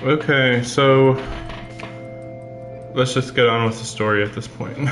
Okay, so let's just get on with the story at this point.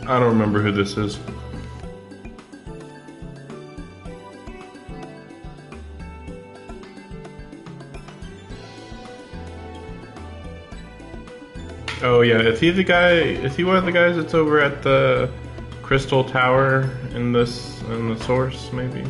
I don't remember who this is. Oh yeah, is he the guy? Is he one of the guys that's over at the Crystal Tower in the source? Maybe.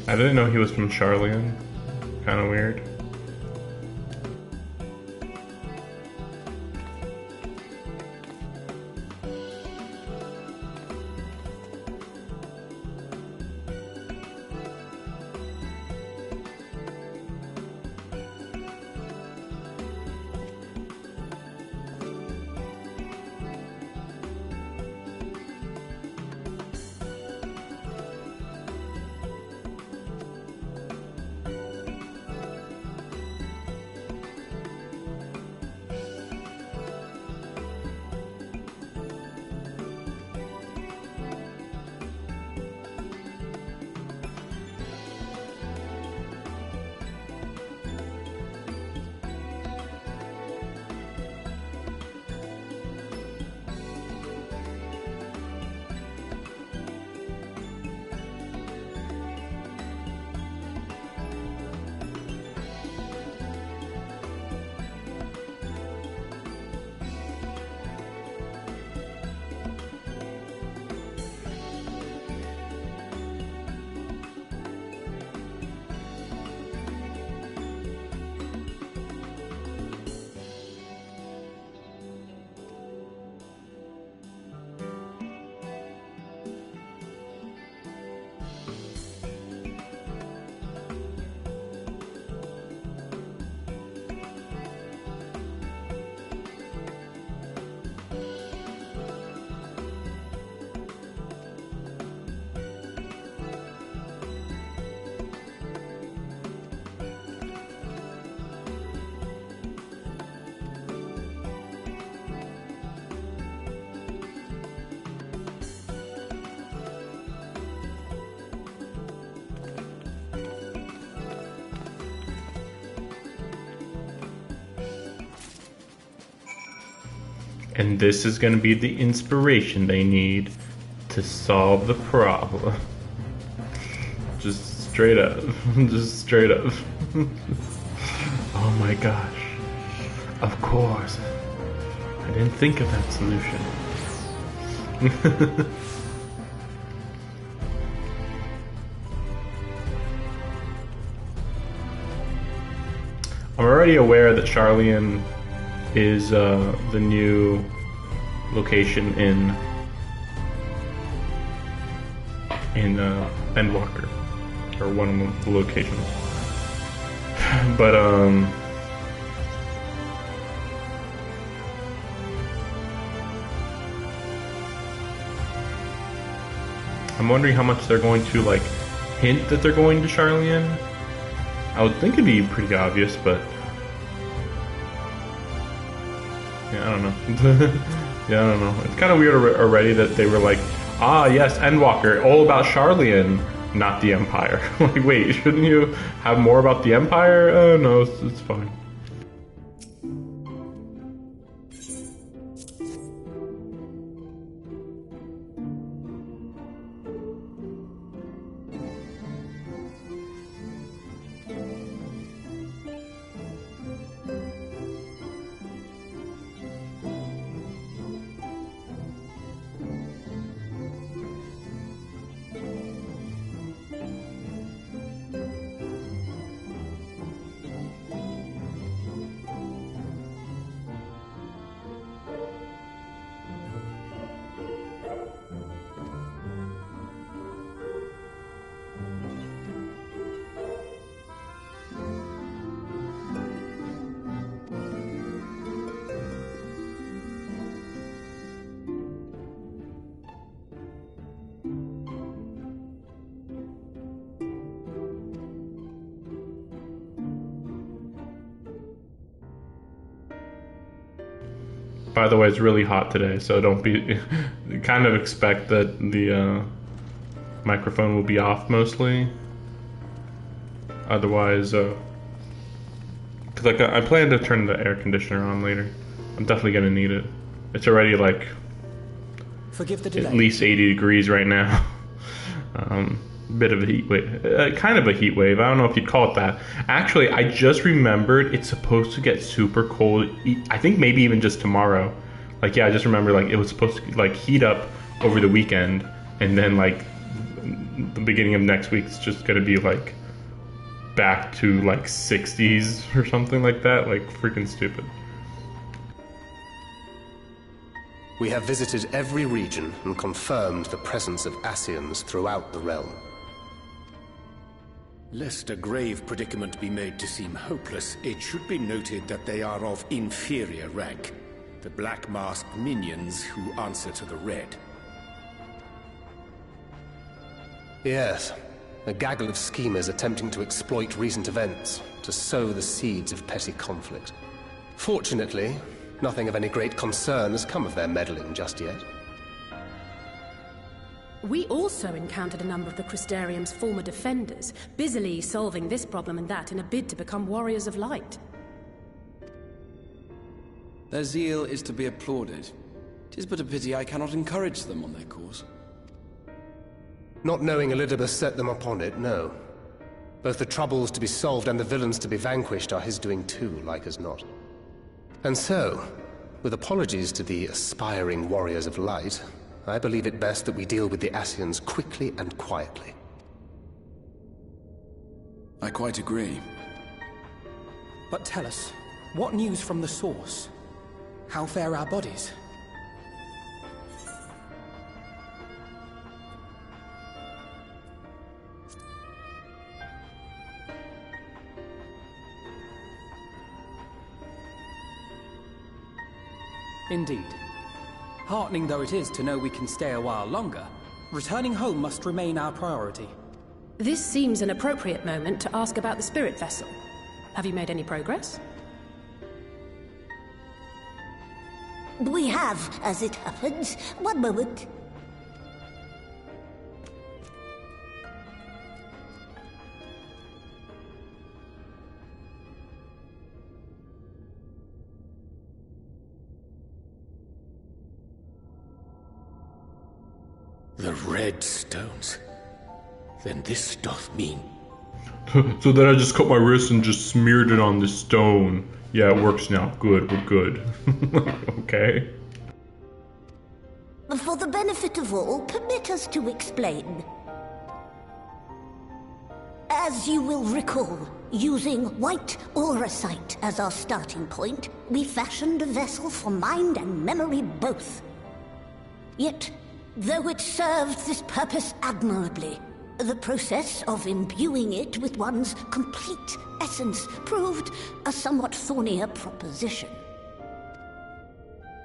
I didn't know he was from Charlian. Kind of weird. And this is going to be the inspiration they need to solve the problem. Just straight up. Just straight up. Oh my gosh. Of course. I didn't think of that solution. I'm already aware that Charlian is the new location in Endwalker, or one of the locations. But I'm wondering how much they're going to like hint that they're going to Charlian. I would think it'd be pretty obvious, but yeah, I don't know. Yeah, I don't know. It's kind of weird already that they were like, ah, yes, Endwalker, all about Charlian, not the Empire. Like, wait, shouldn't you have more about the Empire? No, it's fine. By the way, it's really hot today, so don't be... kind of expect that the microphone will be off mostly. Otherwise, because I plan to turn the air conditioner on later. I'm definitely gonna need it. It's already like Forgive the delay. At least 80 degrees right now. Bit of a heat wave, kind of a heat wave. I don't know if you'd call it that. Actually, I just remembered it's supposed to get super cold. I think maybe even just tomorrow. Like, yeah, I just remember like it was supposed to like heat up over the weekend, and then like the beginning of next week it's just gonna be like back to like 60s or something like that. Like freaking stupid. We have visited every region and confirmed the presence of Ascians throughout the realm. Lest a grave predicament be made to seem hopeless, it should be noted that they are of inferior rank. The black-masked minions who answer to the Red. Yes, a gaggle of schemers attempting to exploit recent events to sow the seeds of petty conflict. Fortunately, nothing of any great concern has come of their meddling just yet. We also encountered a number of the Crystarium's former defenders, busily solving this problem and that in a bid to become warriors of light. Their zeal is to be applauded. 'Tis but a pity I cannot encourage them on their course. Not knowing Elidibus set them upon it, no. Both the troubles to be solved and the villains to be vanquished are his doing too, like as not. And so, with apologies to the aspiring warriors of light, I believe it best that we deal with the Ascians quickly and quietly. I quite agree. But tell us, what news from the source? How fare our bodies? Indeed. Heartening though it is to know we can stay a while longer, returning home must remain our priority. This seems an appropriate moment to ask about the spirit vessel. Have you made any progress? We have, as it happens. One moment. The red stones. Then this doth mean... So then I just cut my wrist and just smeared it on the stone. Yeah, it works now. Good, we're good. Okay. For the benefit of all, permit us to explain. As you will recall, using white auracite as our starting point, we fashioned a vessel for mind and memory both. Yet, though it served this purpose admirably, the process of imbuing it with one's complete essence proved a somewhat thornier proposition.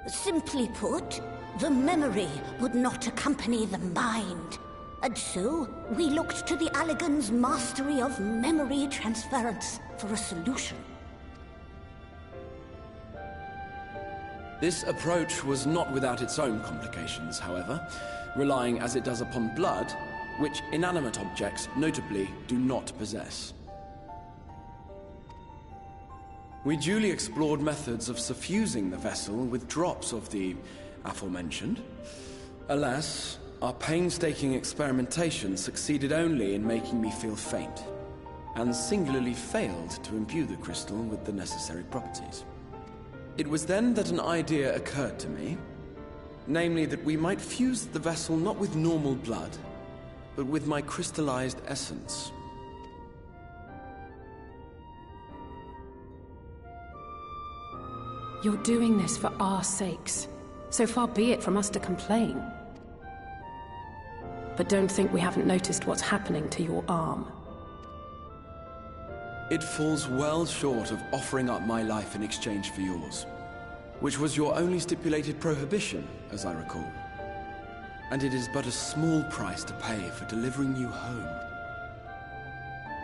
Simply put, the memory would not accompany the mind, and so we looked to the Allegan's mastery of memory transference for a solution. This approach was not without its own complications, however, relying as it does upon blood, which inanimate objects, notably, do not possess. We duly explored methods of suffusing the vessel with drops of the aforementioned. Alas, our painstaking experimentation succeeded only in making me feel faint, and singularly failed to imbue the crystal with the necessary properties. It was then that an idea occurred to me, namely that we might fuse the vessel not with normal blood, but with my crystallized essence. You're doing this for our sakes, so far be it from us to complain. But don't think we haven't noticed what's happening to your arm. It falls well short of offering up my life in exchange for yours, which was your only stipulated prohibition, as I recall. And it is but a small price to pay for delivering you home.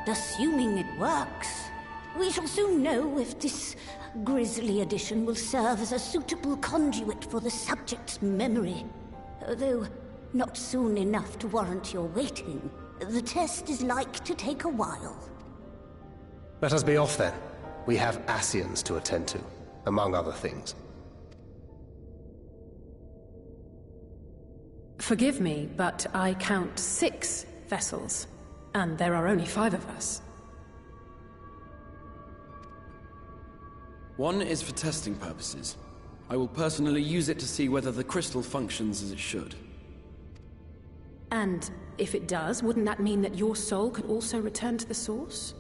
Assuming it works, we shall soon know if this grisly addition will serve as a suitable conduit for the subject's memory. Although not soon enough to warrant your waiting, the test is like to take a while. Let us be off then. We have Ascians to attend to, among other things. Forgive me, but I count 6 vessels, and there are only 5 of us. One is for testing purposes. I will personally use it to see whether the crystal functions as it should. And if it does, wouldn't that mean that your soul could also return to the source?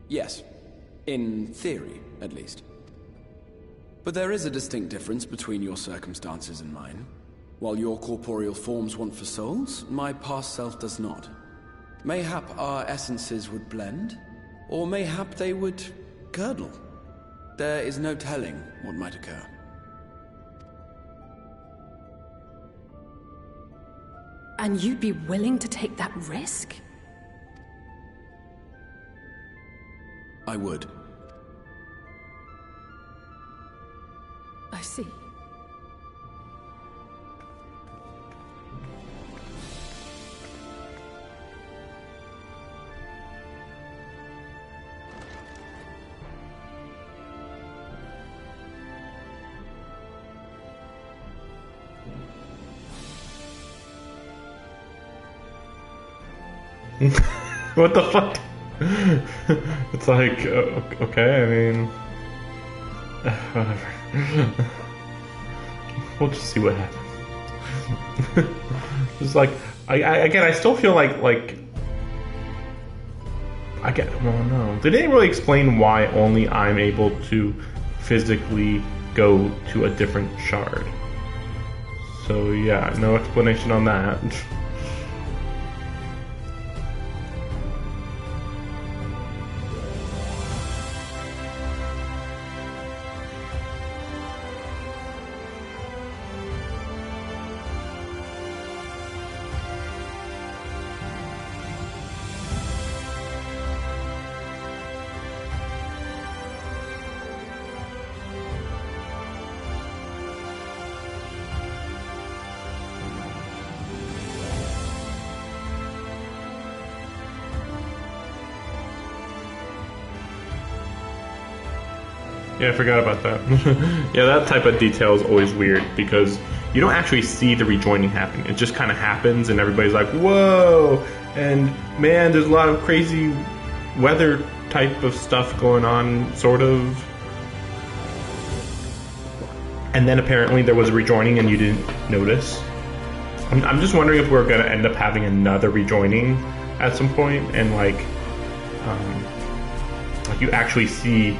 Yes. In theory, at least. But there is a distinct difference between your circumstances and mine. While your corporeal forms want for souls, my past self does not. Mayhap our essences would blend, or mayhap they would curdle. There is no telling what might occur. And you'd be willing to take that risk? I would. I see. What the fuck? It's like, okay, I mean... whatever. We'll just see what happens. Just like, again, I still feel like I get, well, no. They didn't really explain why only I'm able to physically go to a different shard. So yeah, no explanation on that. Yeah, I forgot about that. Yeah, that type of detail is always weird because you don't actually see the rejoining happen. It just kind of happens and everybody's like, whoa! And man, there's a lot of crazy weather type of stuff going on, sort of. And then apparently there was a rejoining and you didn't notice. I'm just wondering if we're going to end up having another rejoining at some point and like you actually see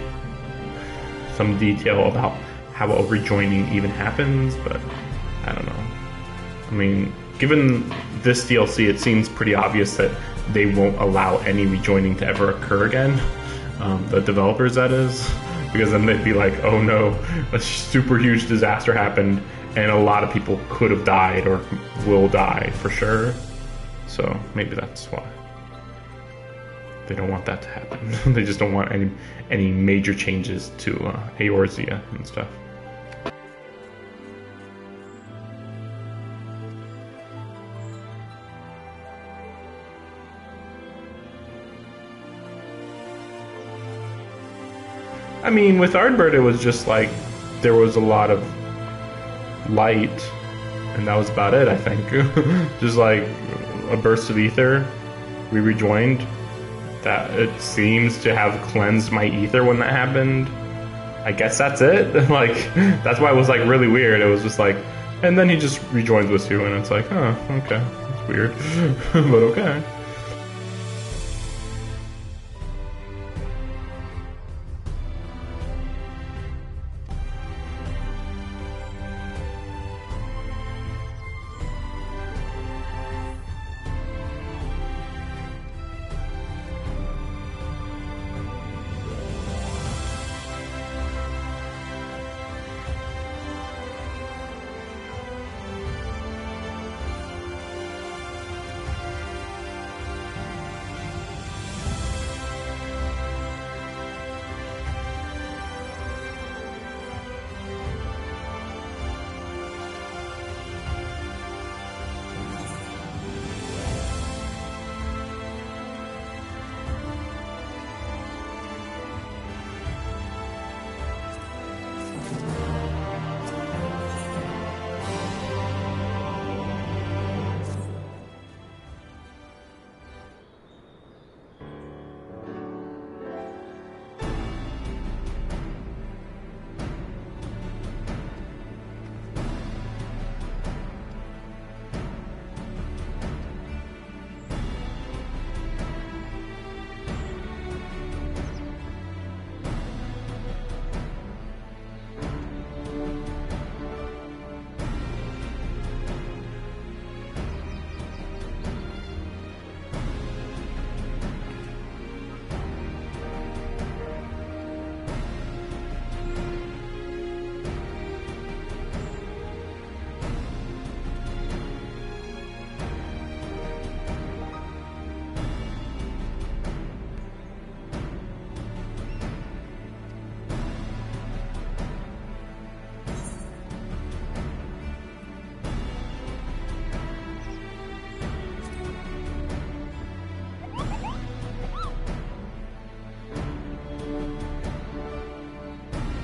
some detail about how a rejoining even happens, but I don't know. I mean, given this DLC, it seems pretty obvious that they won't allow any rejoining to ever occur again. The developers, that is, because then they'd be like, oh no, a super huge disaster happened and a lot of people could have died or will die for sure. So maybe that's why. They don't want that to happen. They just don't want any major changes to Eorzea and stuff. I mean, with Ardbird, it was just like there was a lot of light, and that was about it, I think. Just like a burst of ether. We rejoined. That it seems to have cleansed my ether when that happened. I guess that's it. Like, that's why it was like really weird. It was just like, and then he just rejoins with you, and it's like, oh, okay, that's weird, but okay.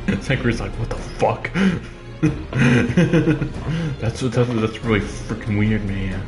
Senku's like, what the fuck? that's really freaking weird, man.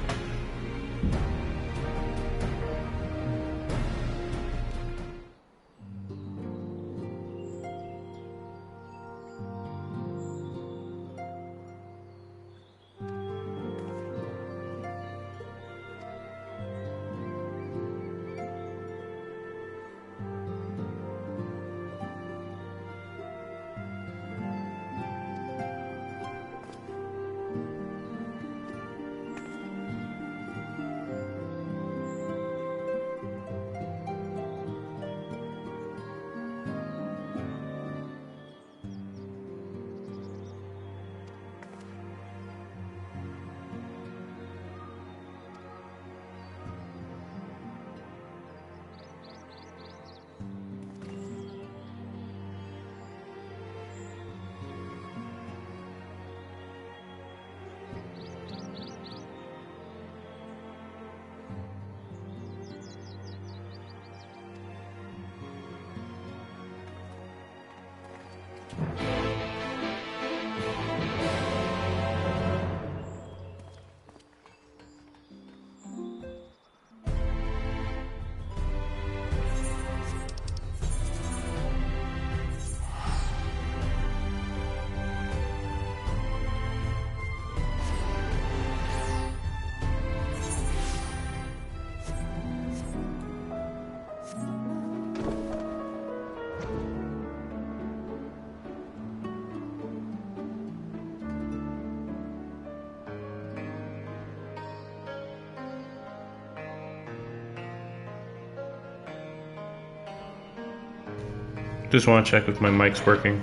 Just want to check if my mic's working.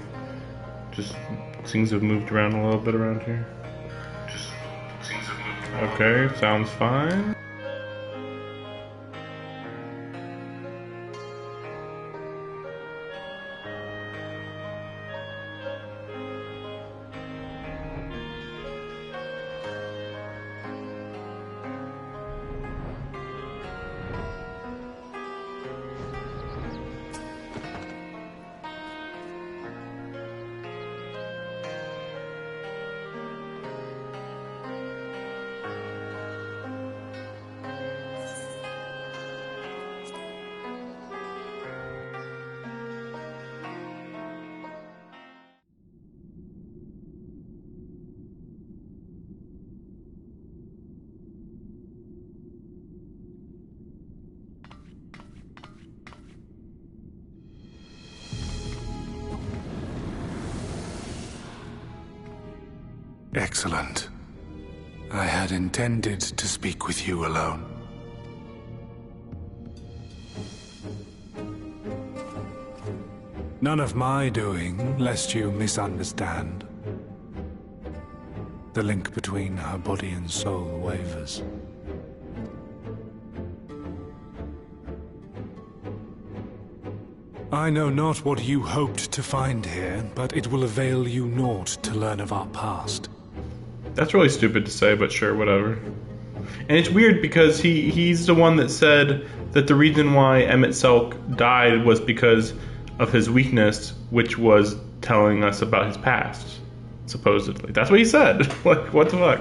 Just things have moved around a little bit around here. Okay, sounds fine. Excellent. I had intended to speak with you alone. None of my doing, lest you misunderstand. The link between her body and soul wavers. I know not what you hoped to find here, but it will avail you naught to learn of our past. That's really stupid to say, but sure, whatever. And it's weird because he's the one that said that the reason why Emmett Selk died was because of his weakness, which was telling us about his past, supposedly. That's what he said. Like, what the fuck?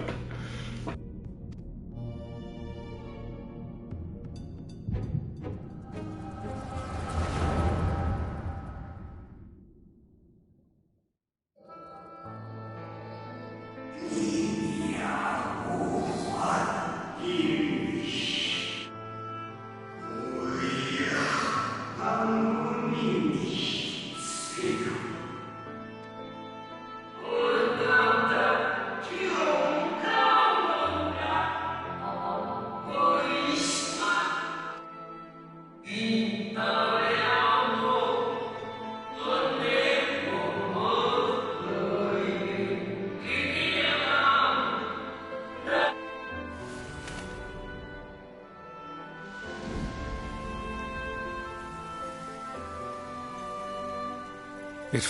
It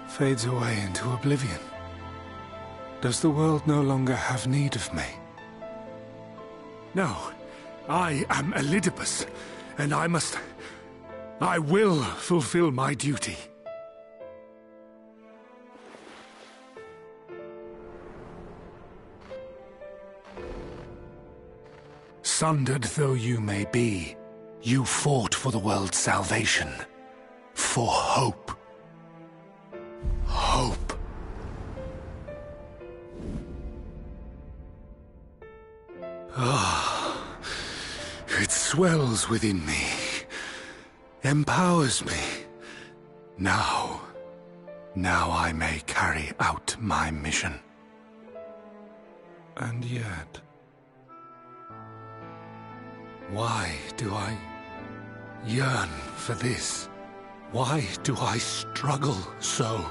fades away into oblivion. Does the world no longer have need of me? No, I am ELIDIBUS, and I will fulfill my duty. Sundered though you may be, you fought for the world's salvation. For hope. Hope. Ah, it swells within me, empowers me. Now I may carry out my mission. And yet, why do I yearn for this? Why do I struggle so?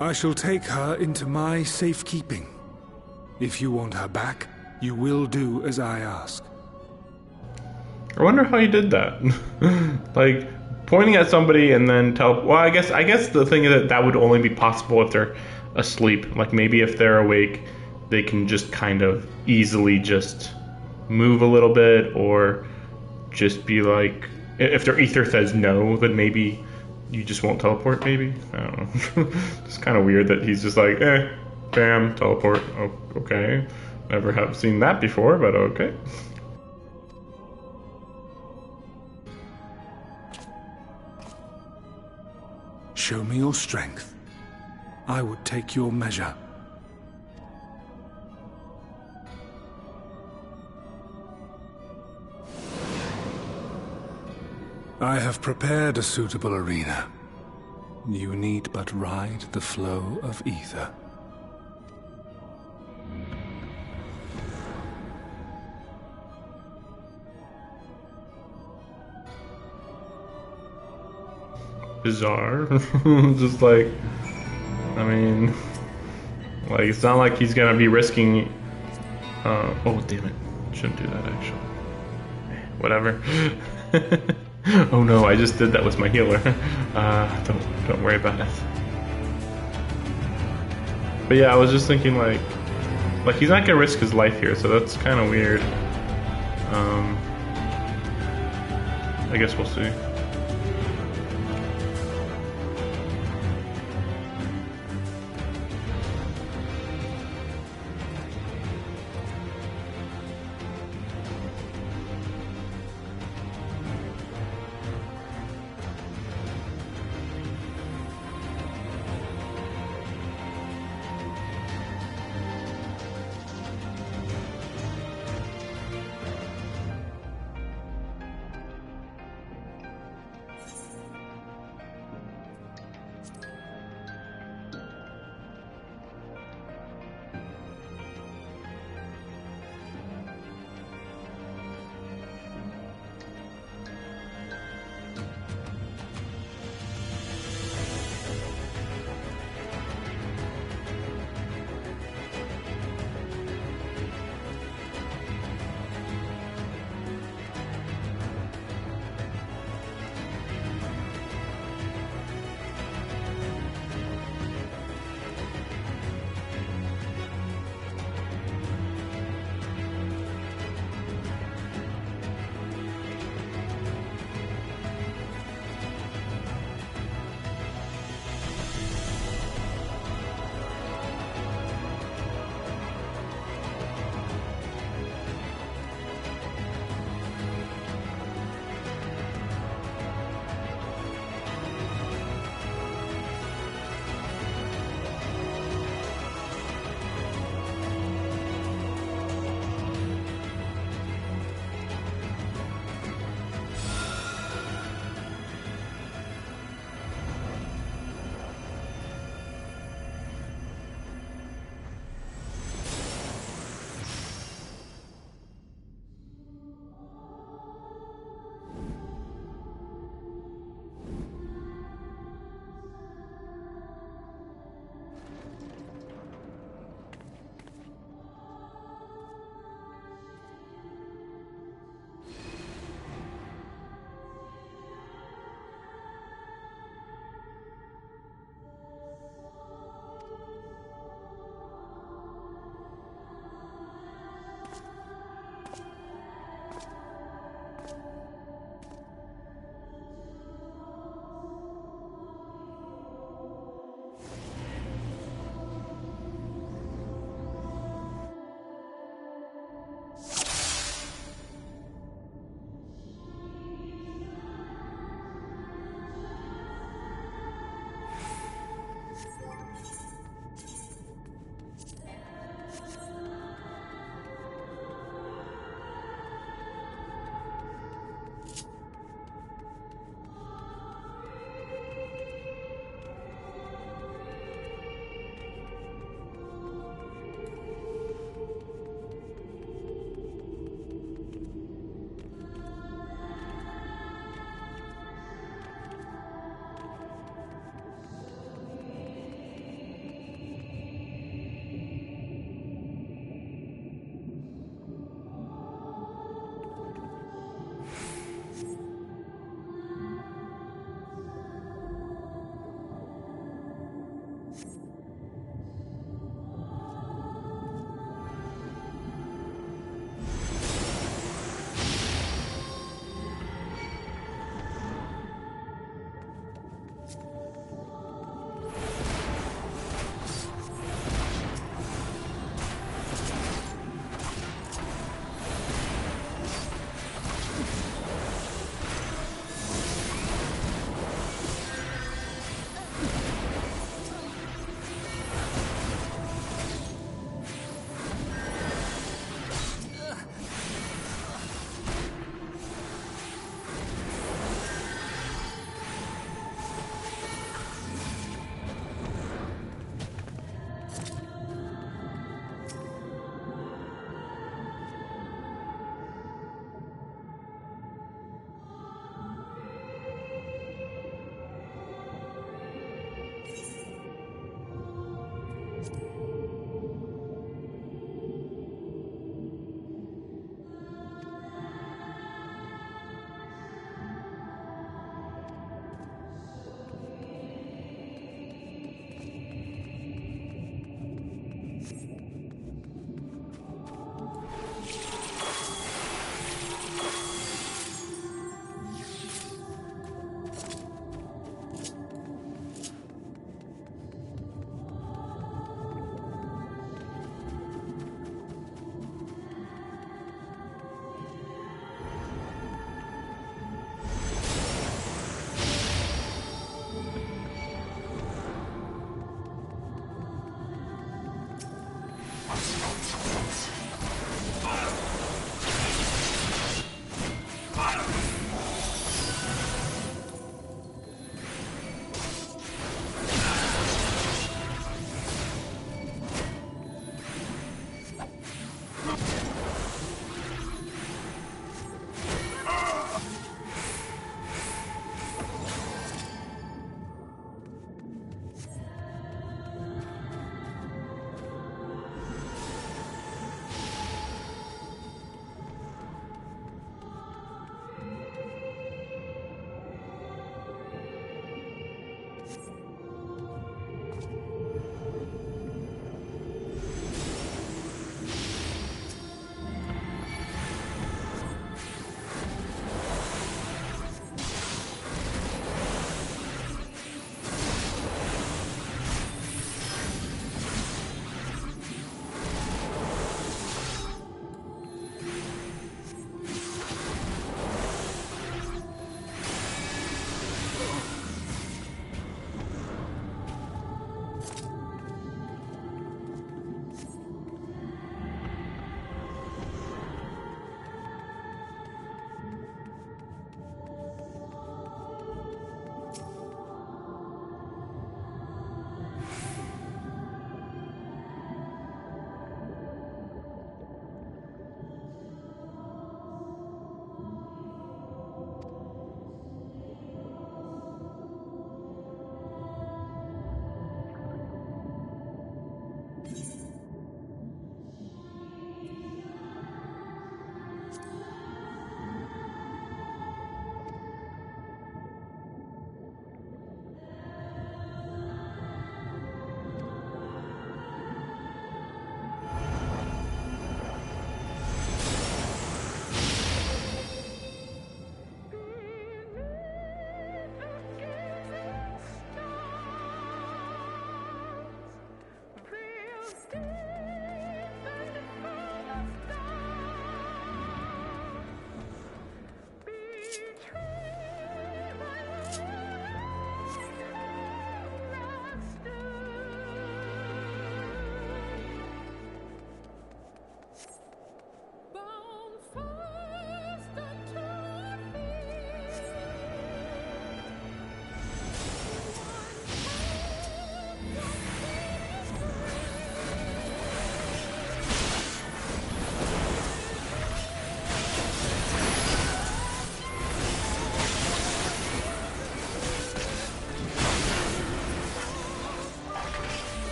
I shall take her into my safekeeping. If you want her back, you will do as I ask. I wonder how he did that. Like, pointing at somebody and then well, I guess the thing is that would only be possible if they're asleep. Like, maybe if they're awake, they can just kind of easily just move a little bit, or just be like, if their ether says no, then maybe you just won't teleport, maybe? I don't know. It's kind of weird that he's just like, bam, teleport. Oh, okay. Never have seen that before, but okay. Show me your strength. I would take your measure. I have prepared a suitable arena. You need but ride the flow of ether. Bizarre. Just like, I mean, like, it's not like he's gonna be risking. Oh, damn it. Shouldn't do that, actually. Whatever. Oh no, I just did that with my healer. Don't worry about it. But yeah, I was just thinking, like he's not gonna risk his life here, so that's kind of weird. I guess we'll see.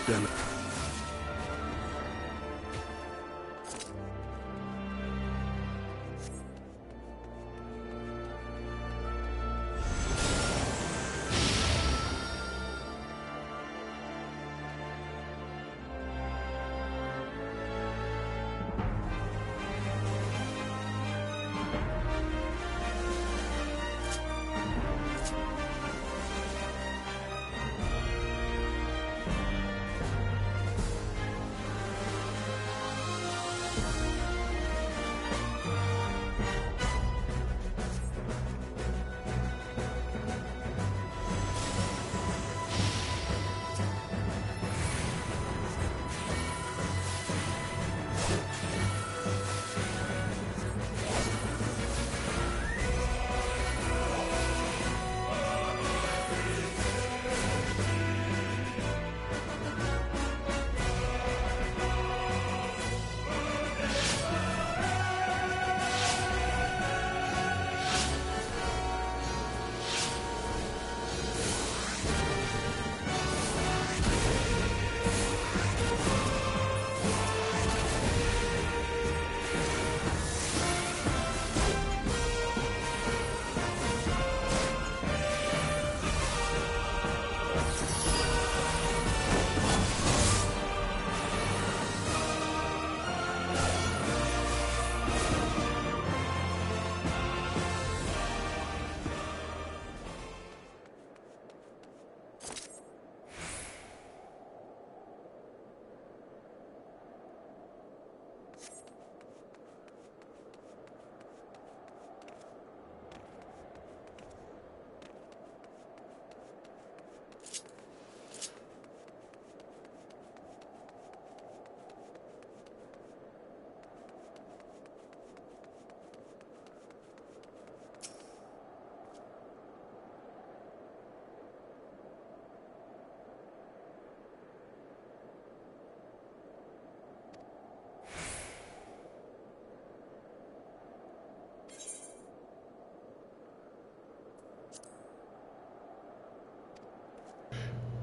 Damn it.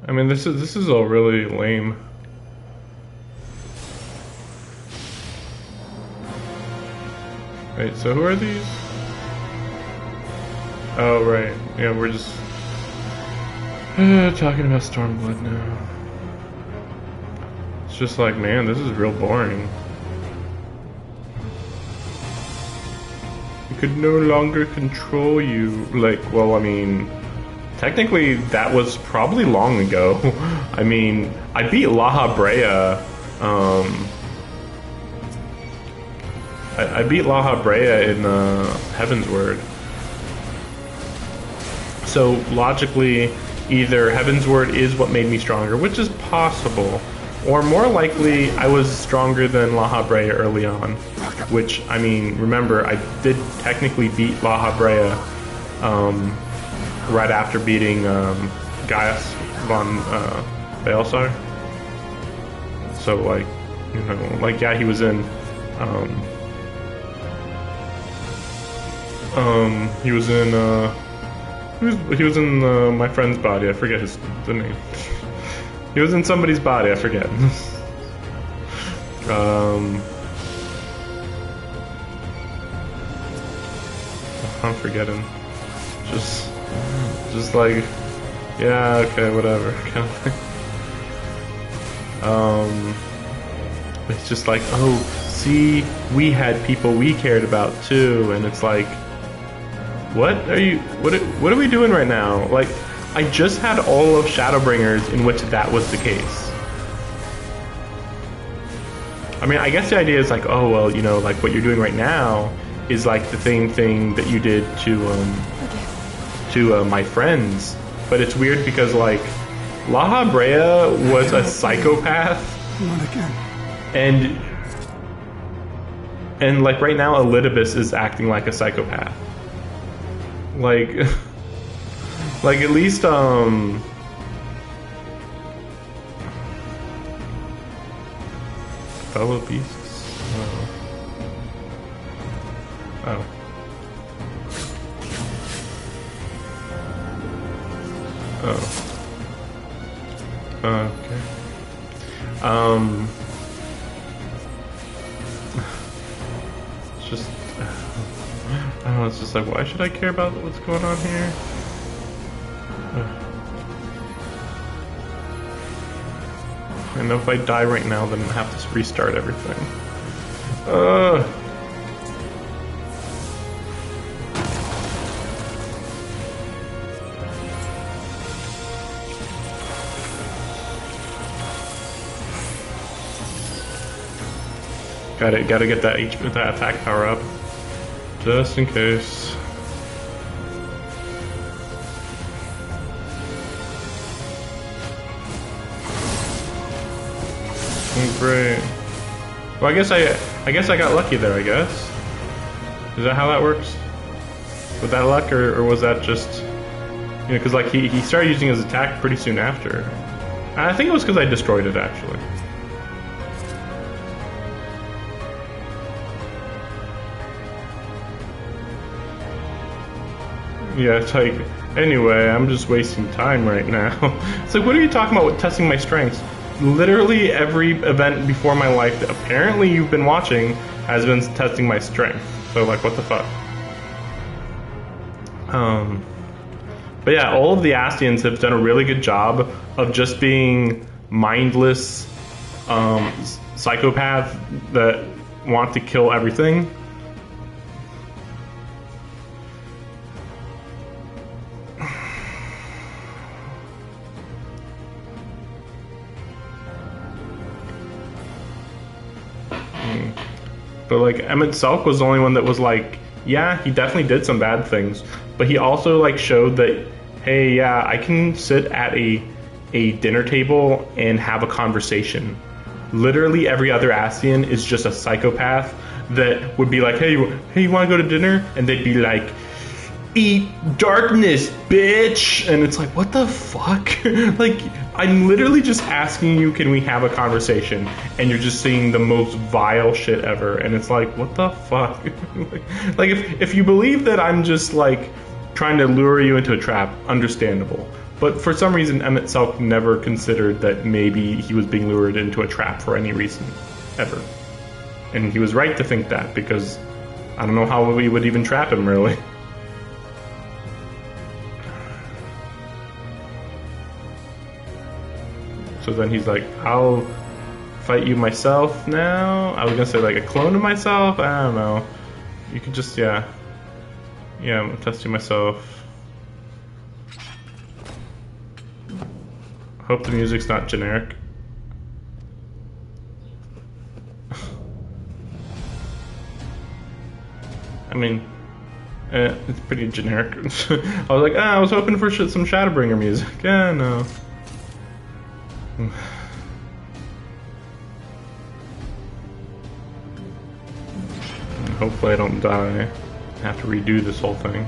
I mean, this is all really lame. Wait, so who are these? Oh, right. Yeah, we're just talking about Stormblood now. It's just like, man, this is real boring. We could no longer control you. Like, well, I mean, technically that was probably long ago. I mean, I beat La Brea. I beat La Brea in Heaven's Word. So logically, either Heaven's Word is what made me stronger, which is possible, or more likely I was stronger than La Brea early on. Which, I mean, remember, I did technically beat La Brea right after beating Gaius von Baelsar. So, like, you know, like, yeah, he was in he was in my friend's body. I forget the name. He was in somebody's body. I forget. I'm forgetting. Just like, yeah, okay, whatever. Kind of thing. It's just like, oh, see, we had people we cared about too, and it's like, what are we doing right now? Like, I just had all of Shadowbringers in which that was the case. I mean, I guess the idea is like, oh, well, you know, like what you're doing right now is like the same thing that you did to my friends. But it's weird because, like, La Brea was a psychopath. Not again. And like right now, Elidibus is acting like a psychopath. Like, like at least fellow beasts. Oh. Okay. It's just, I don't know, it's just like, why should I care about what's going on here? I know if I die right now, then I have to restart everything. Gotta get that that attack power up, just in case. Great. Well, I guess I got lucky there. I guess. Is that how that works? With that luck, or was that just, you know, because like he started using his attack pretty soon after. I think it was because I destroyed it actually. Yeah, it's like, anyway, I'm just wasting time right now. It's like, what are you talking about with testing my strengths? Literally every event before my life that apparently you've been watching has been testing my strength. So like, what the fuck? But yeah, all of the Astians have done a really good job of just being mindless psychopaths that want to kill everything. But like Emmett Selk was the only one that was like, yeah, he definitely did some bad things, but he also like showed that, hey, yeah, I can sit at a dinner table and have a conversation. Literally every other Astian is just a psychopath that would be like, hey, you want to go to dinner? And they'd be like, eat darkness, bitch. And it's like, what the fuck? Like, I'm literally just asking you, can we have a conversation? And you're just seeing the most vile shit ever. And it's like, what the fuck? Like, if you believe that I'm just like trying to lure you into a trap, understandable. But for some reason, Emmett Selk never considered that maybe he was being lured into a trap for any reason, ever. And he was right to think that, because I don't know how we would even trap him, really. So then he's like, I'll fight you myself now. I was gonna say like a clone of myself. I don't know. You could just, yeah, I'm testing myself. Hope the music's not generic. I mean, it's pretty generic. I was like, I was hoping for some Shadowbringer music. Yeah, no. Hopefully I don't die. I have to redo this whole thing.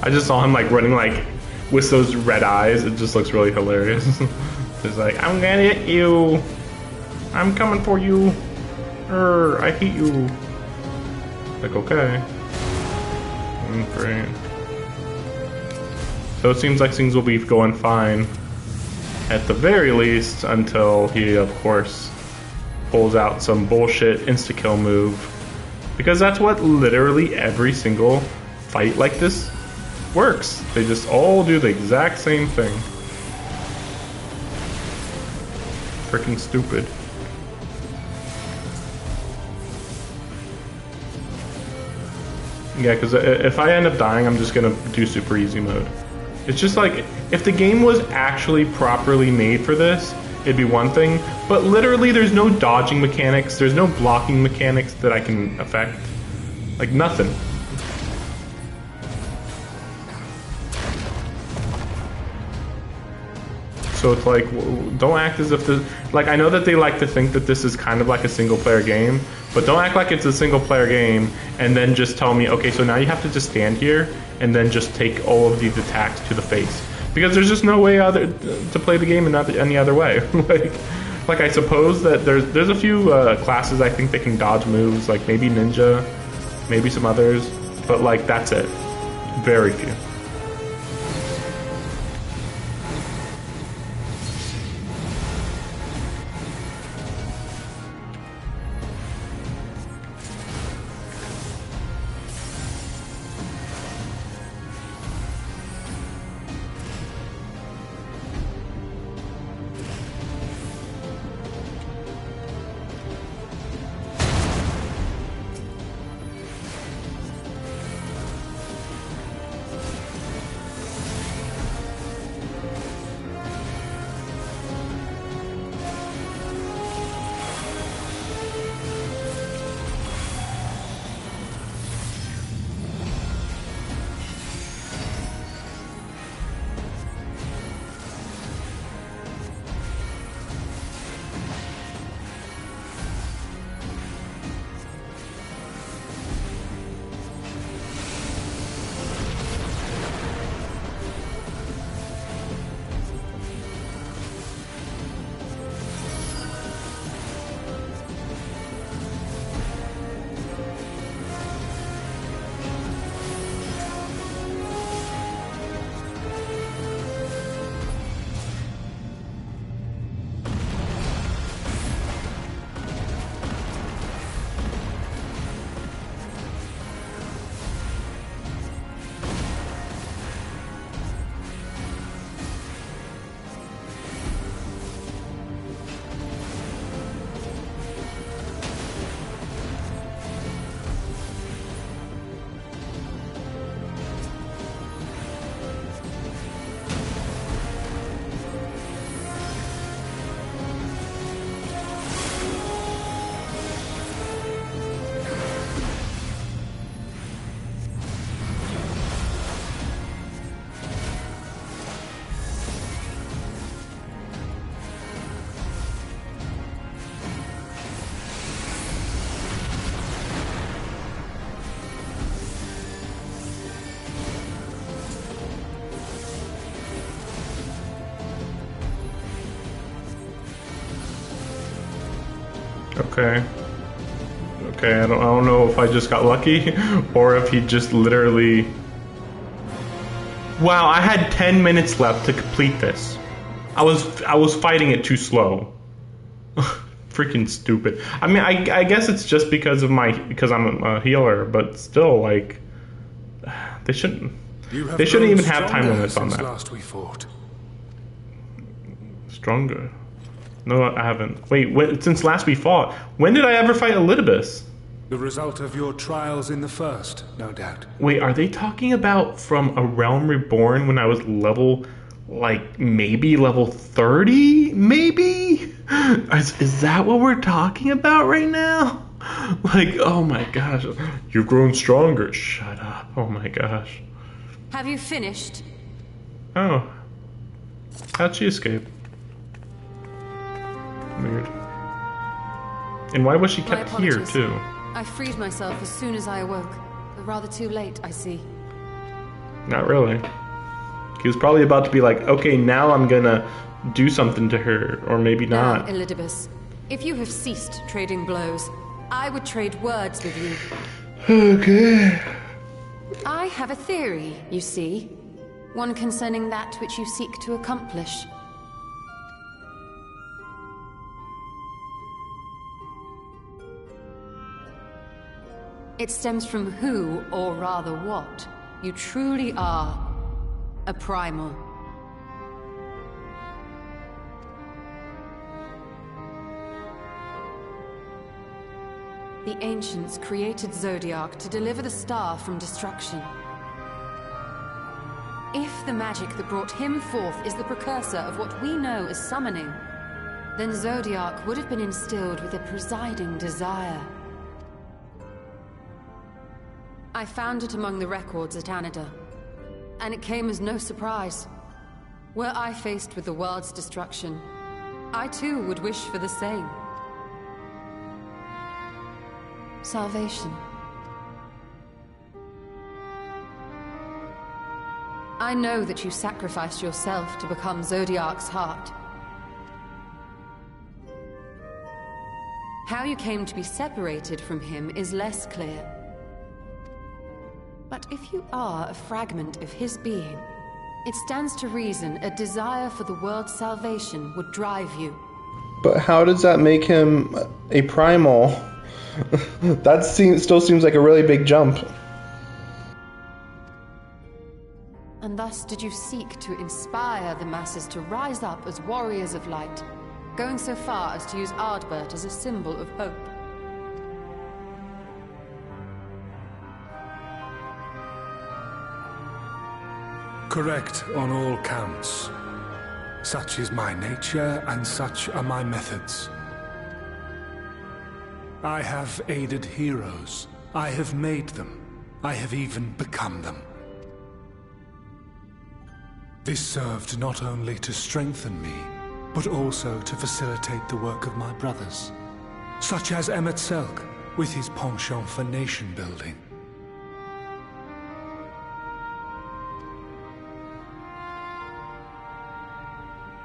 I just saw him like running like with those red eyes. It just looks really hilarious. It's like, I'm gonna hit you. I'm coming for you. I hate you. Like, okay. Great. So it seems like things will be going fine at the very least until he, of course, pulls out some bullshit insta-kill move. Because that's what literally every single fight like this works. They just all do the exact same thing. Freaking stupid. Yeah, because if I end up dying, I'm just gonna do super easy mode. It's just like, if the game was actually properly made for this, it'd be one thing, but literally there's no dodging mechanics, there's no blocking mechanics that I can affect. Like, nothing. So it's like, don't act as if this... Like, I know that they like to think that this is kind of like a single-player game, but don't act like it's a single-player game and then just tell me, okay, so now you have to just stand here and then just take all of these attacks to the face. Because there's just no way to play the game in any other way. like I suppose that there's a few classes I think that can dodge moves, like maybe Ninja, maybe some others, but like that's it. Very few. Okay. Okay, I don't know if I just got lucky or if he just literally... Wow, I had 10 minutes left to complete this. I was fighting it too slow. Freaking stupid. I mean, I guess it's just because I'm a healer, but still, like, they shouldn't even have time limits on that. Last we fought. Stronger. No, I haven't. Wait, since last we fought, when did I ever fight Elidibus? The result of your trials in the first, no doubt. Wait, are they talking about from A Realm Reborn when I was level, like, maybe level 30? Maybe? Is that what we're talking about right now? Like, oh my gosh. You've grown stronger. Shut up. Oh my gosh. Have you finished? Oh. How'd she escape? Weird. And why was she kept here, too? I freed myself as soon as I awoke, but rather too late, I see. Not really. He was probably about to be like, okay, now I'm gonna do something to her, or maybe not. Now, ELIDIBUS, if you have ceased trading blows, I would trade words with you. Okay. I have a theory, you see. One concerning that which you seek to accomplish. It stems from who, or rather what, you truly are. A primal. The ancients created Zodiac to deliver the star from destruction. If the magic that brought him forth is the precursor of what we know as summoning, then Zodiac would have been instilled with a presiding desire. I found it among the records at Anida, and it came as no surprise. Were I faced with the world's destruction, I too would wish for the same. Salvation. I know that you sacrificed yourself to become Zodiac's heart. How you came to be separated from him is less clear. But if you are a fragment of his being, it stands to reason a desire for the world's salvation would drive you. But how does that make him a primal? That still seems like a really big jump. And thus did you seek to inspire the masses to rise up as warriors of light, going so far as to use Ardbert as a symbol of hope. Correct on all counts. Such is my nature, and such are my methods. I have aided heroes. I have made them. I have even become them. This served not only to strengthen me, but also to facilitate the work of my brothers, such as Emmett Selk, with his penchant for nation building.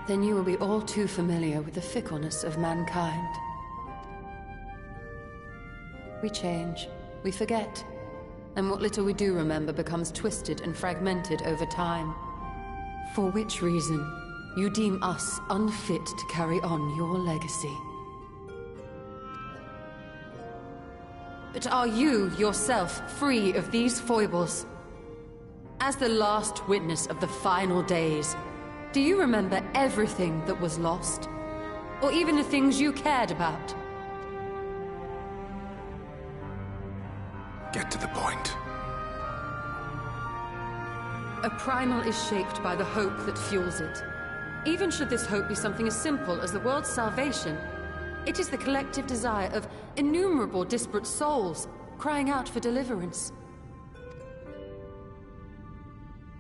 Then you will be all too familiar with the fickleness of mankind. We change, we forget, and what little we do remember becomes twisted and fragmented over time. For which reason, you deem us unfit to carry on your legacy. But are you, yourself, free of these foibles? As the last witness of the final days, do you remember everything that was lost? Or even the things you cared about? Get to the point. A primal is shaped by the hope that fuels it. Even should this hope be something as simple as the world's salvation, it is the collective desire of innumerable disparate souls crying out for deliverance.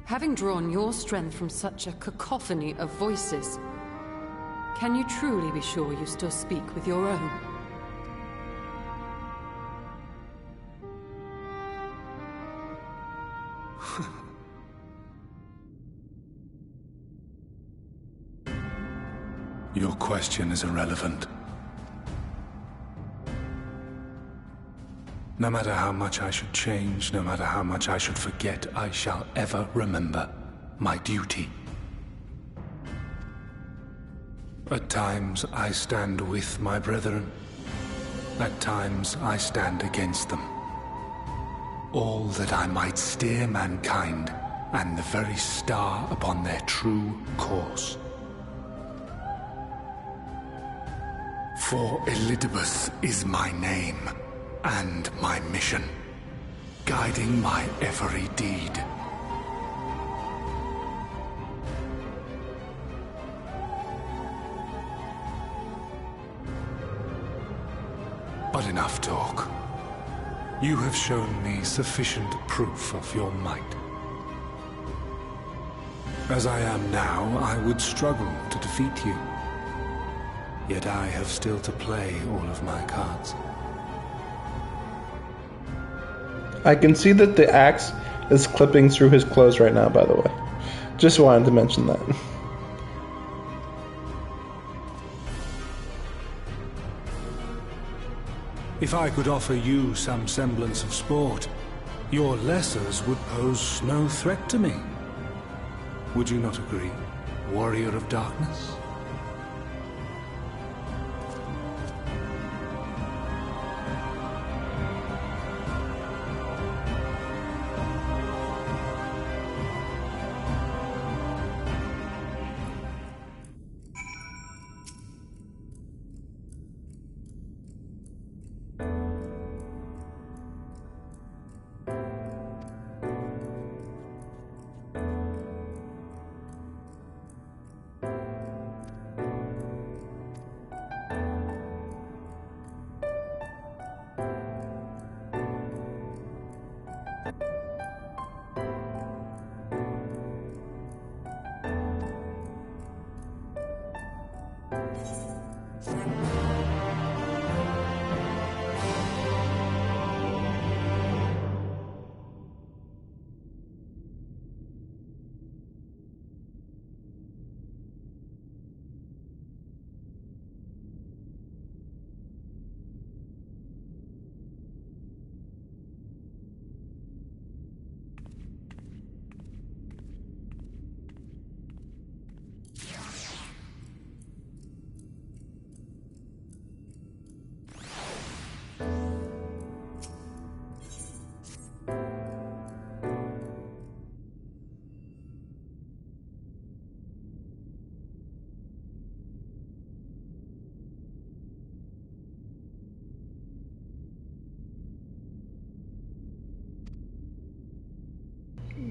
Having drawn your strength from such a cacophony of voices, can you truly be sure you still speak with your own? Your question is irrelevant. No matter how much I should change, no matter how much I should forget, I shall ever remember my duty. At times I stand with my brethren. At times I stand against them. All that I might steer mankind and the very star upon their true course. For ELIDIBUS is my name and my mission, guiding my every deed. But enough talk. You have shown me sufficient proof of your might. As I am now, I would struggle to defeat you. Yet I have still to play all of my cards. I can see that the axe is clipping through his clothes right now, by the way. Just wanted to mention that. If I could offer you some semblance of sport, your lessers would pose no threat to me. Would you not agree, warrior of darkness?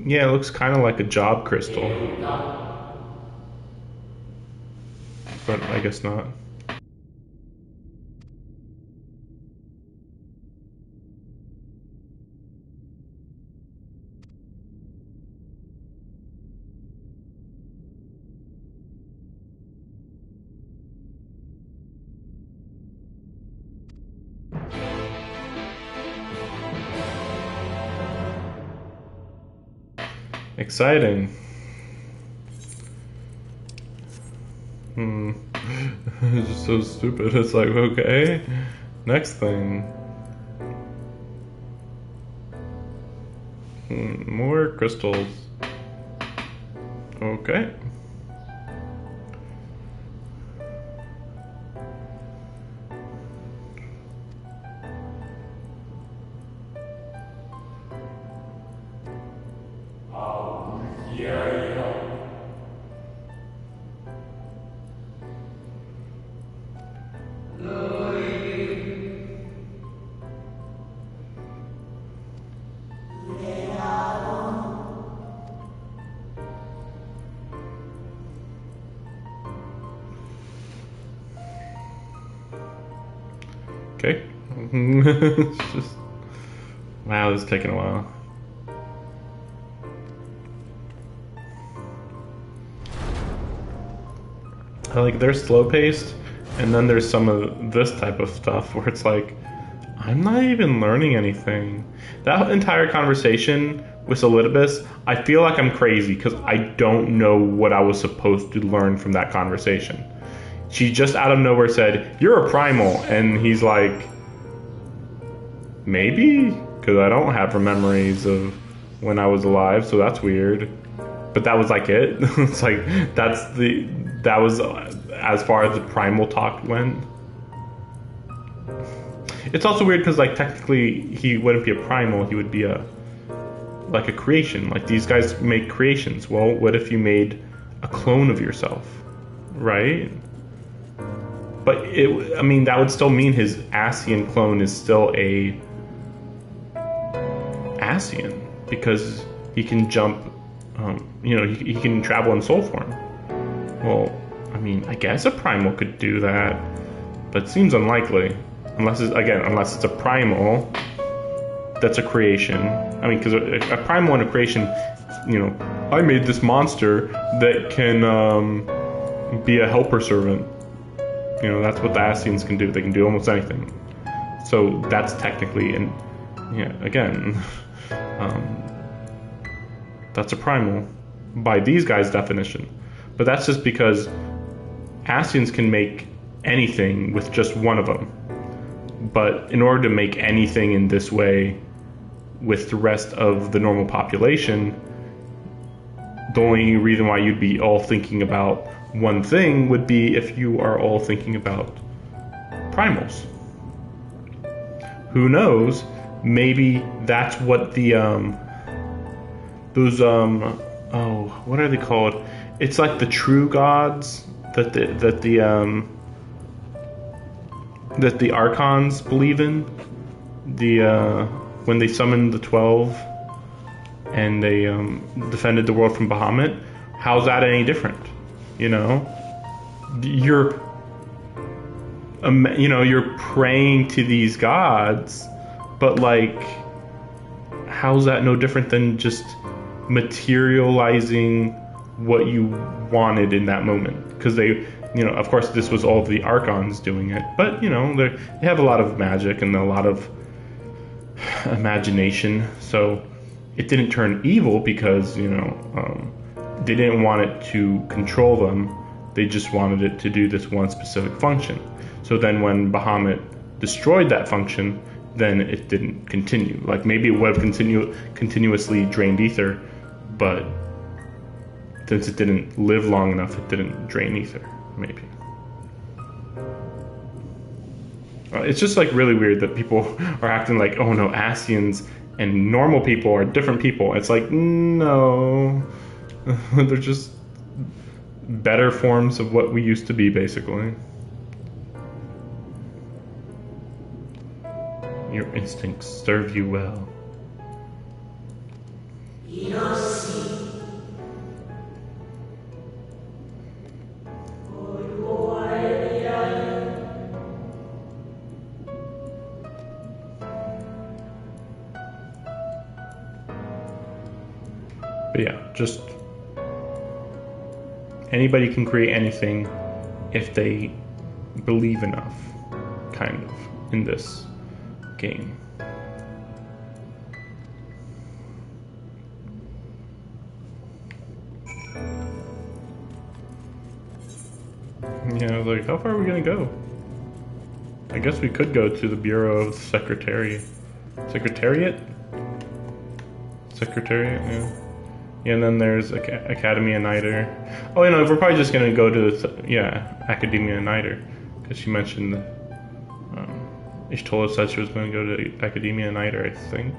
Yeah, it looks kind of like a job crystal. But I guess not. Exciting. It's just so stupid. It's like, okay, next thing. More crystals. Okay. Okay. It's just, wow, this is taking a while. Like, they're slow paced, and then there's some of this type of stuff where it's like, I'm not even learning anything. That entire conversation with ELIDIBUS, I feel like I'm crazy because I don't know what I was supposed to learn from that conversation. She just out of nowhere said, "You're a primal," and he's like, maybe? Because I don't have memories of when I was alive, so that's weird. But that was like it. It's like, that was as far as the primal talk went. It's also weird because, like, technically he wouldn't be a primal, he would be like a creation. Like, these guys make creations. Well, what if you made a clone of yourself, right? But I mean, that would still mean his Ascian clone is still a Ascian because he can jump, he can travel in soul form. Well, I mean, I guess a primal could do that, but it seems unlikely. Unless it's a primal that's a creation. I mean, because a primal and a creation, I made this monster that can be a helper servant. That's what the Ascians can do. They can do almost anything. So that's technically, That's a primal by these guys' definition. But that's just because Ascians can make anything with just one of them. But in order to make anything in this way with the rest of the normal population, the only reason why you'd be all thinking about one thing would be if you are all thinking about primals. Who knows? Maybe that's what the what are they called? It's like the true gods that the Archons believe in. When they summoned the 12 and they defended the world from Bahamut. How's that any different? You know, you're praying to these gods, but like, how's that no different than just materializing what you wanted in that moment? Because they, of course, this was all the Archons doing it, but they have a lot of magic and a lot of imagination, so it didn't turn evil because they didn't want it to control them. They just wanted it to do this one specific function. So then when Bahamut destroyed that function, then it didn't continue. Like, maybe it would have continuously drained ether, but since it didn't live long enough, it didn't drain ether, maybe. It's just like really weird that people are acting like, oh no, Ascians and normal people are different people. It's like, no, they're just better forms of what we used to be, basically. Your instincts serve you well. But yeah, just anybody can create anything if they believe enough, kind of, in this game. Yeah, like, how far are we gonna go? I guess we could go to the Bureau of Secretariat, yeah. Yeah, and then there's Academia Niter. Oh, we're probably just gonna go to Academia Niter, because she mentioned Ishtola said she was going to go to Academia Niter, I think.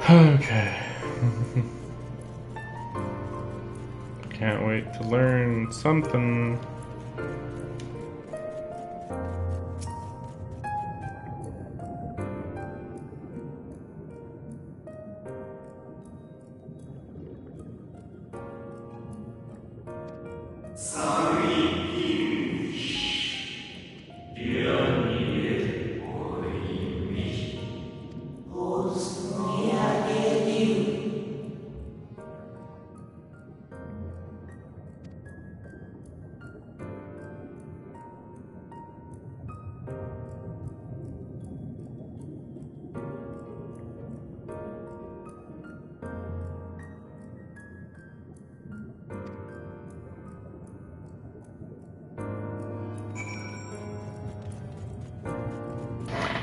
Okay. Can't wait to learn something.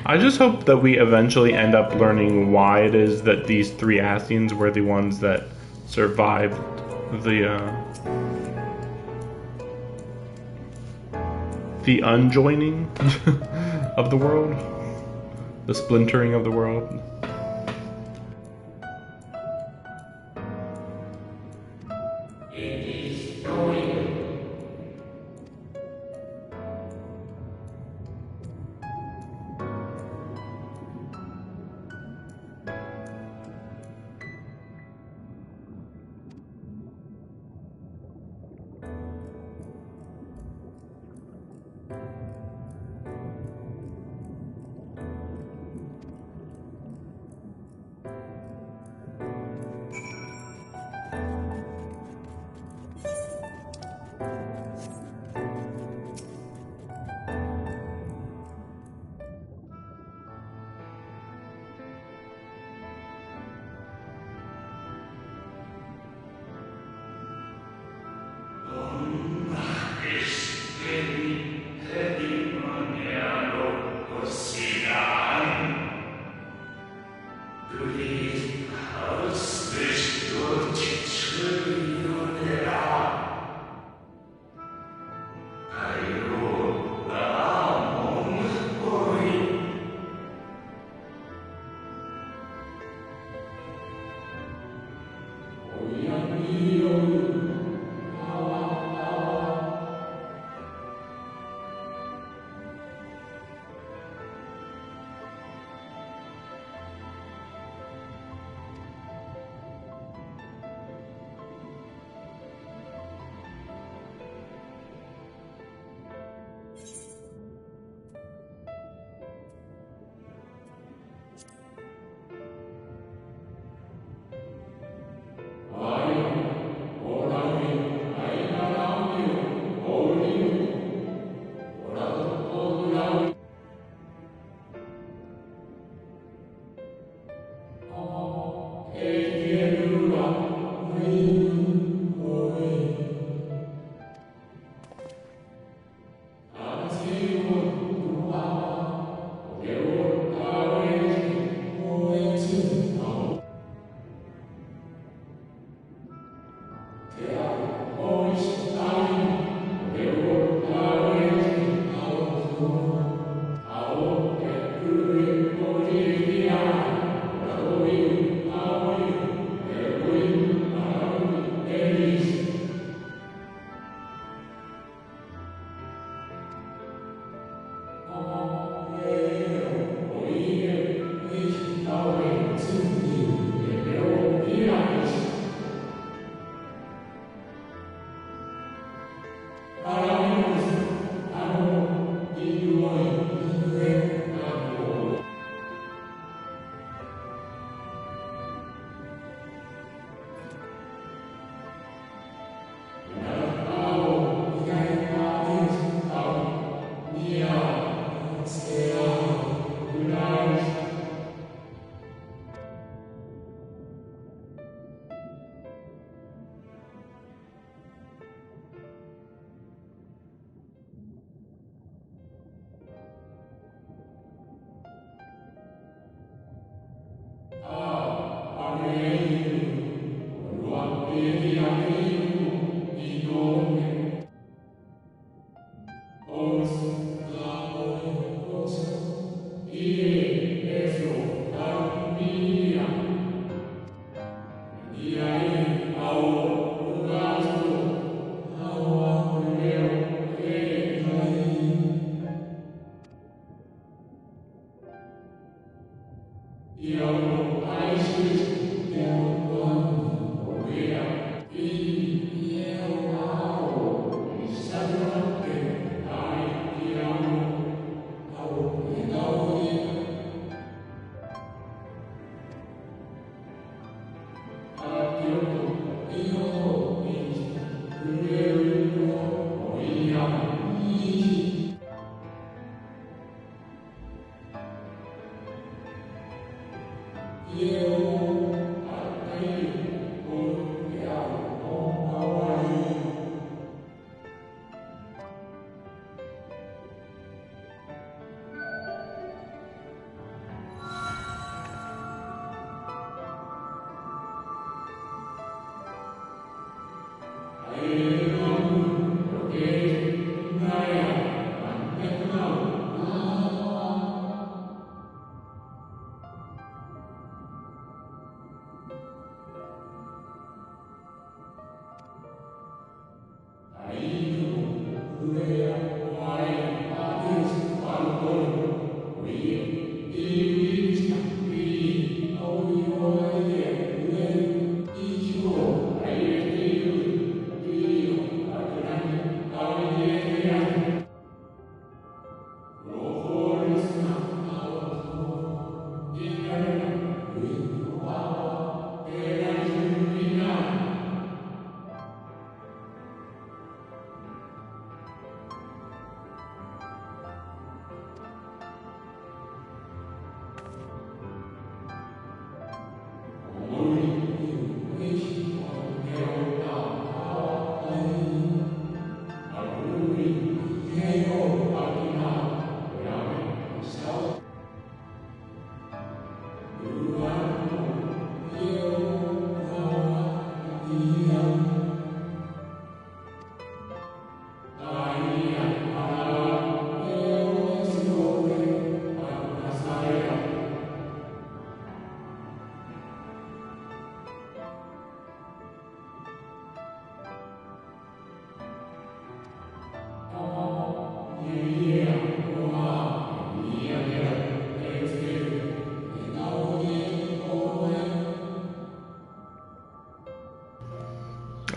I just hope that we eventually end up learning why it is that these three Ascians were the ones that survived the unjoining of the world, the splintering of the world.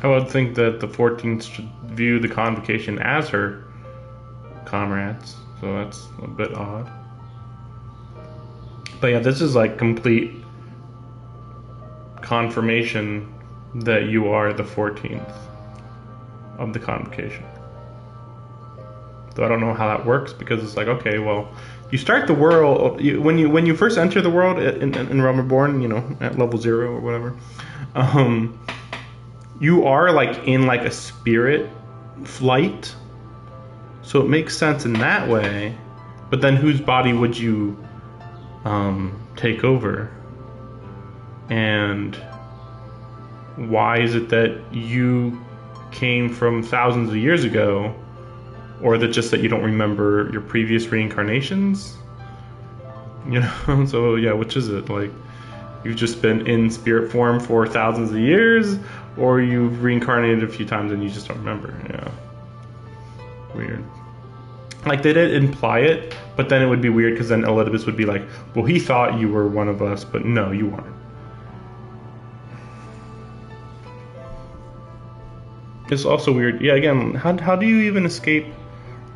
I would think that the 14th should view the convocation as her comrades, so that's a bit odd. But yeah, this is like complete confirmation that you are the 14th of the convocation. So I don't know how that works, because it's like, okay, well, you start the world when you first enter the world in Realm Reborn, you know, at level 0 or whatever. you are like in like a spirit flight, so it makes sense in that way. But then whose body would you take over? And why is it that you came from thousands of years ago? Or that just that you don't remember your previous reincarnations? You know, so yeah, which is it? Like, you've just been in spirit form for thousands of years, or you've reincarnated a few times and you just don't remember. Yeah. Weird. Like, they did imply it, but then it would be weird because then Elidibus would be like, well, he thought you were one of us, but no, you weren't. It's also weird. Yeah, again, how do you even escape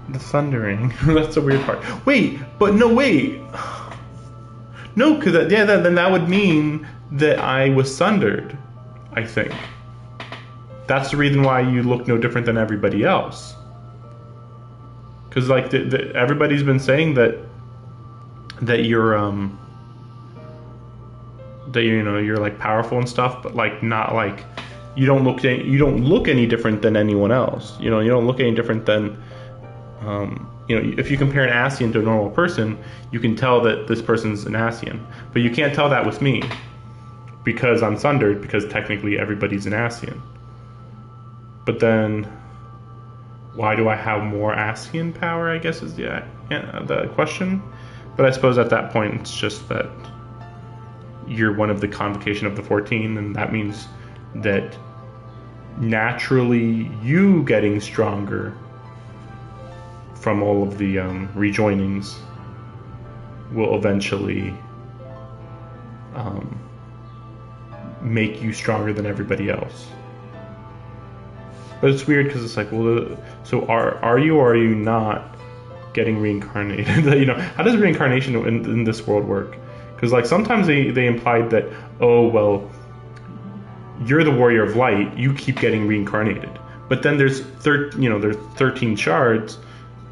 the thundering? That's the weird part. Wait, but no, wait. No, because then that would mean that I was sundered, I think. That's the reason why you look no different than everybody else. Because like everybody's been saying that you're you're like powerful and stuff, but like not like you don't look any different than anyone else. You know, you don't look any different than if you compare an Ascian to a normal person, you can tell that this person's an Ascian. But you can't tell that with me because I'm sundered, because technically everybody's an Ascian. But then why do I have more Ascian power, I guess is the question. But I suppose at that point it's just that you're one of the convocation of the 14, and that means that naturally you getting stronger from all of the rejoinings will eventually make you stronger than everybody else. But it's weird because it's like, well, so are you or are you not getting reincarnated? How does reincarnation in this world work? Because like sometimes they implied that, oh well, you're the warrior of light, you keep getting reincarnated. But then there's 13 shards.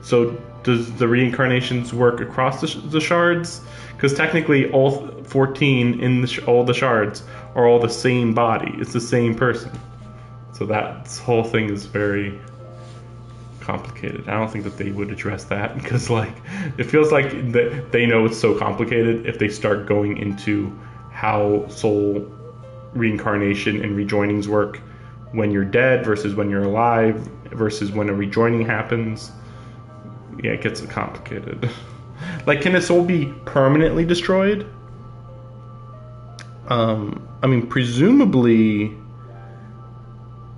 So does the reincarnations work across the shards? Because technically all 14 in all the shards are all the same body. It's the same person. So that whole thing is very complicated. I don't think that they would address that because like it feels like they know it's so complicated if they start going into how soul reincarnation and rejoinings work when you're dead versus when you're alive versus when a rejoining happens. Yeah, it gets complicated. Like, can a soul be permanently destroyed? I mean, presumably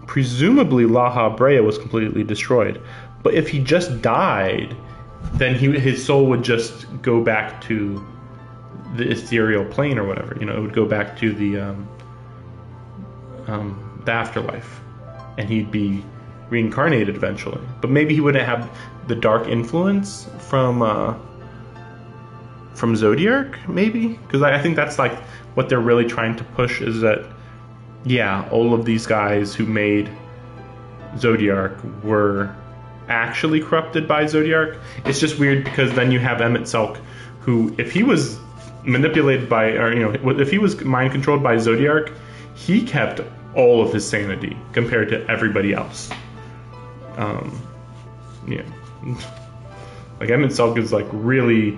La Brea was completely destroyed. But if he just died, then his soul would just go back to the ethereal plane or whatever. It would go back to the afterlife, and he'd be reincarnated eventually. But maybe he wouldn't have the dark influence from Zodiark, maybe? Because I think that's like what they're really trying to push is that, yeah, all of these guys who made Zodiark were actually corrupted by Zodiark. It's just weird because then you have Emmett Selk, who, if he was manipulated by, or if he was mind controlled by Zodiark, he kept all of his sanity compared to everybody else. Yeah. Like Emmett Selk is like really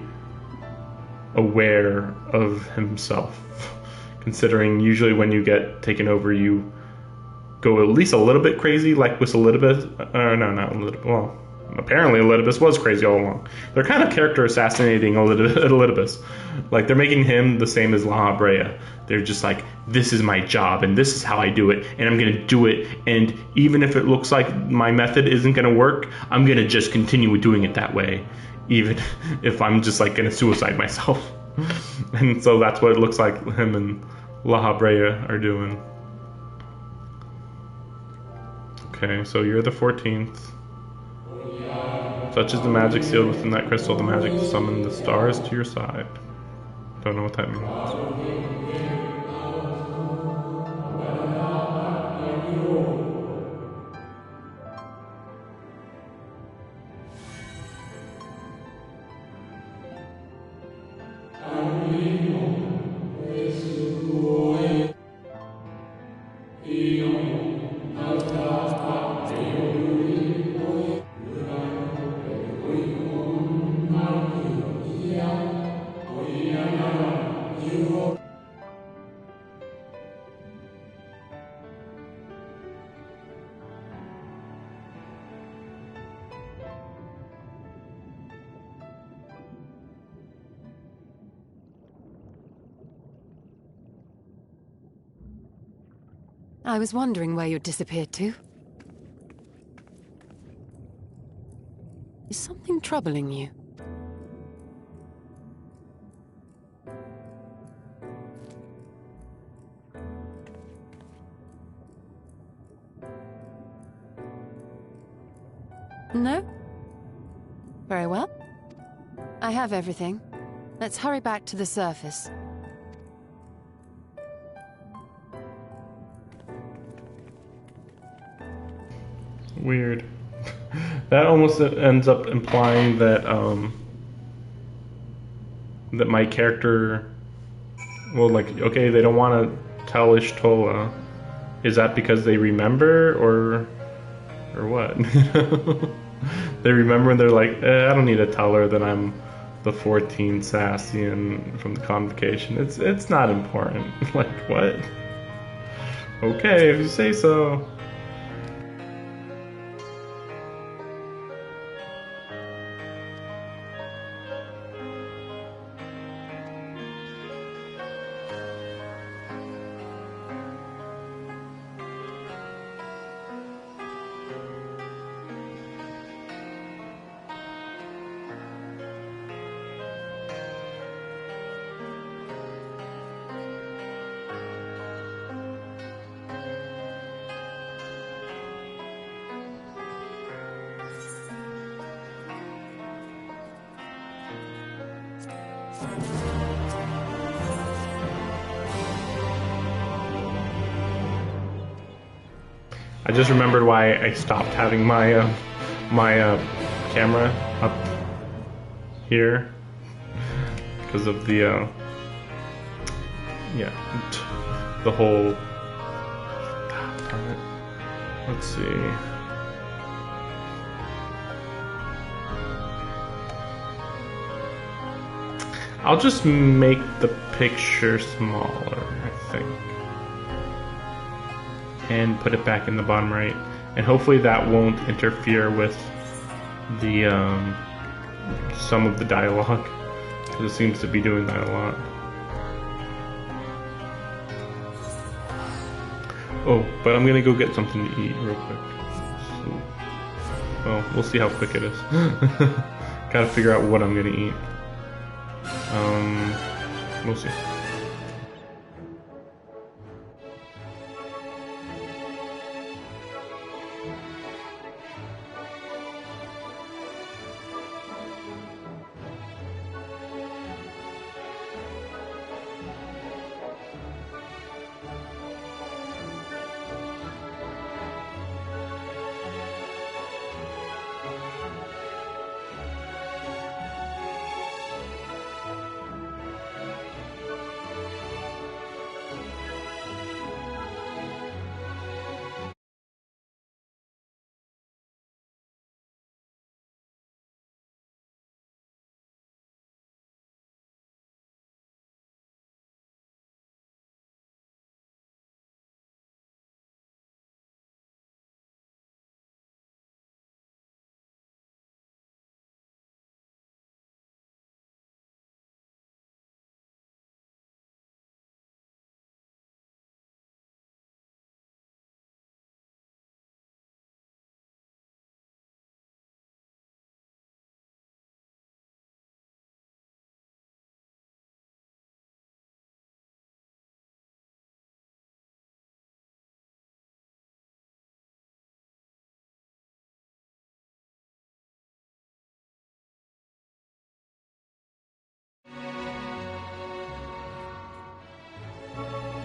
aware of himself, considering usually when you get taken over you go at least a little bit crazy, like with Elidibus. No, not Elidibus. Well, apparently Elidibus was crazy all along. They're kind of character assassinating Elidibus. Like they're making him the same as La Brea. They're just like, this is my job and this is how I do it and I'm going to do it, and even if it looks like my method isn't going to work, I'm going to just continue doing it that way, even if I'm just like going to suicide myself. And so that's what it looks like him and La Brea are doing. Okay, so you're the 14th. Such is the magic sealed within that crystal, the magic to summon the stars to your side. Don't know what that means. I was wondering where you'd disappeared to. Is something troubling you? No? Very well. I have everything. Let's hurry back to the surface. Weird. That almost ends up implying that that my character, well, like, okay, they don't want to tell Ishtola. Is that because they remember, or what? They remember and they're like, I don't need to tell her that I'm the 14th Sassian from the convocation. It's not important. Like, what? Okay, if you say so. I just remembered why I stopped having my camera up here, because of the the whole. Darn it. Let's see. I'll just make the picture smaller, I think. And put it back in the bottom right. And hopefully that won't interfere with the some of the dialogue, because it seems to be doing that a lot. Oh, but I'm gonna go get something to eat real quick. So, well, we'll see how quick it is. Gotta figure out what I'm gonna eat. We'll see.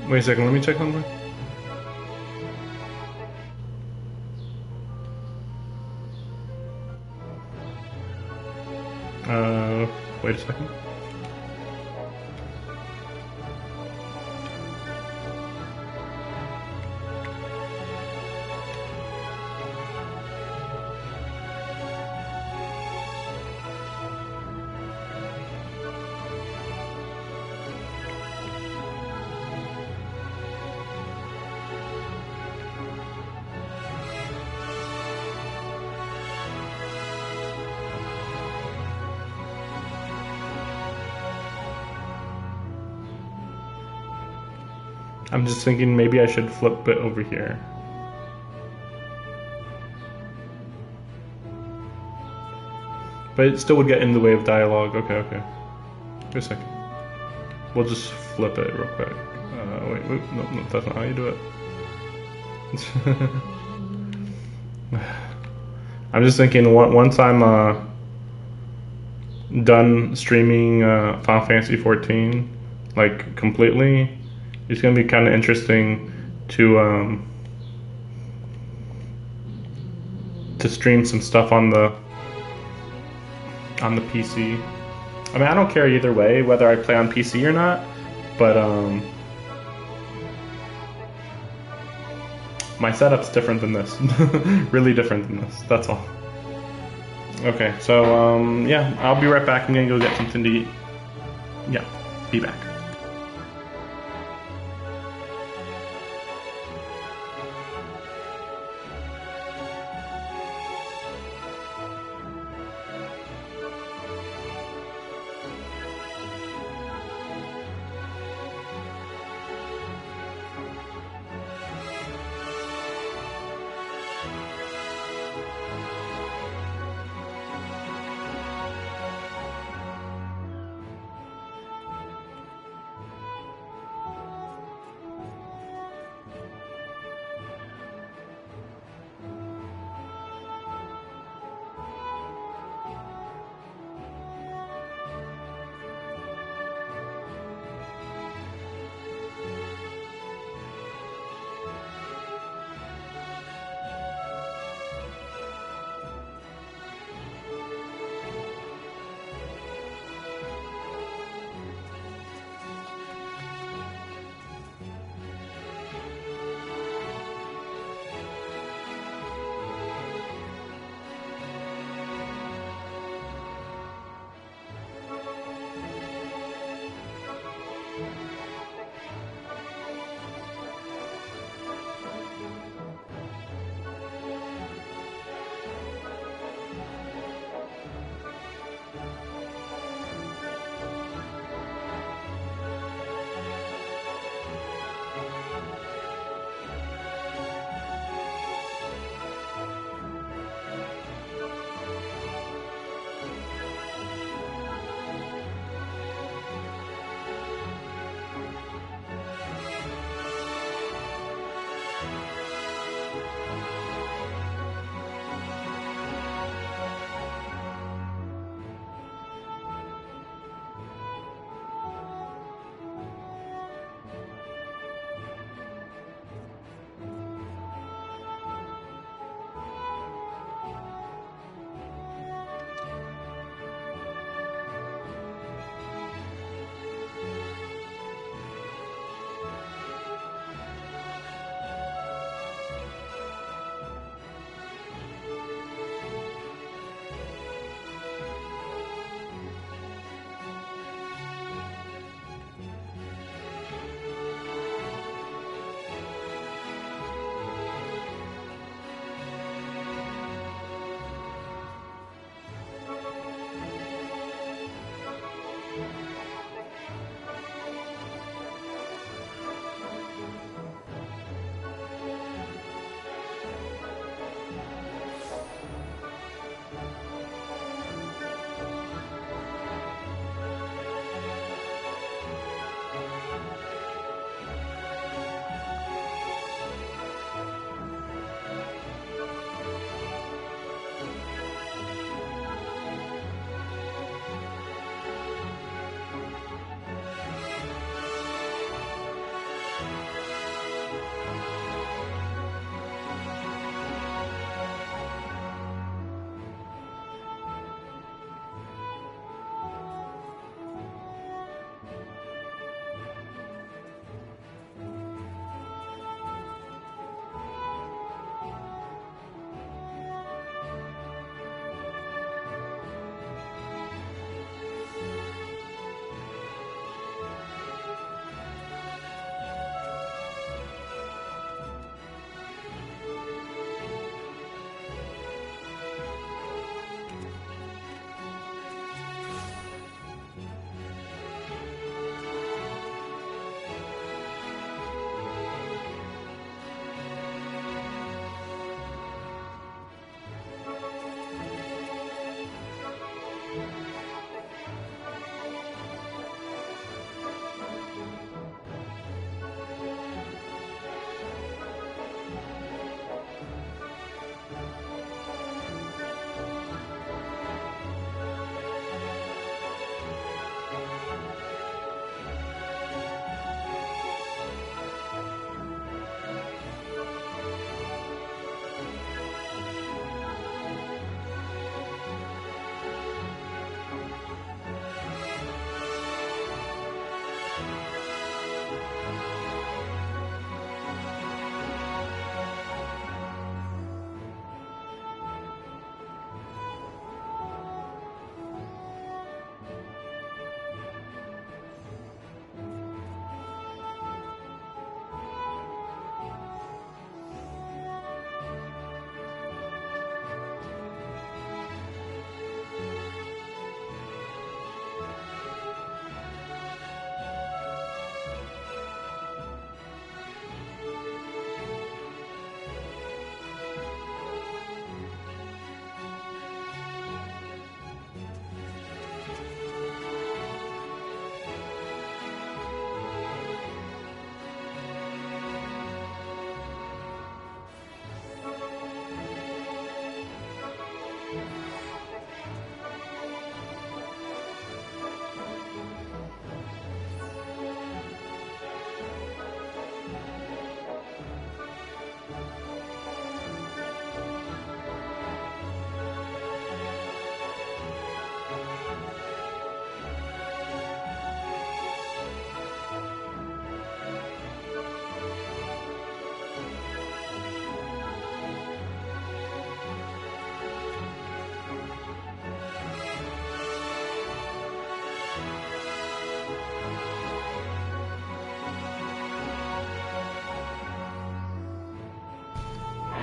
Wait a second, let me check something. Wait a second. I'm just thinking maybe I should flip it over here. But it still would get in the way of dialogue. Okay, okay. Wait a second. We'll just flip it real quick. Wait, no, that's not how you do it. I'm just thinking once I'm done streaming Final Fantasy 14, like completely, it's gonna be kind of interesting to stream some stuff on the PC. I mean, I don't care either way whether I play on PC or not, but my setup's different than this. Really different than this, that's all. Okay, so yeah, I'll be right back. I'm gonna go get something to eat. Yeah, be back.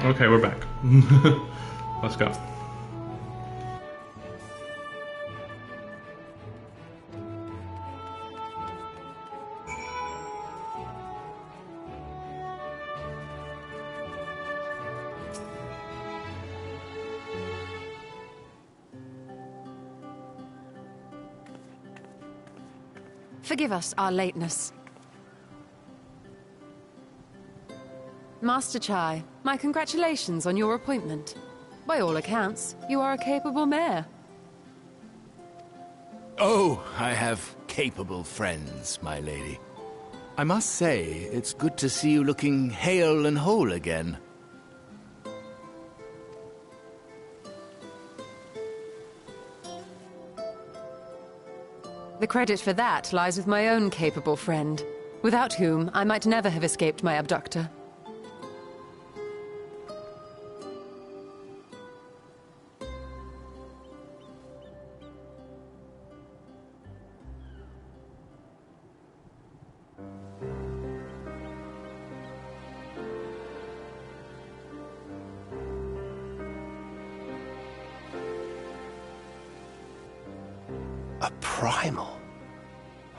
Okay, we're back. Let's go. Forgive us our lateness. Master Chai, my congratulations on your appointment. By all accounts, you are a capable mayor. Oh, I have capable friends, my lady. I must say, it's good to see you looking hale and whole again. The credit for that lies with my own capable friend, without whom I might never have escaped my abductor. A primal?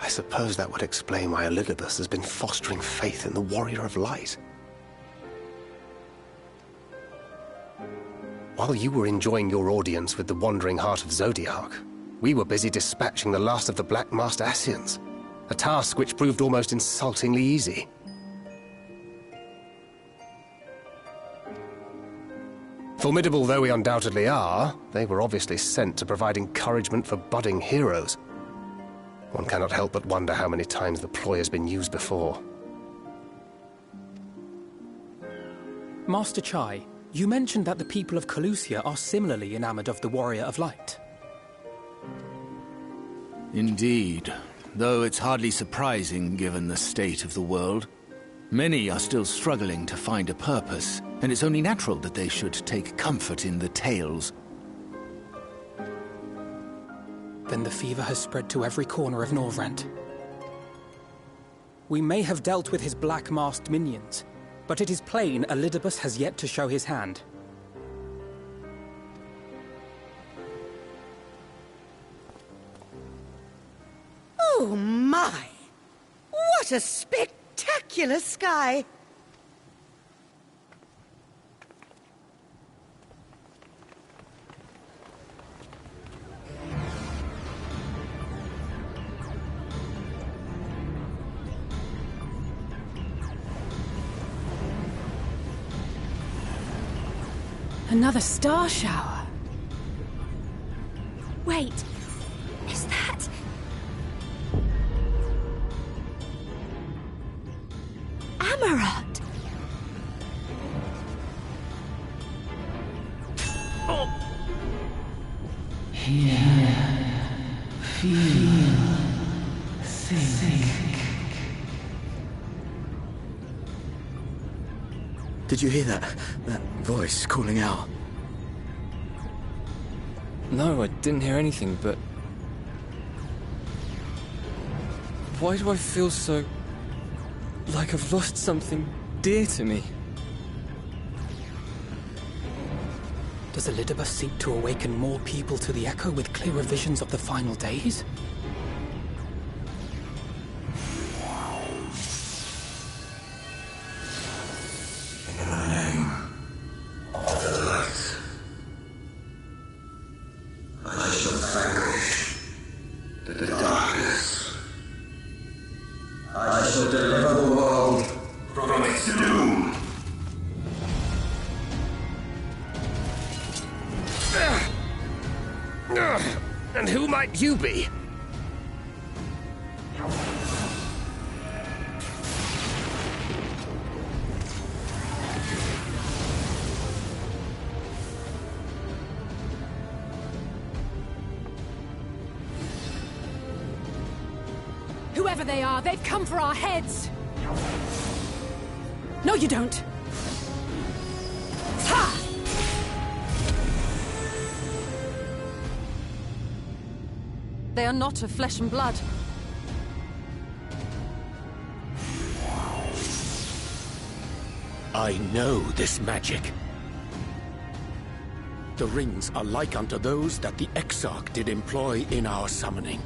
I suppose that would explain why Elidibus has been fostering faith in the Warrior of Light. While you were enjoying your audience with the Wandering Heart of Zodiark, we were busy dispatching the last of the Black Masked Ascians, a task which proved almost insultingly easy. Formidable though we undoubtedly are, they were obviously sent to provide encouragement for budding heroes. One cannot help but wonder how many times the ploy has been used before. Master Chai, you mentioned that the people of Calusia are similarly enamored of the Warrior of Light. Indeed, though it's hardly surprising given the state of the world. Many are still struggling to find a purpose, and it's only natural that they should take comfort in the tales. Then the fever has spread to every corner of Norvrent. We may have dealt with his black-masked minions, but it is plain Elidibus has yet to show his hand. Oh my! What a spectacular sky! Another star shower. Wait, is that... Amarat? Oh. Here, feel, think. Did you hear that? That voice calling out? No, I didn't hear anything, but... why do I feel so... like I've lost something dear to me? Does Elidibus seek to awaken more people to the Echo with clearer visions of the final days? In the name of the light, I shall vanquish the darkness. I shall deliver the world from its doom. And who might you be? Whoever they are, they've come for our heads! No, you don't! Ha! They are not of flesh and blood. I know this magic. The rings are like unto those that the Exarch did employ in our summoning.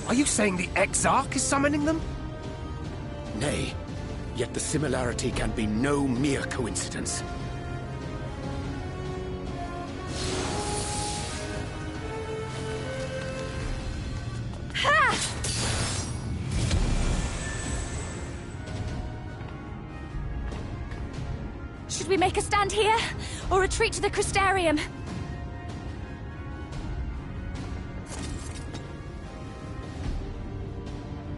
Are you saying the Exarch is summoning them? Nay, yet the similarity can be no mere coincidence. Should we make a stand here, or retreat to the Crystarium?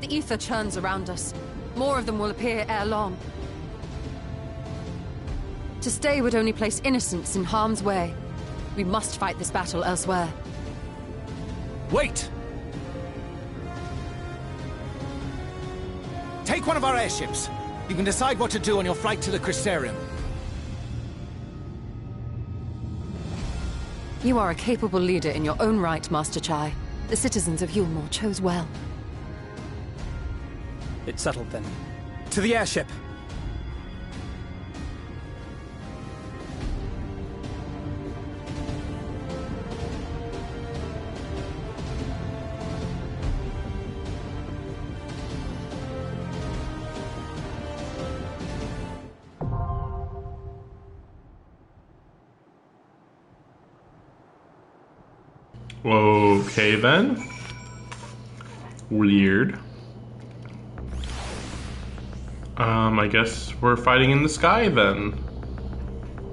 The ether churns around us. More of them will appear ere long. To stay would only place innocents in harm's way. We must fight this battle elsewhere. Wait! Take one of our airships. You can decide what to do on your flight to the Crystarium. You are a capable leader in your own right, Master Chai. The citizens of Yulmore chose well. It's settled then. To the airship! Okay then. Weird. I guess we're fighting in the sky then.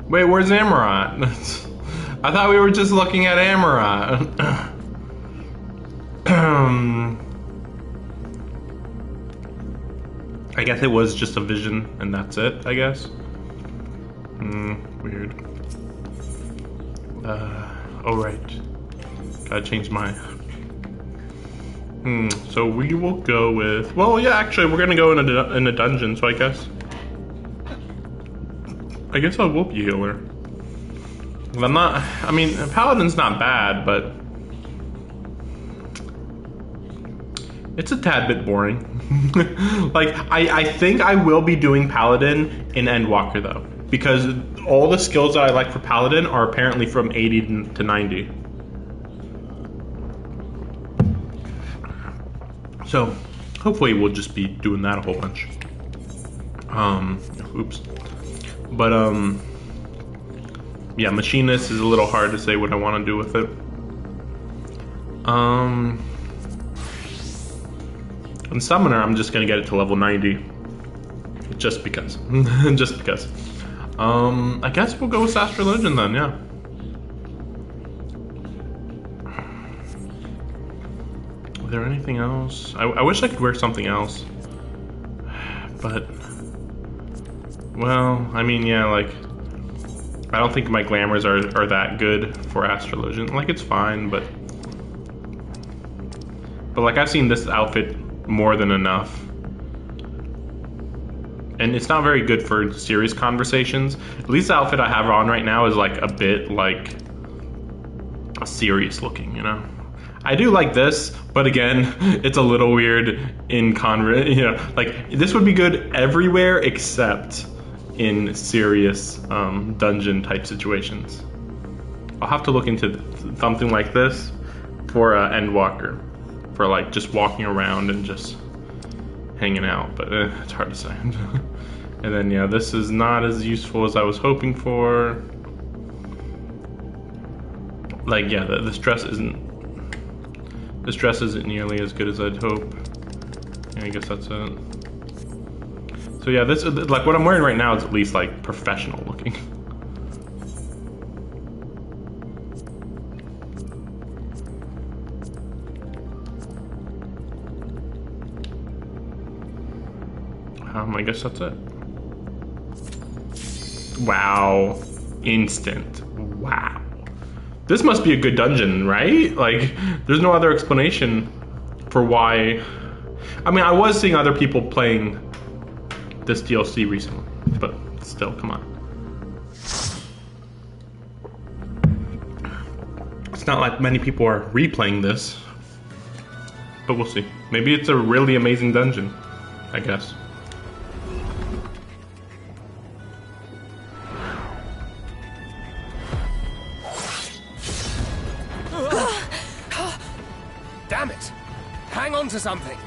Wait, where's Amarat? I thought we were just looking at Amarat. I guess it was just a vision and that's it, I guess. Weird. Oh right. Gotta change my... so we will go with... Well, yeah, actually, we're gonna go in a dungeon, so I guess I will be healer. I'm not... I mean, Paladin's not bad, but... it's a tad bit boring. Like, I think I will be doing Paladin in Endwalker, though. Because all the skills that I like for Paladin are apparently from 80 to 90. So, hopefully we'll just be doing that a whole bunch. Oops. But, yeah, Machinist is a little hard to say what I want to do with it. And Summoner, I'm just gonna get it to level 90. Just because. Just because. I guess we'll go with Sastrologian then, yeah. Is there anything else? I wish I could wear something else. But... well, I mean, yeah, like... I don't think my glamours are that good for Astrologian. Like, it's fine, but... but, like, I've seen this outfit more than enough. And it's not very good for serious conversations. At least the outfit I have on right now is, like, a bit, like... a serious looking, you know? I do like this, but again, it's a little weird in you know, like, this would be good everywhere except in serious dungeon type situations. I'll have to look into something like this for Endwalker, for like just walking around and just hanging out, but it's hard to say. And then yeah, this is not as useful as I was hoping for. Like yeah, this dress isn't nearly as good as I'd hope. Yeah, I guess that's it. So yeah, this like what I'm wearing right now is at least like professional looking. I guess that's it. Wow. Instant. Wow. This must be a good dungeon, right? Like, there's no other explanation for why. I mean, I was seeing other people playing this DLC recently, but still, come on. It's not like many people are replaying this, but we'll see. Maybe it's a really amazing dungeon, I guess. Damn it! Hang on to something!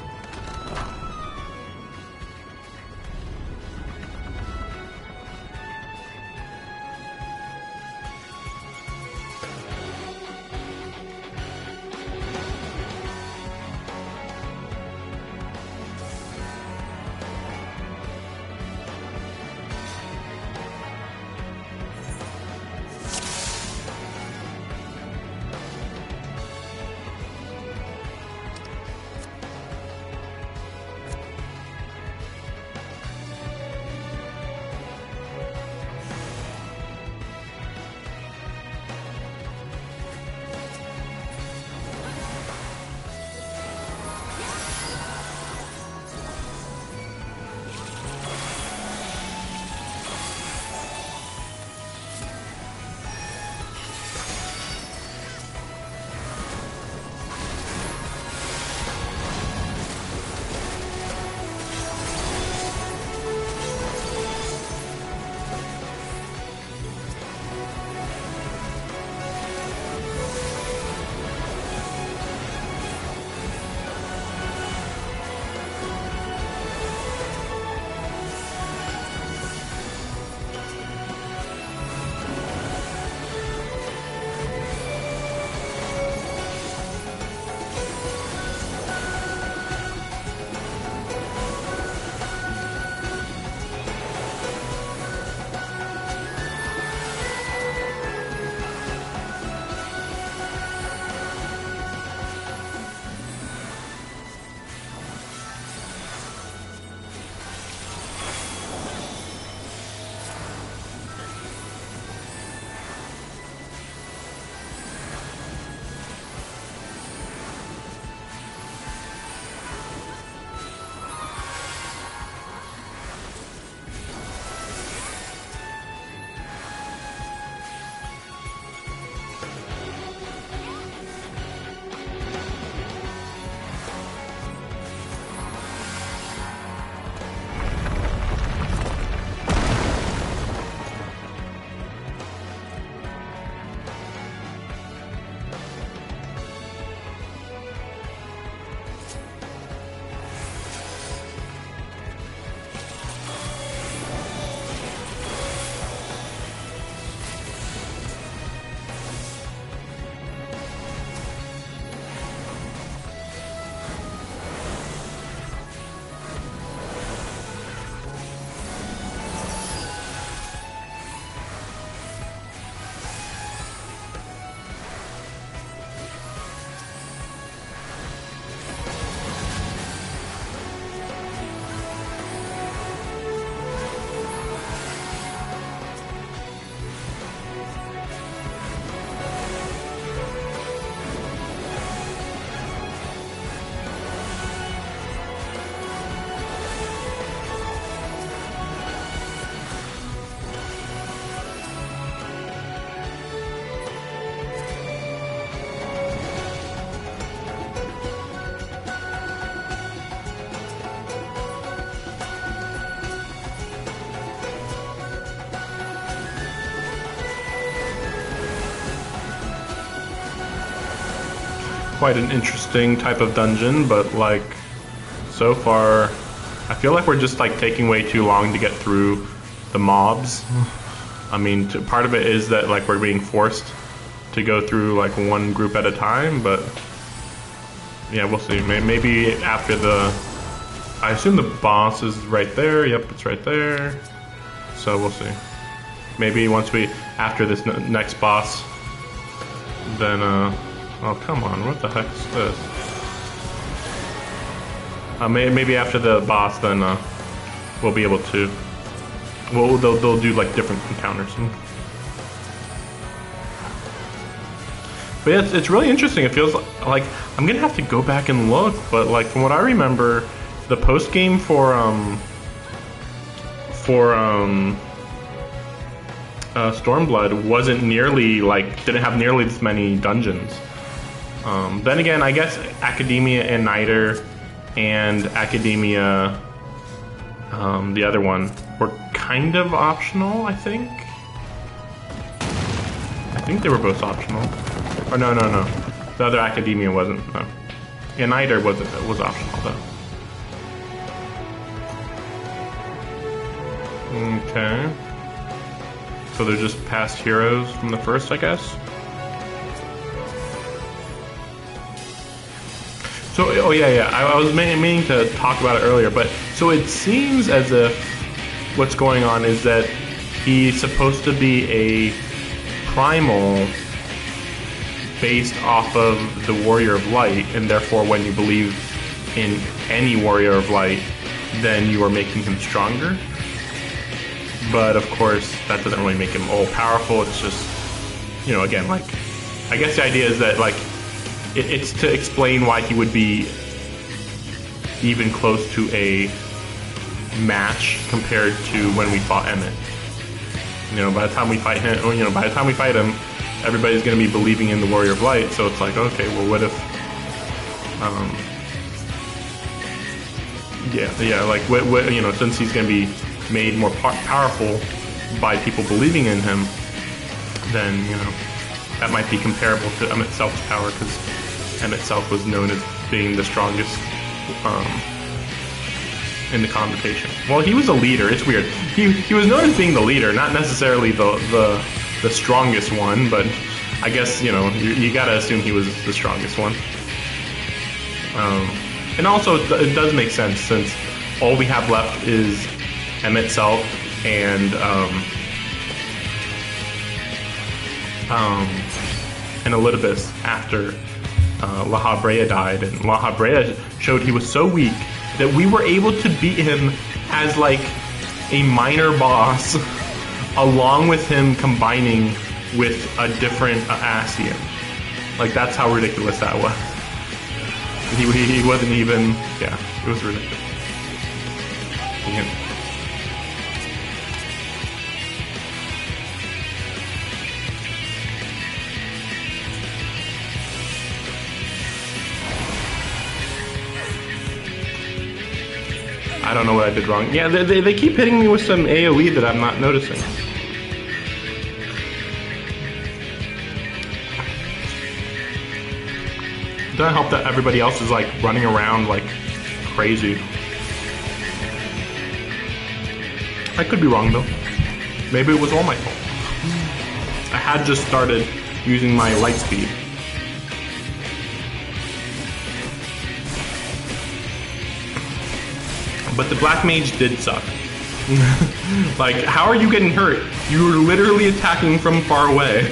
quite an interesting type of dungeon, but like so far I feel like we're just like taking way too long to get through the mobs. I mean, part of it is that like we're being forced to go through like one group at a time, but yeah, we'll see. Maybe after the, I assume the boss is right there. Yep, it's right there. So we'll see. Maybe once we, after this next boss, then oh come on, what the heck is this? Maybe after the boss, then we'll be able to. Well, they'll do like different encounters. But yeah, it's really interesting. It feels like I'm gonna have to go back and look, but like from what I remember, the post game for Stormblood wasn't nearly didn't have nearly this many dungeons. Then again, I guess Academia and Niter and Academia, the other one, were kind of optional. I think they were both optional. Or no. The other Academia wasn't. No. Yeah, Niter was optional though. Okay. So they're just past heroes from the first, I guess. So, oh yeah. I was meaning to talk about it earlier, but so it seems as if what's going on is that he's supposed to be a primal based off of the Warrior of Light, and therefore when you believe in any Warrior of Light, then you are making him stronger. But of course, that doesn't really make him all powerful. It's just, again, I guess the idea is that it's to explain why he would be even close to a match compared to when we fought Emmett. By the time we fight him, everybody's going to be believing in the Warrior of Light. So it's like, okay, well, what if, since he's going to be made more powerful by people believing in him, then that might be comparable to Emmett Self's power, because Emmett Self was known as being the strongest in the Convocation. Well, he was a leader. It's weird. He was known as being the leader, not necessarily the strongest one, but I guess you gotta assume he was the strongest one. And also it does make sense, since all we have left is Emmett Self and Elidibus after La Habrea died, and La Habrea showed he was so weak that we were able to beat him as a minor boss, along with him combining with a different Ascian. That's how ridiculous that was. He wasn't even, yeah, it was ridiculous. Yeah. I don't know what I did wrong. Yeah, they keep hitting me with some AoE that I'm not noticing. Doesn't help that everybody else is running around like crazy. I could be wrong though. Maybe it was all my fault. I had just started using my light speed. But the Black Mage did suck. How are you getting hurt? You were literally attacking from far away.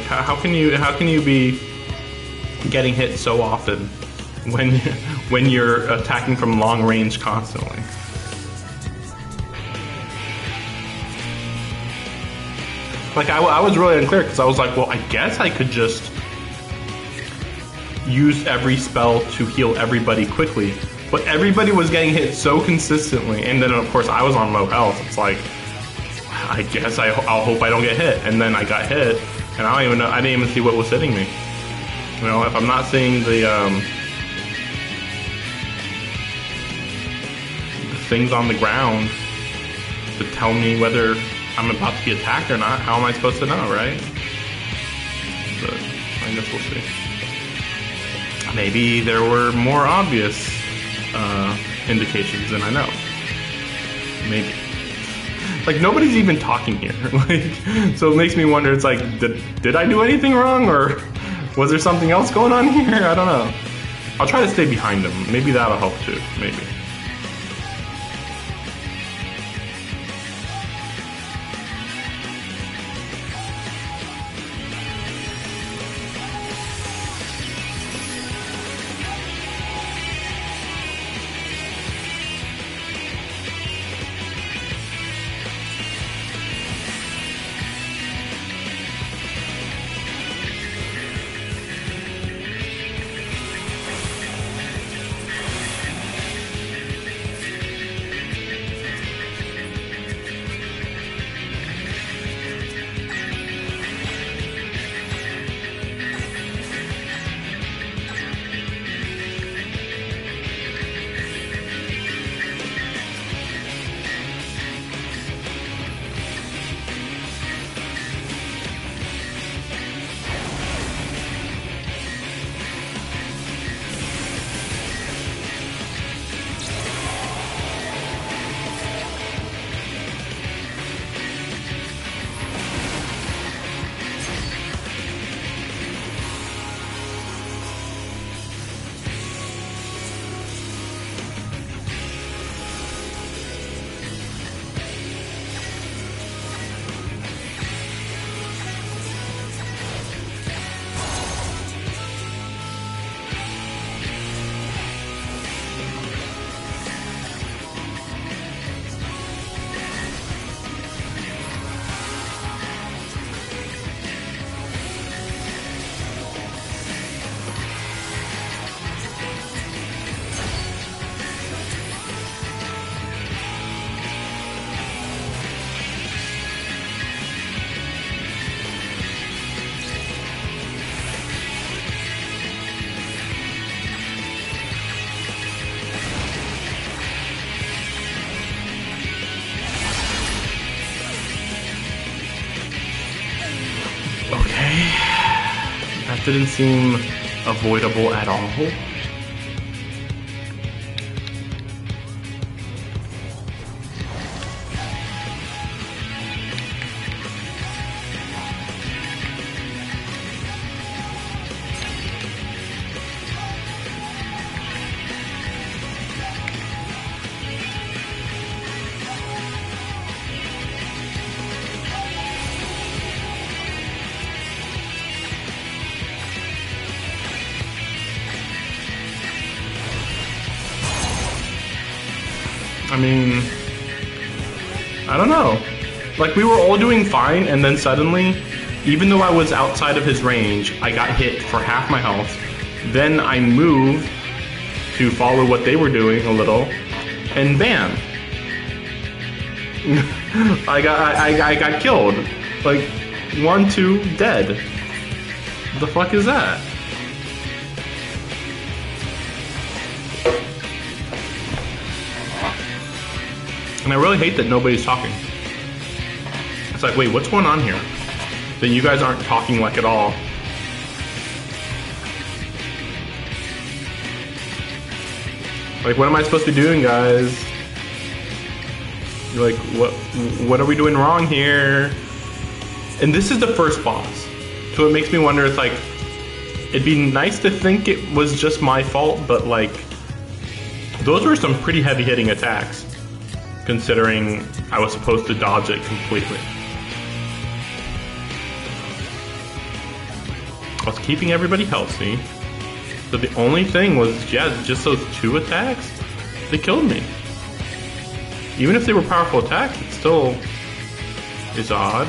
How can you be getting hit so often when you're attacking from long range constantly? I was really unclear, because I was like, well, I guess I could just use every spell to heal everybody quickly, but everybody was getting hit so consistently, and then of course I was on low health. It's like, I guess I'll hope I don't get hit, and then I got hit. And I didn't even see what was hitting me. If I'm not seeing the things on the ground to tell me whether I'm about to be attacked or not, how am I supposed to know, right? But I guess we'll see. Maybe there were more obvious indications than I know. Maybe. Nobody's even talking here. So it makes me wonder, it's did I do anything wrong, or was there something else going on here? I don't know. I'll try to stay behind them. Maybe that'll help too, maybe. didn't seem avoidable at all. I mean, I don't know. Like, we were all doing fine, and then suddenly, even though I was outside of his range, I got hit for half my health. Then I moved to follow what they were doing a little, and bam! I got killed. Like, 1, 2, dead. What the fuck is that? And I really hate that nobody's talking. It's like, wait, what's going on here? That you guys aren't talking like at all. Like, what am I supposed to be doing, guys? Like, what are we doing wrong here? And this is the first boss. So it makes me wonder, it's like, it'd be nice to think it was just my fault, but like, those were some pretty heavy-hitting attacks, considering I was supposed to dodge it completely. I was keeping everybody healthy, so the only thing was, yeah, just those 2 attacks, they killed me. Even if they were powerful attacks, it still is odd.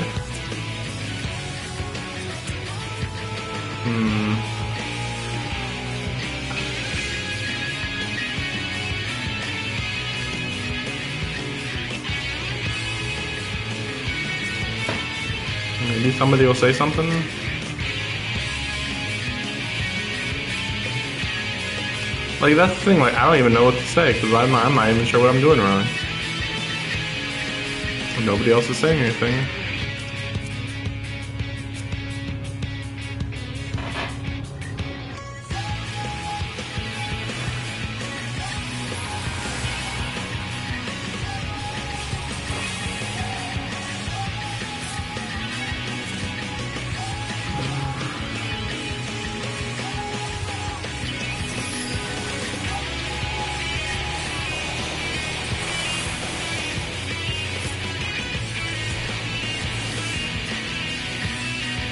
Maybe somebody will say something. Like, that's the thing, like, I don't even know what to say, because I'm not even sure what I'm doing wrong. Nobody else is saying anything.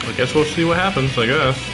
I guess we'll see what happens, I guess.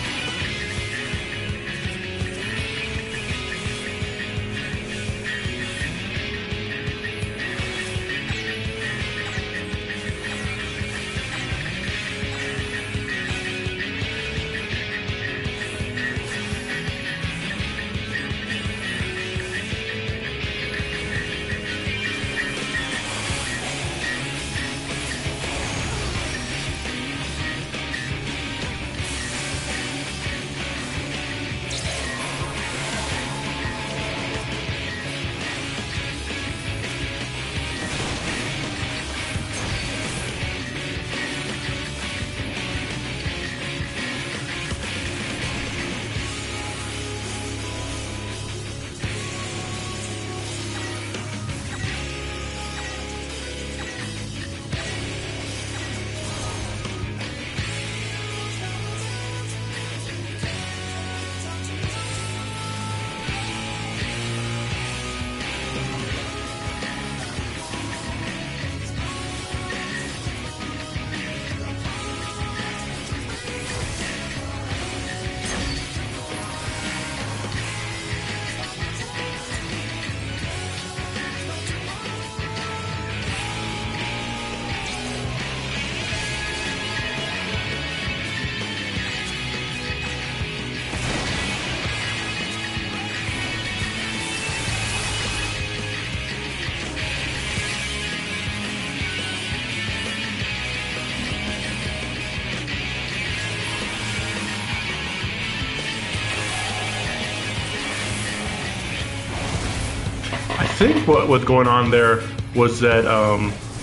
I think what was going on there was that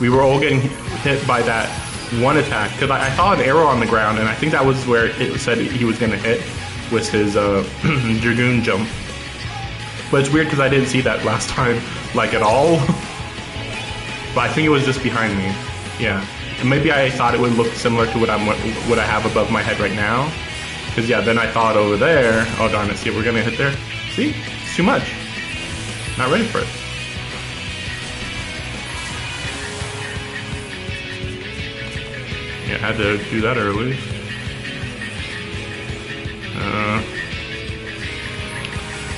we were all getting hit by that one attack, because I saw an arrow on the ground, and I think that was where it said he was going to hit. with his Dragoon jump. But it's weird because I didn't see that last time, like, at all. But I think it was just behind me. Yeah. And maybe I thought it would look similar to what I have above my head right now. Because, yeah, then I thought over there, oh, darn it, see, we're going to hit there. See? It's too much. Not ready for it. Yeah, I had to do that early.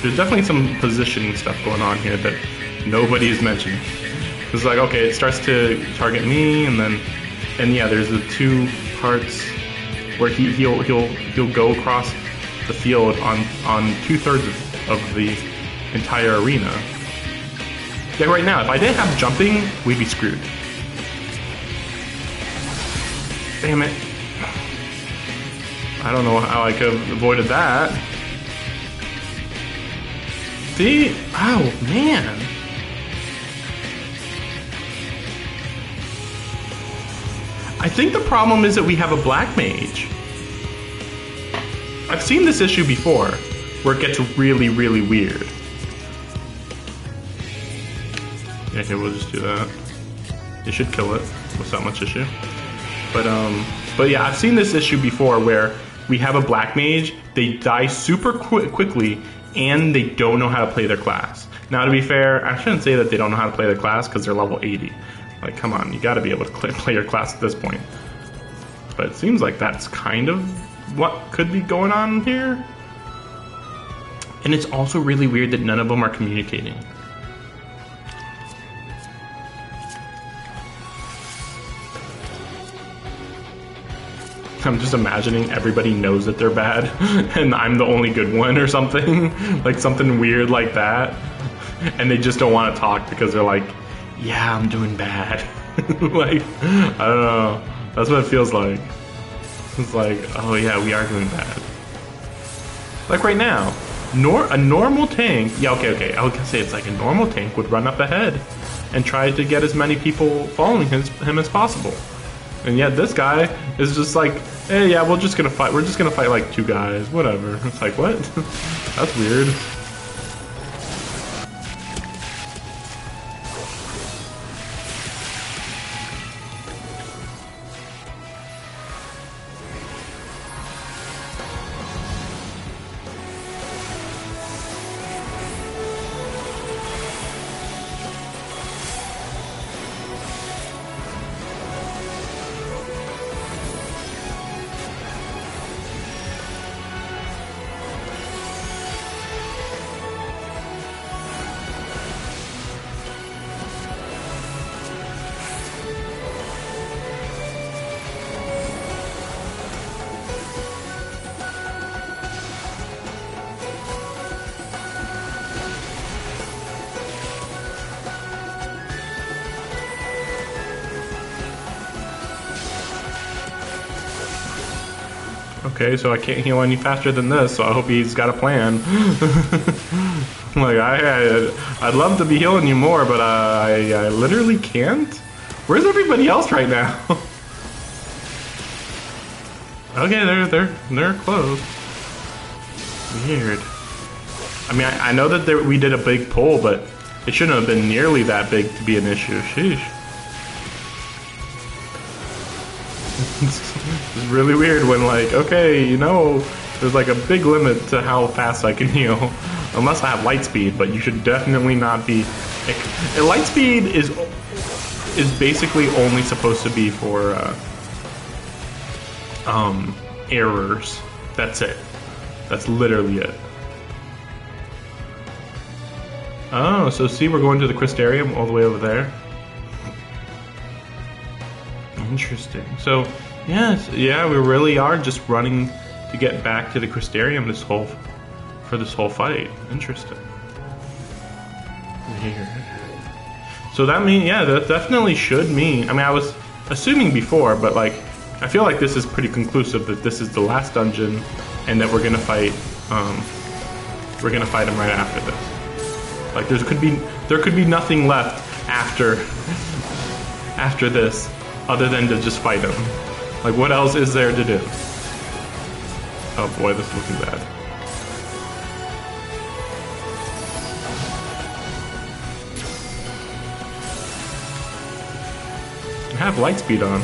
There's definitely some positioning stuff going on here that nobody's mentioned. It's like, okay, it starts to target me, and yeah, there's the two parts where he'll go across the field on 2/3 of the entire arena. Yeah, right now, if I didn't have jumping, we'd be screwed. Damn it. I don't know how I could have avoided that. See? Oh, man. I think the problem is that we have a black mage. I've seen this issue before, where it gets really, really weird. Yeah, here, we'll just do that. It should kill it without much issue. But yeah, I've seen this issue before where we have a black mage, they die super quickly, and they don't know how to play their class. Now, to be fair, I shouldn't say that they don't know how to play their class because they're level 80. Like, come on, you gotta be able to play your class at this point. But it seems like that's kind of what could be going on here. And it's also really weird that none of them are communicating. I'm just imagining everybody knows that they're bad and I'm the only good one or something. Like something weird like that. And they just don't want to talk because they're like, yeah, I'm doing bad. Like, I don't know. That's what it feels like. It's like, oh yeah, we are doing bad. Like right now, a normal tank, yeah, okay, I was gonna say it's like a normal tank would run up ahead and try to get as many people following him as possible. And yet this guy is just like, hey, yeah, we're just gonna fight like two guys, whatever. It's like, what? That's weird. Okay, so I can't heal any faster than this, so I hope he's got a plan. Like, I'd love to be healing you more, but I literally can't? Where's everybody else right now? Okay, they're close. Weird. I mean, I know that we did a big pull, but it shouldn't have been nearly that big to be an issue. Sheesh. It's really weird when, like, okay, you know, there's like a big limit to how fast I can heal. Unless I have light speed, but you should definitely not be... Light speed is basically only supposed to be for errors. That's it. That's literally it. Oh, so see, we're going to the Crystarium all the way over there. Interesting. So, yes, yeah, we really are just running to get back to the Crystarium for this whole fight. Interesting. Weird. So that means, yeah, that definitely should mean. I mean, I was assuming before, but like, I feel like this is pretty conclusive that this is the last dungeon, and that we're gonna fight. We're gonna fight him right after this. Like, there could be nothing left after this. Other than to just fight him. Like, what else is there to do? Oh boy, this is looking bad. I have light speed on.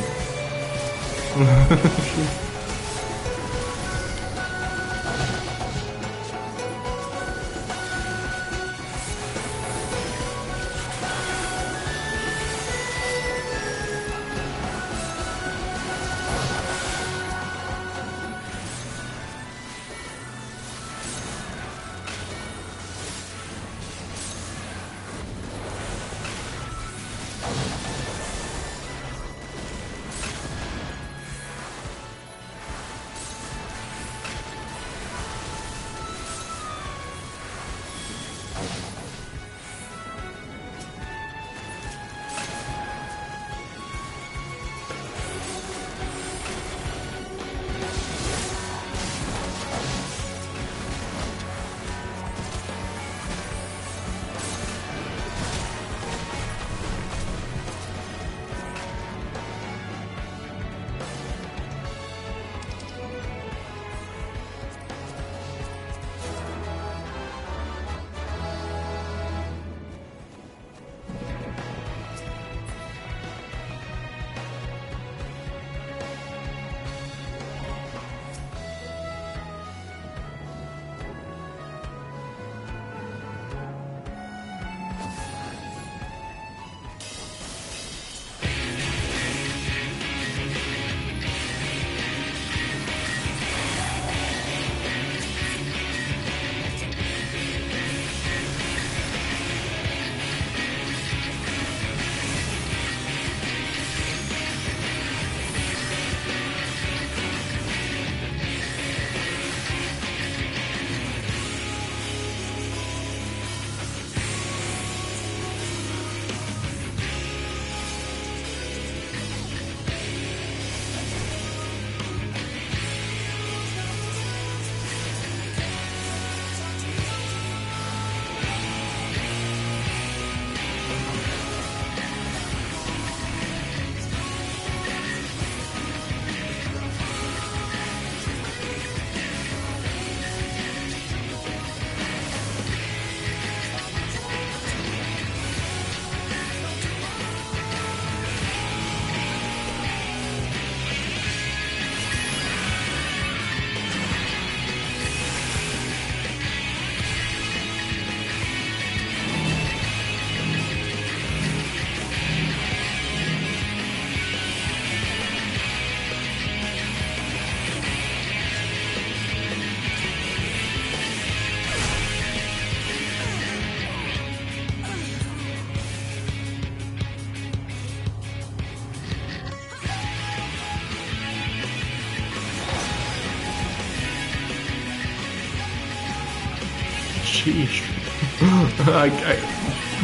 Sheesh.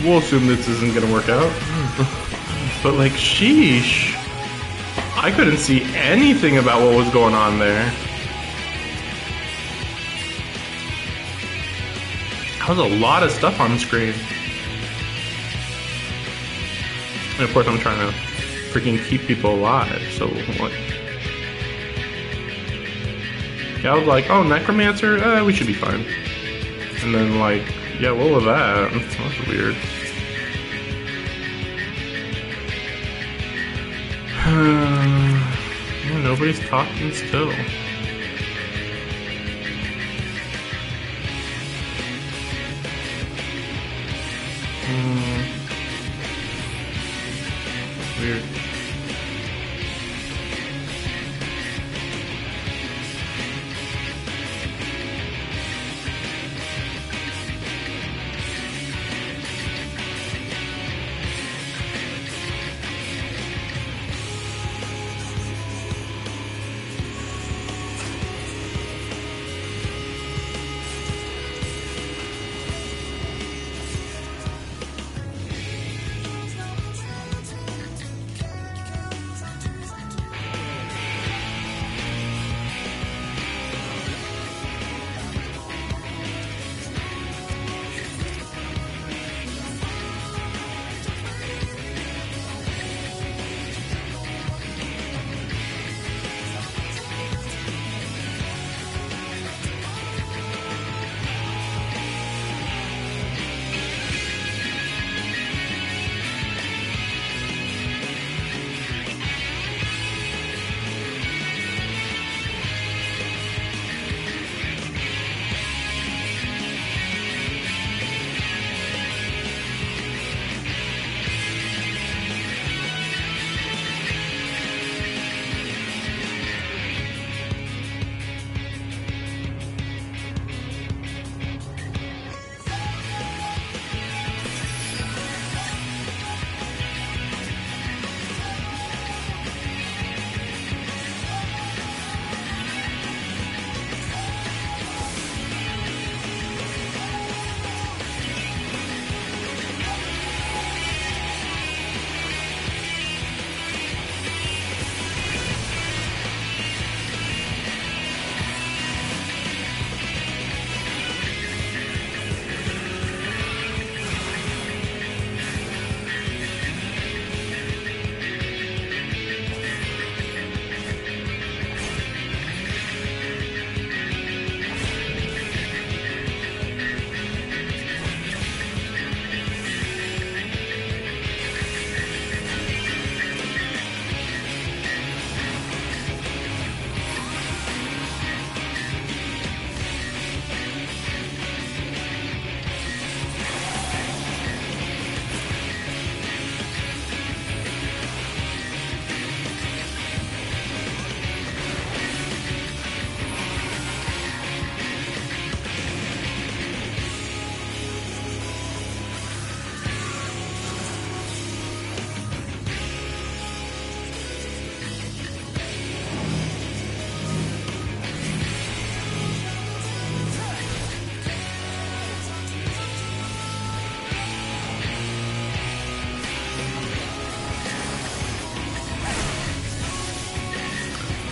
We'll assume this isn't gonna work out. But like, sheesh. I couldn't see anything about what was going on there. That was a lot of stuff on the screen. And of course I'm trying to freaking keep people alive, so what? Yeah, I was like, oh, Necromancer? We should be fine. And then like, yeah, what was that? That's weird. Nobody's talking still. Weird.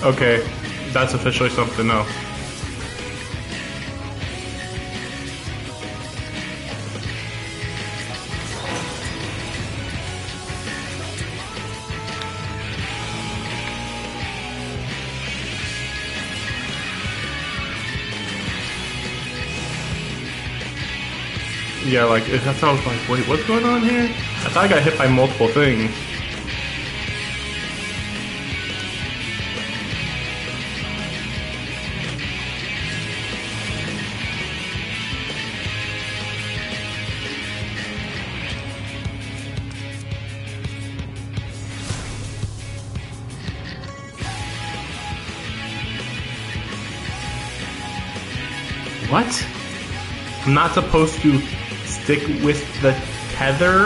Okay, that's officially something to know. Yeah, like, that's how I was like, wait, what's going on here? I thought I got hit by multiple things. What? I'm not supposed to stick with the tether?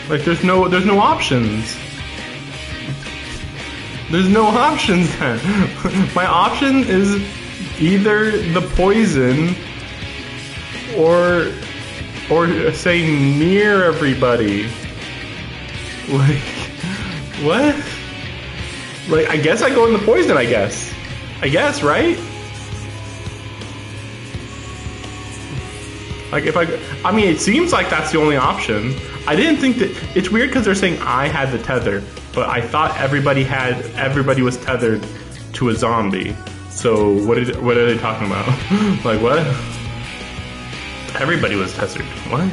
Like, there's no options. There's no options then. My option is either the poison or say near everybody. Like, what? Like, I guess I go in the poison, I guess, right? Like, I mean, it seems like that's the only option. I didn't think that, it's weird because they're saying I had the tether, but I thought everybody was tethered to a zombie. So what are they talking about? Like, what? Everybody was tethered. What?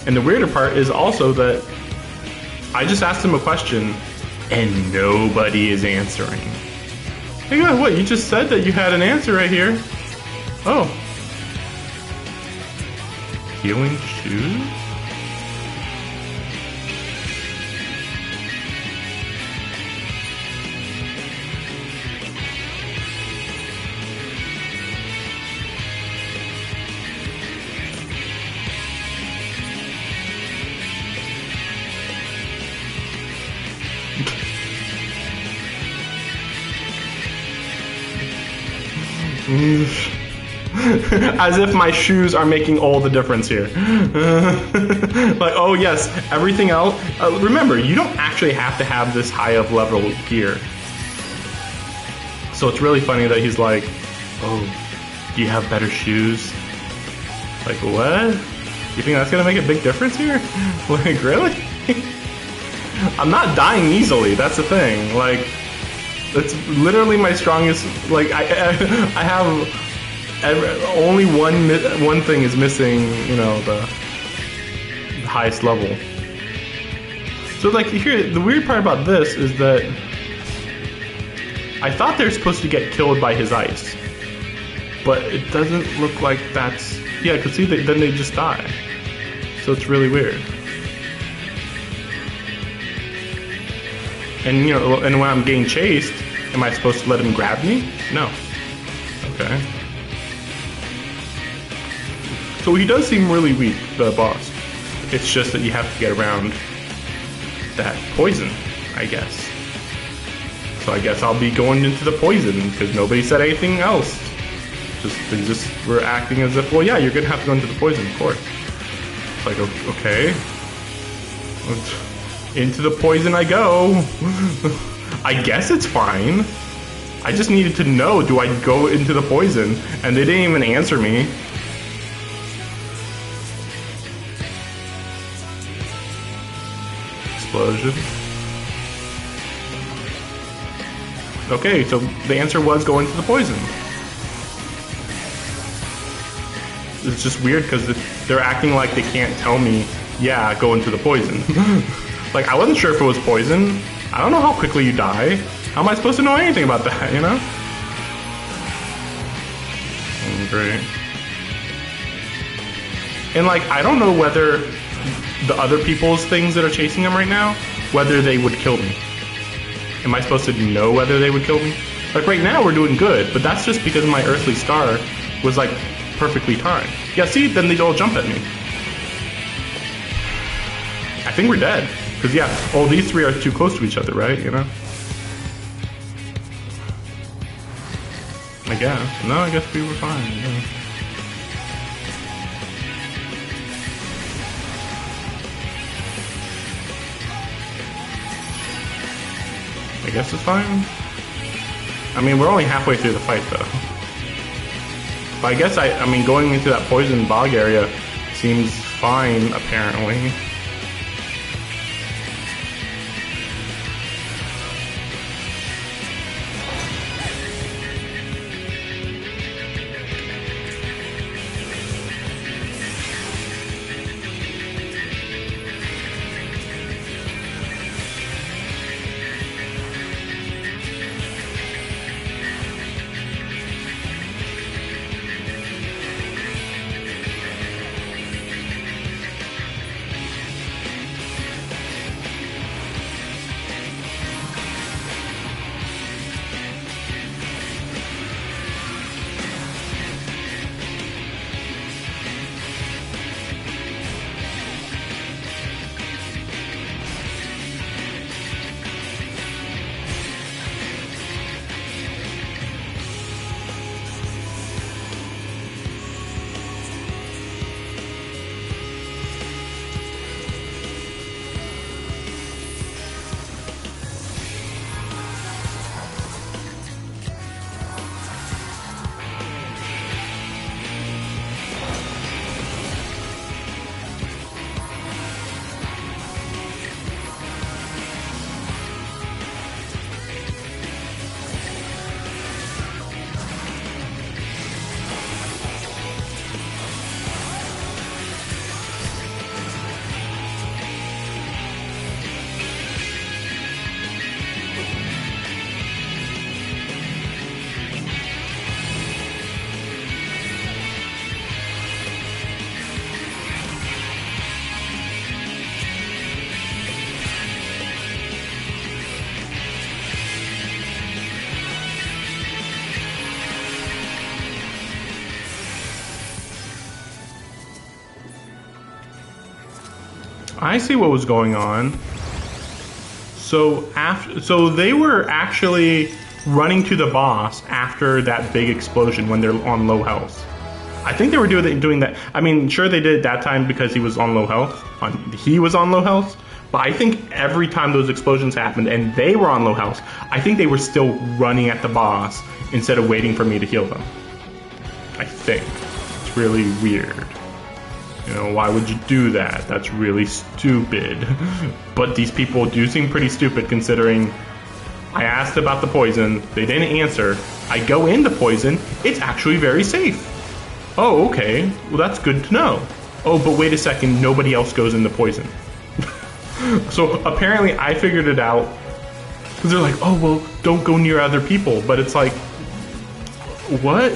And the weirder part is also that I just asked him a question and nobody is answering. Hey, what? You just said that you had an answer right here. Oh. Healing shoes? As if my shoes are making all the difference here. Like, oh yes, everything else. Remember, you don't actually have to have this high of level gear. So it's really funny that he's like, oh, do you have better shoes? Like, what? You think that's gonna make a big difference here? Like, really? I'm not dying easily, that's the thing. Like, that's literally my strongest, like, I have only one thing is missing, you know, the highest level. So, like, here, the weird part about this is that I thought they're supposed to get killed by his ice, but it doesn't look like that's, yeah, because see, then they just die. So it's really weird. And, you know, and when I'm getting chased, am I supposed to let him grab me? No. Okay. So he does seem really weak, the boss. It's just that you have to get around that poison, I guess. So I guess I'll be going into the poison, because nobody said anything else. They just were acting as if, well, yeah, you're gonna have to go into the poison, of course. It's like, okay. Into the poison I go. I guess it's fine. I just needed to know, do I go into the poison? And they didn't even answer me. Explosion. Okay, so the answer was go into the poison. It's just weird because they're acting like they can't tell me, yeah, go into the poison. Like, I wasn't sure if it was poison. I don't know how quickly you die. How am I supposed to know anything about that, you know? great. And like, I don't know whether the other people's things that are chasing him right now, whether they would kill me. Am I supposed to know whether they would kill me? Like right now we're doing good, but that's just because my earthly star was like perfectly timed. Yeah, see, then they all jump at me. I think we're dead. Because yeah, all these three are too close to each other, right? You know? I guess. No, I guess we were fine. Yeah. I guess it's fine. I mean, we're only halfway through the fight, though. But I guess, I mean, going into that poison bog area seems fine, apparently. I see what was going on. So they were actually running to the boss after that big explosion when they're on low health. I think they were doing that. I mean, sure they did that time because he was on low health. He was on low health. But I think every time those explosions happened and they were on low health, I think they were still running at the boss instead of waiting for me to heal them. I think. It's really weird. You know, why would you do that? That's really stupid. But these people do seem pretty stupid considering I asked about the poison, they didn't answer. I go into poison, it's actually very safe. Oh, okay. Well, that's good to know. Oh, but wait a second, nobody else goes into poison. So apparently I figured it out. Because they're like, oh, well, don't go near other people. But it's like, what?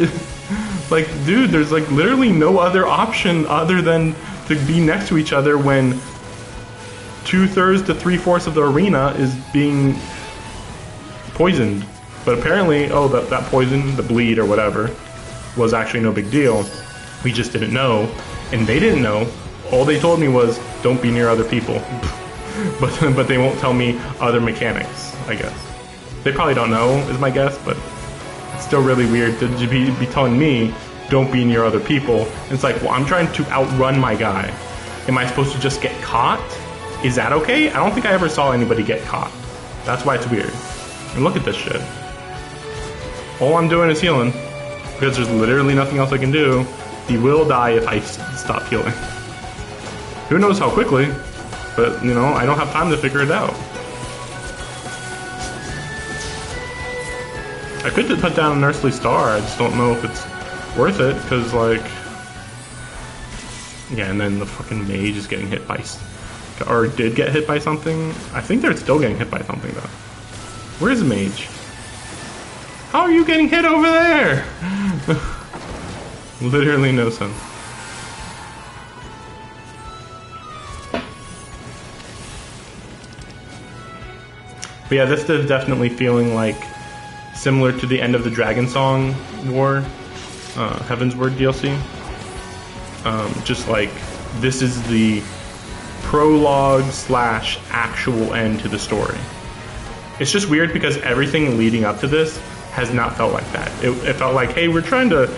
Like, dude, there's like literally no other option other than to be next to each other when 2/3 to 3/4 of the arena is being poisoned. But apparently, oh, that poison, the bleed or whatever, was actually no big deal. We just didn't know, and they didn't know. All they told me was, don't be near other people. but they won't tell me other mechanics, I guess. They probably don't know, is my guess, but it's still really weird to be telling me, don't be near other people. And it's like, well, I'm trying to outrun my guy. Am I supposed to just get caught? Is that okay? I don't think I ever saw anybody get caught. That's why it's weird. And look at this shit. All I'm doing is healing, because there's literally nothing else I can do. He will die if I stop healing. Who knows how quickly, but, you know, I don't have time to figure it out. I could just put down an earthly star, I just don't know if it's worth it, because, like... Yeah, and then the fucking mage is getting hit by... Or did get hit by something. I think they're still getting hit by something, though. Where's the mage? How are you getting hit over there? Literally no sense. But yeah, this is definitely feeling like similar to the end of the Dragon Song War, Heaven's Word DLC. Just like, this is the prologue / actual end to the story. It's just weird because everything leading up to this has not felt like that. It felt like, hey, we're trying to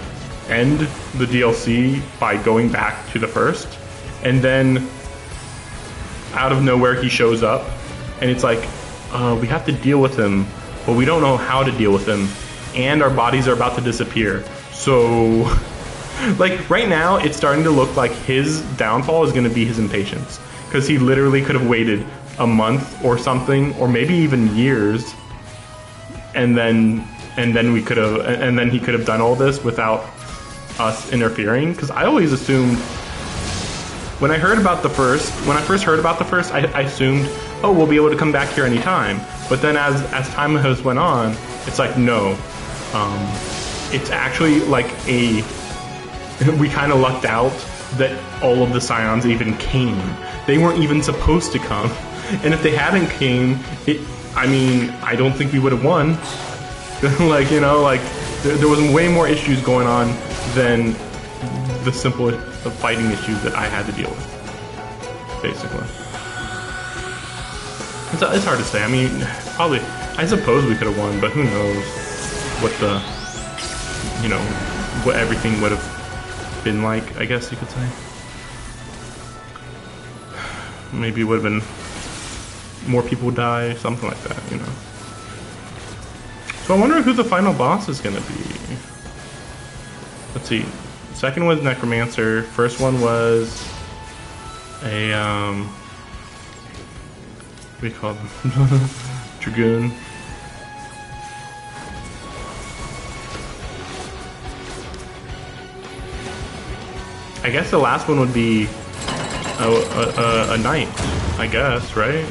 end the DLC by going back to the first, and then out of nowhere he shows up, and it's like, we have to deal with him, but we don't know how to deal with him, and our bodies are about to disappear. So, like, right now, it's starting to look like his downfall is going to be his impatience, because he literally could have waited a month or something, or maybe even years, and then he could have done all this without us interfering. Because I always assumed, when I first heard about the first, I assumed, oh, we'll be able to come back here anytime. But then as time has went on, it's like, no, it's actually like we kind of lucked out that all of the Scions even came. They weren't even supposed to come. And if they hadn't came, I don't think we would have won. Like, you know, like, there was way more issues going on than the simple fighting issues that I had to deal with, basically. It's hard to say. I mean, probably, I suppose we could have won, but who knows what what everything would have been like, I guess you could say. Maybe it would have been more people die, something like that, you know. So I wonder who the final boss is going to be. Let's see. Second was Necromancer. First one was a, what do you call them? Dragoon. I guess the last one would be a knight, I guess, right?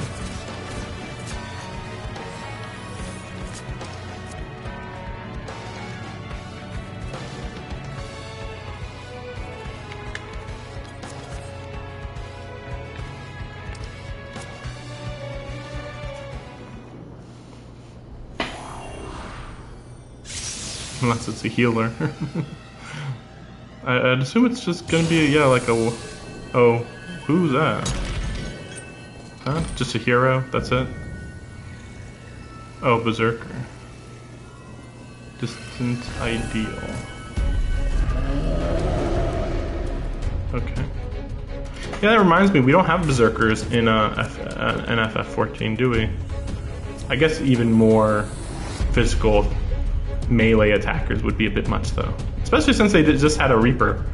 Unless it's a healer. I'd assume it's just gonna be, like a... Oh, who's that? Huh? Just a hero? That's it? Oh, Berserker. Distant Ideal. Okay. Yeah, that reminds me, we don't have Berserkers in FF14, do we? I guess even more physical melee attackers would be a bit much, though. Especially since they just had a Reaper.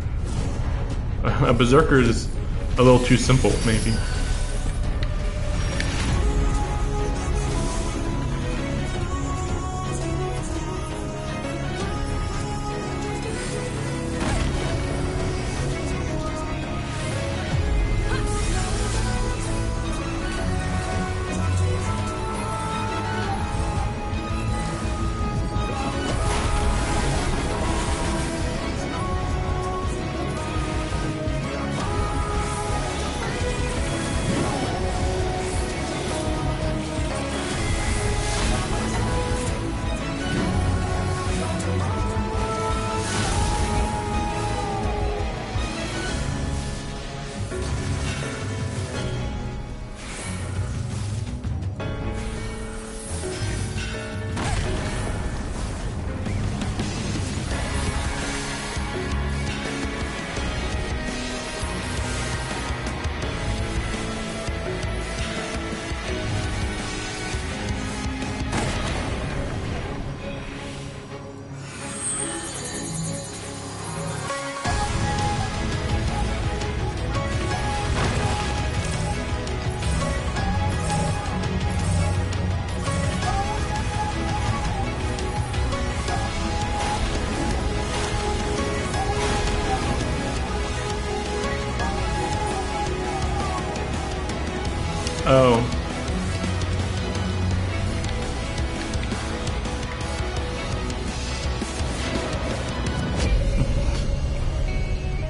A Berserker is a little too simple, maybe.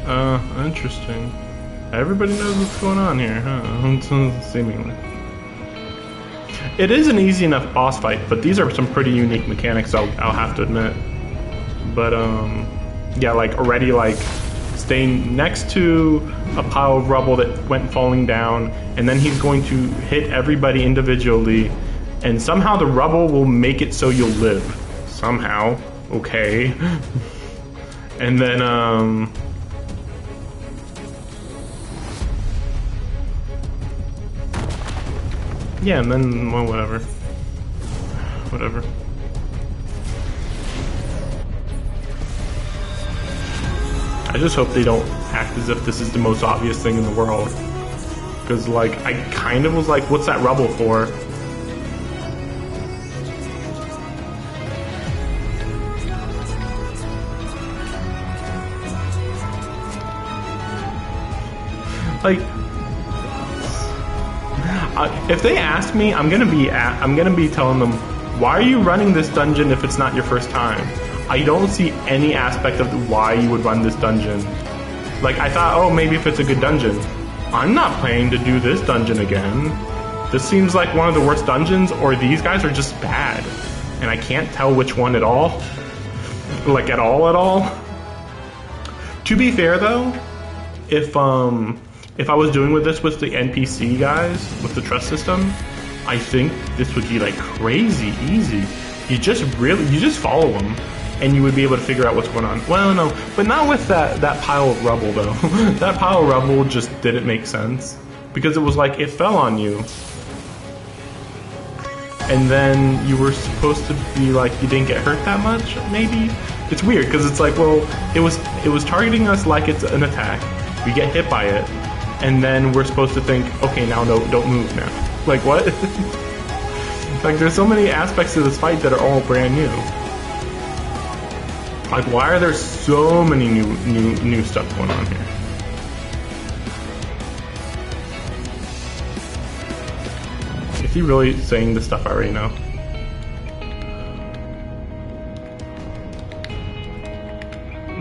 Interesting. Everybody knows what's going on here, huh? Seemingly. It is an easy enough boss fight, but these are some pretty unique mechanics, I'll have to admit. But, yeah, like, already, like, staying next to a pile of rubble that went falling down, and then he's going to hit everybody individually, and somehow the rubble will make it so you'll live. Somehow. Okay. And then, yeah, and then, well, whatever. Whatever. I just hope they don't act as if this is the most obvious thing in the world. Because, like, I kind of was like, what's that rubble for? Like, if they ask me, I'm gonna be telling them, why are you running this dungeon if it's not your first time? I don't see any aspect of why you would run this dungeon. Like, I thought, oh, maybe if it's a good dungeon. I'm not planning to do this dungeon again. This seems like one of the worst dungeons, or these guys are just bad. And I can't tell which one at all. Like, at all. To be fair, though, if I was doing with this with the NPC guys, with the trust system, I think this would be like crazy easy. You just follow them, and you would be able to figure out what's going on. Well, no, but not with that pile of rubble though. That pile of rubble just didn't make sense because it was like it fell on you, and then you were supposed to be like you didn't get hurt that much. Maybe it's weird because it's like, well, it was targeting us like it's an attack. We get hit by it. And then we're supposed to think, okay, now no, don't move now. Like, what? Like, there's so many aspects of this fight that are all brand new. Like, why are there so many new stuff going on here? Is he really saying the stuff I already know?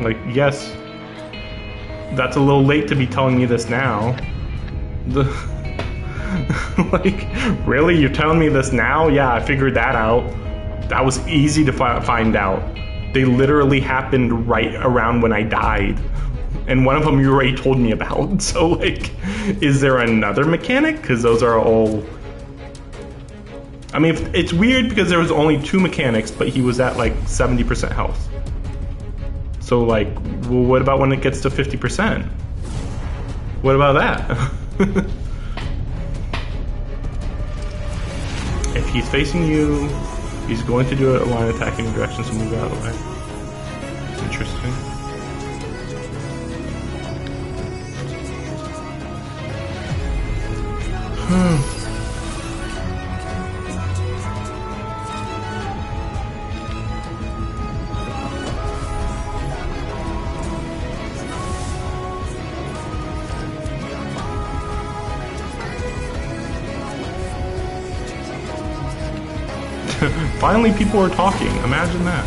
Like, yes. That's a little late to be telling me this now. Like, really? You're telling me this now? Yeah, I figured that out. That was easy to find out. They literally happened right around when I died. And one of them you already told me about. So, like, is there another mechanic? Because those are all... I mean, it's weird because there was only 2 mechanics, but he was at, like, 70% health. So, like, well, what about when it gets to 50%? What about that? If he's facing you, he's going to do a line attack in your direction, so move out of the way. Interesting. Finally, people are talking. Imagine that.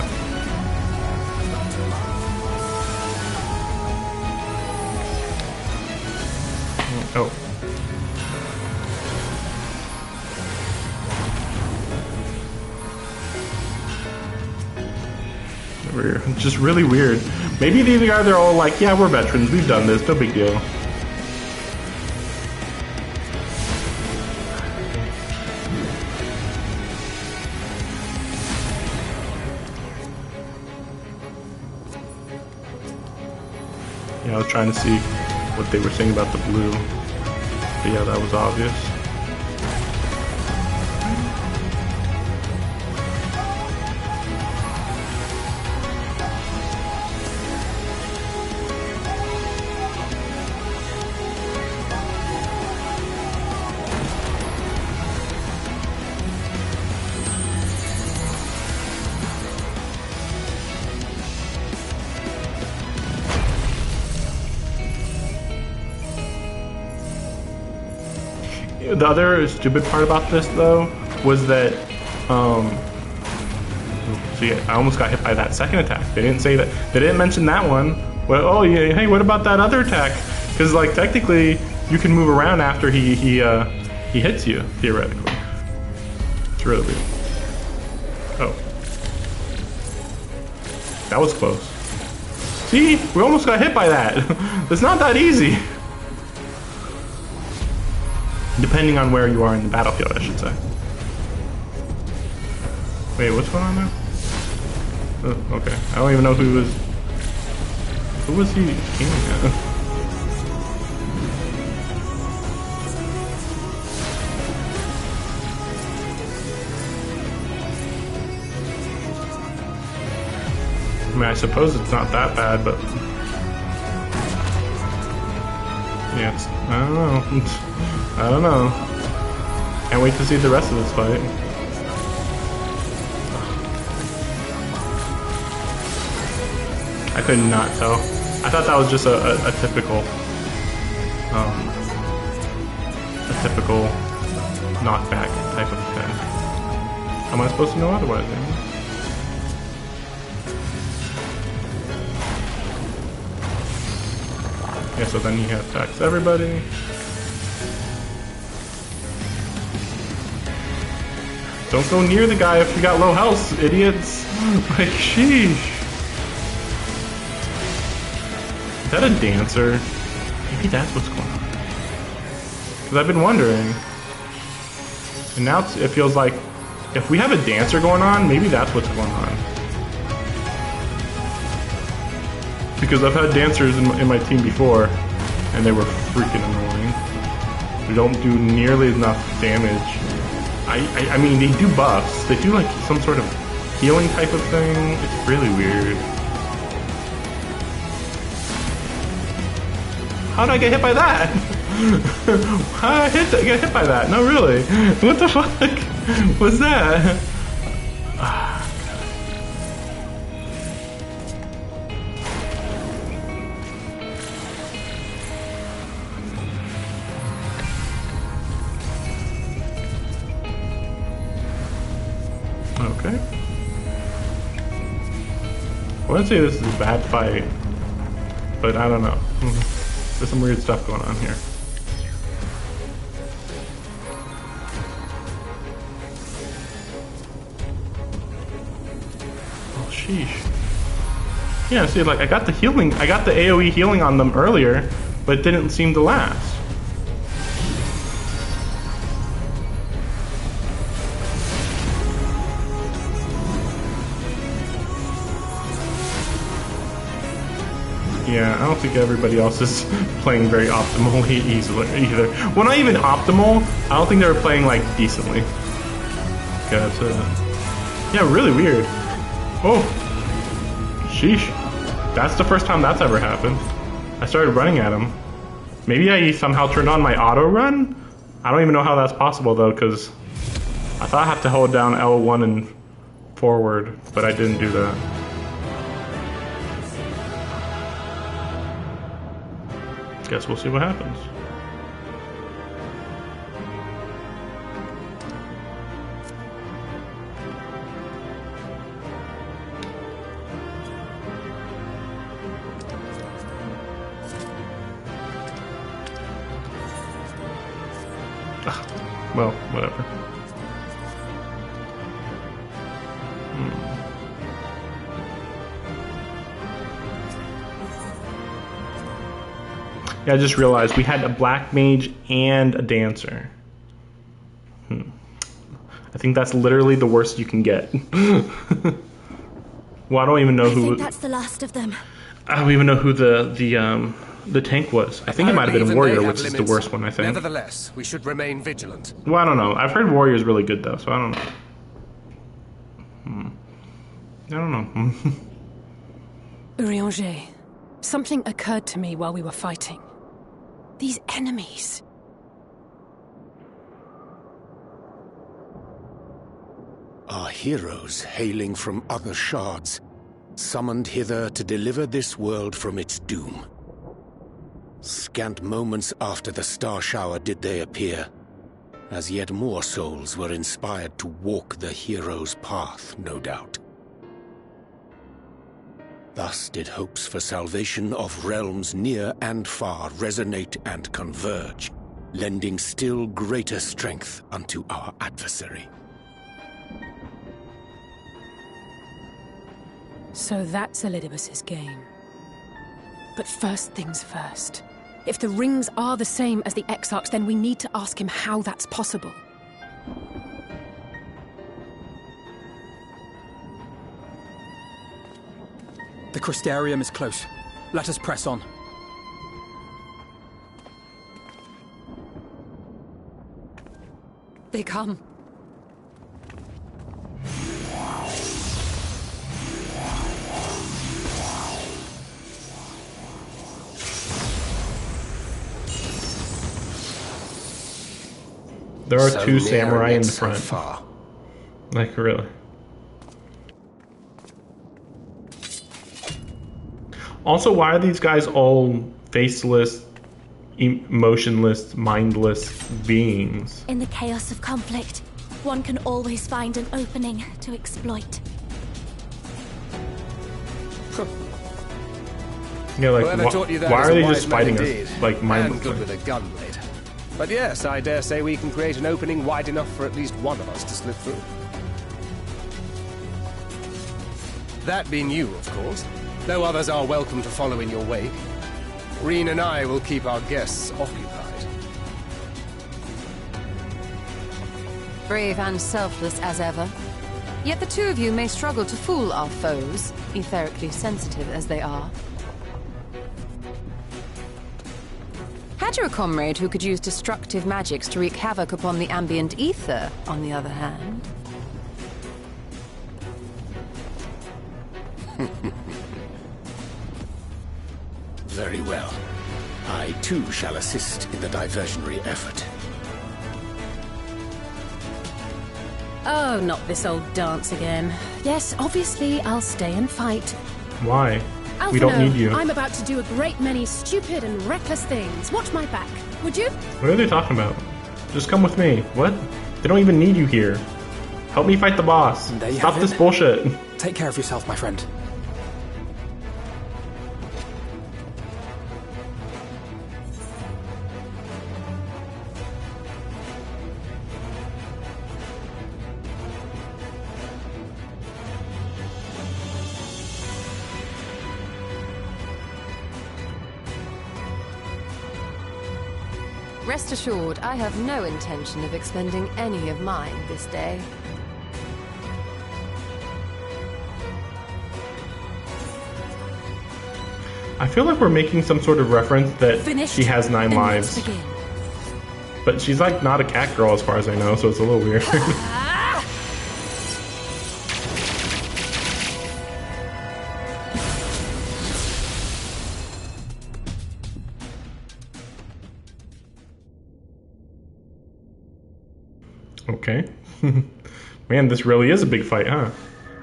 Oh. Weird. Just really weird. Maybe these guys are all like, yeah, we're veterans. We've done this. No big deal. I was trying to see what they were saying about the blue. But yeah, that was obvious. The other stupid part about this, though, was that, see, I almost got hit by that second attack. They didn't say that. They didn't mention that one. Well, oh yeah, hey, what about that other attack? Because like technically, you can move around after he hits you theoretically. It's really weird. Oh, that was close. See, we almost got hit by that. It's not that easy. Depending on where you are in the battlefield, I should say. Wait, what's going on there? Oh, okay, I don't even know who was he aiming at? I mean, I suppose it's not that bad, but yeah, it's, I don't know. I don't know. Can't wait to see the rest of this fight. I could not tell. I thought that was just a typical knockback type of thing. How am I supposed to know otherwise? Man? Yeah, so then he attacks everybody. Don't go near the guy if you got low health, idiots! Like, sheesh. Is that a dancer? Maybe that's what's going on. Because I've been wondering. And now it feels like if we have a dancer going on, maybe that's what's going on. Because I've had dancers in my team before, and they were freaking annoying. They don't do nearly enough damage. I mean, they do buffs. They do like some sort of healing type of thing. It's really weird. How did I get hit by that? How did I get hit by that? No, really. What the fuck was that? Okay. I wouldn't say this is a bad fight, but I don't know. There's some weird stuff going on here. Oh, sheesh. Yeah, see, like, I got the healing, I got the AoE healing on them earlier, but it didn't seem to last. Yeah, I don't think everybody else is playing very optimally either. Well, not even optimal. I don't think they were playing, like, decently. Okay, that's yeah, really weird. Oh, sheesh. That's the first time that's ever happened. I started running at him. Maybe I somehow turned on my auto run? I don't even know how that's possible, though, because I thought I have to hold down L1 and forward, but I didn't do that. Guess we'll see what happens. Well, whatever. Yeah, I just realized we had a black mage and a dancer. I think that's literally the worst you can get. Well, I don't even know who. I think that's the last of them. I don't even know who the tank was. I think it might have been Warrior, which is the worst one, I think. Nevertheless, we should remain vigilant. Well, I don't know. I've heard Warrior is really good, though, so I don't know. I don't know. Urianger, something occurred to me while we were fighting. These enemies. Our heroes hailing from other shards, summoned hither to deliver this world from its doom. Scant moments after the star shower did they appear, as yet more souls were inspired to walk the hero's path, no doubt. Thus did hopes for salvation of realms near and far resonate and converge, lending still greater strength unto our adversary. So that's ELIDIBUS's game. But first things first. If the rings are the same as the Exarchs, then we need to ask him how that's possible. The Crystarium is close. Let us press on. They come. There are So two near samurai and in the yet so front. far. Like, really. Also, why are these guys all faceless, emotionless, mindless beings? In the chaos of conflict, one can always find an opening to exploit. Yeah, like, Whoever taught you that why is are a they wise just man fighting indeed, us? Like, and mindlessly? good with a gun blade. But yes, I dare say we can create an opening wide enough for at least one of us to slip through. That being you, of course. Though others are welcome to follow in your wake. Reen and I will keep our guests occupied. Brave and selfless as ever. Yet the two of you may struggle to fool our foes, etherically sensitive as they are. Had you a comrade who could use destructive magics to wreak havoc upon the ambient ether, on the other hand? Very well. I too shall assist in the diversionary effort. Oh, not this old dance again. Yes, obviously I'll stay and fight. Why? Alphino, We don't need you. I'm about to do a great many stupid and reckless things. Watch my back, would you? What are they talking about? Just come with me. What? They don't even need you here. Help me fight the boss. There you Stop have this it. bullshit. Take care of yourself, my friend. Rest assured, I have no intention of expending any of mine this day. I feel like we're making some sort of reference that Finished? she has 9 Then lives. let's begin. But she's like not a cat girl as far as I know, so it's a little weird. Okay. Man, this really is a big fight, huh?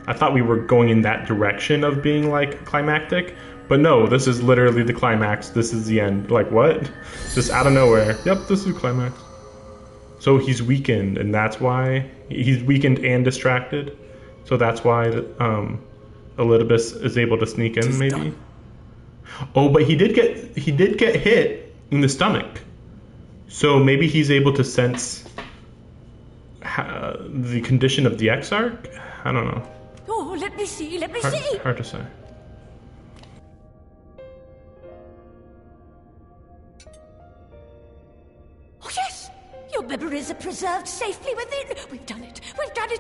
I thought we were going in that direction of being like climactic, but no, this is literally the climax. This is the end. Like what? Just out of nowhere. Yep, this is climax. So he's weakened, and that's why he's weakened and distracted. So that's why ELIDIBUS is able to sneak in, maybe. Done. Oh, but he did get hit in the stomach. So maybe he's able to sense the condition of the Exarch? I don't know. Oh, let me see, let me see! Hard to say. Oh, yes! Your memories are preserved safely within. We've done it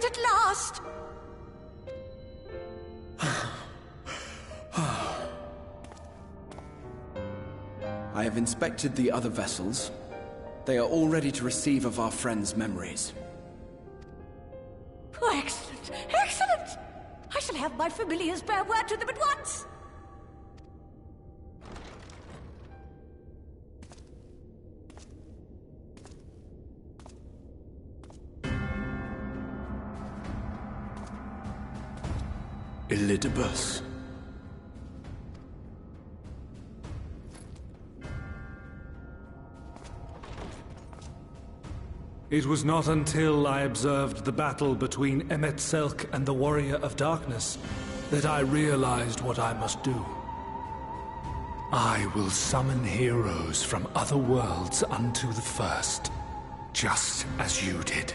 at last! I have inspected the other vessels. They are all ready to receive of our friends' memories. Oh, excellent! Excellent! I shall have my familiars bear word to them at once! ELIDIBUS. It was not until I observed the battle between Emet Selk and the Warrior of Darkness that I realized what I must do. I will summon heroes from other worlds unto the first, just as you did.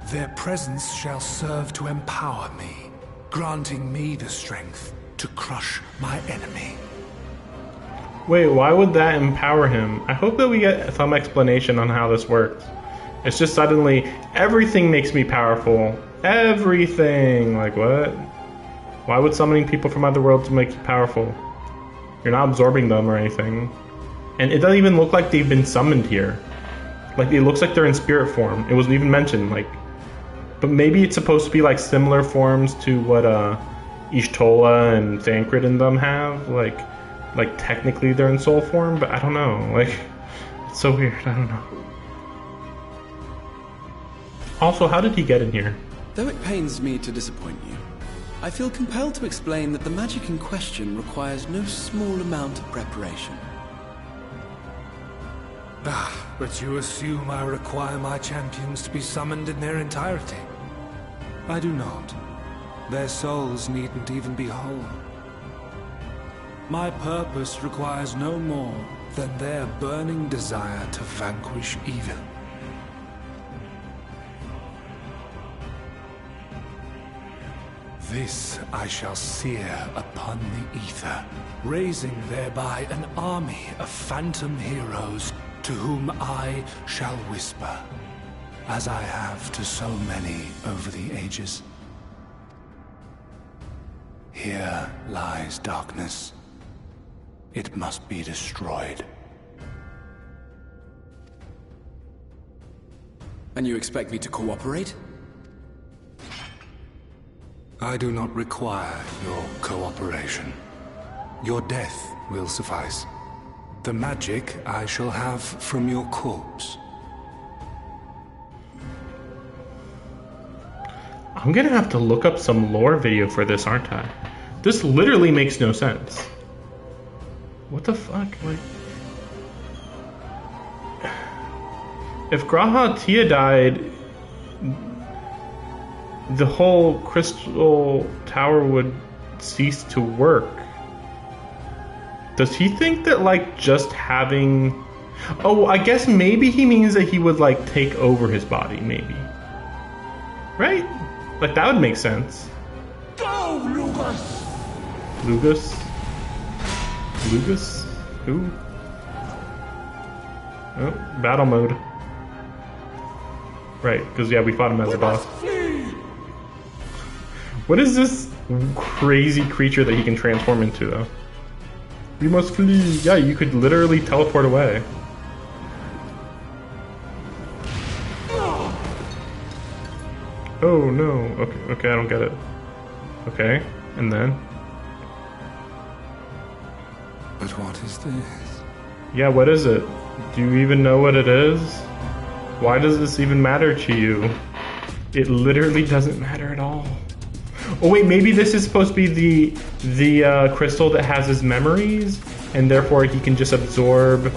Their presence shall serve to empower me, granting me the strength to crush my enemy. Wait, why would that empower him? I hope that we get some explanation on how this works. It's just suddenly, everything makes me powerful. Everything! Like, what? Why would summoning people from other worlds make you powerful? You're not absorbing them or anything. And it doesn't even look like they've been summoned here. Like, it looks like they're in spirit form. It wasn't even mentioned, like... But maybe it's supposed to be, like, similar forms to what, Ishtola and Thancred and them have. Like, technically they're in soul form, but I don't know. Like, it's so weird. I don't know. Also, how did he get in here? Though it pains me to disappoint you, I feel compelled to explain that the magic in question requires no small amount of preparation. But you assume I require my champions to be summoned in their entirety. I do not. Their souls needn't even be whole. My purpose requires no more than their burning desire to vanquish evil. This I shall sear upon the ether, raising thereby an army of phantom heroes to whom I shall whisper, as I have to so many over the ages. Here lies darkness. It must be destroyed. And you expect me to cooperate? I do not require your cooperation. Your death will suffice. The magic I shall have from your corpse. I'm gonna have to look up some lore video for this, aren't I? This literally makes no sense. What the fuck? Like, if Graha Tia died, the whole crystal tower would cease to work. Does he think that, like, just having... Oh, I guess maybe he means that he would, like, take over his body, maybe. Right? Like, that would make sense. Go, Lugus! Lugus? Lugus? Who? Oh, battle mode. Right, because, yeah, we fought him as a boss. What is this crazy creature that he can transform into, though? We must flee. Yeah, you could literally teleport away. Oh no. Okay, I don't get it. Okay, and then? But what is this? Yeah, what is it? Do you even know what it is? Why does this even matter to you? It literally doesn't matter at all. Oh wait, maybe this is supposed to be the crystal that has his memories, and therefore he can just absorb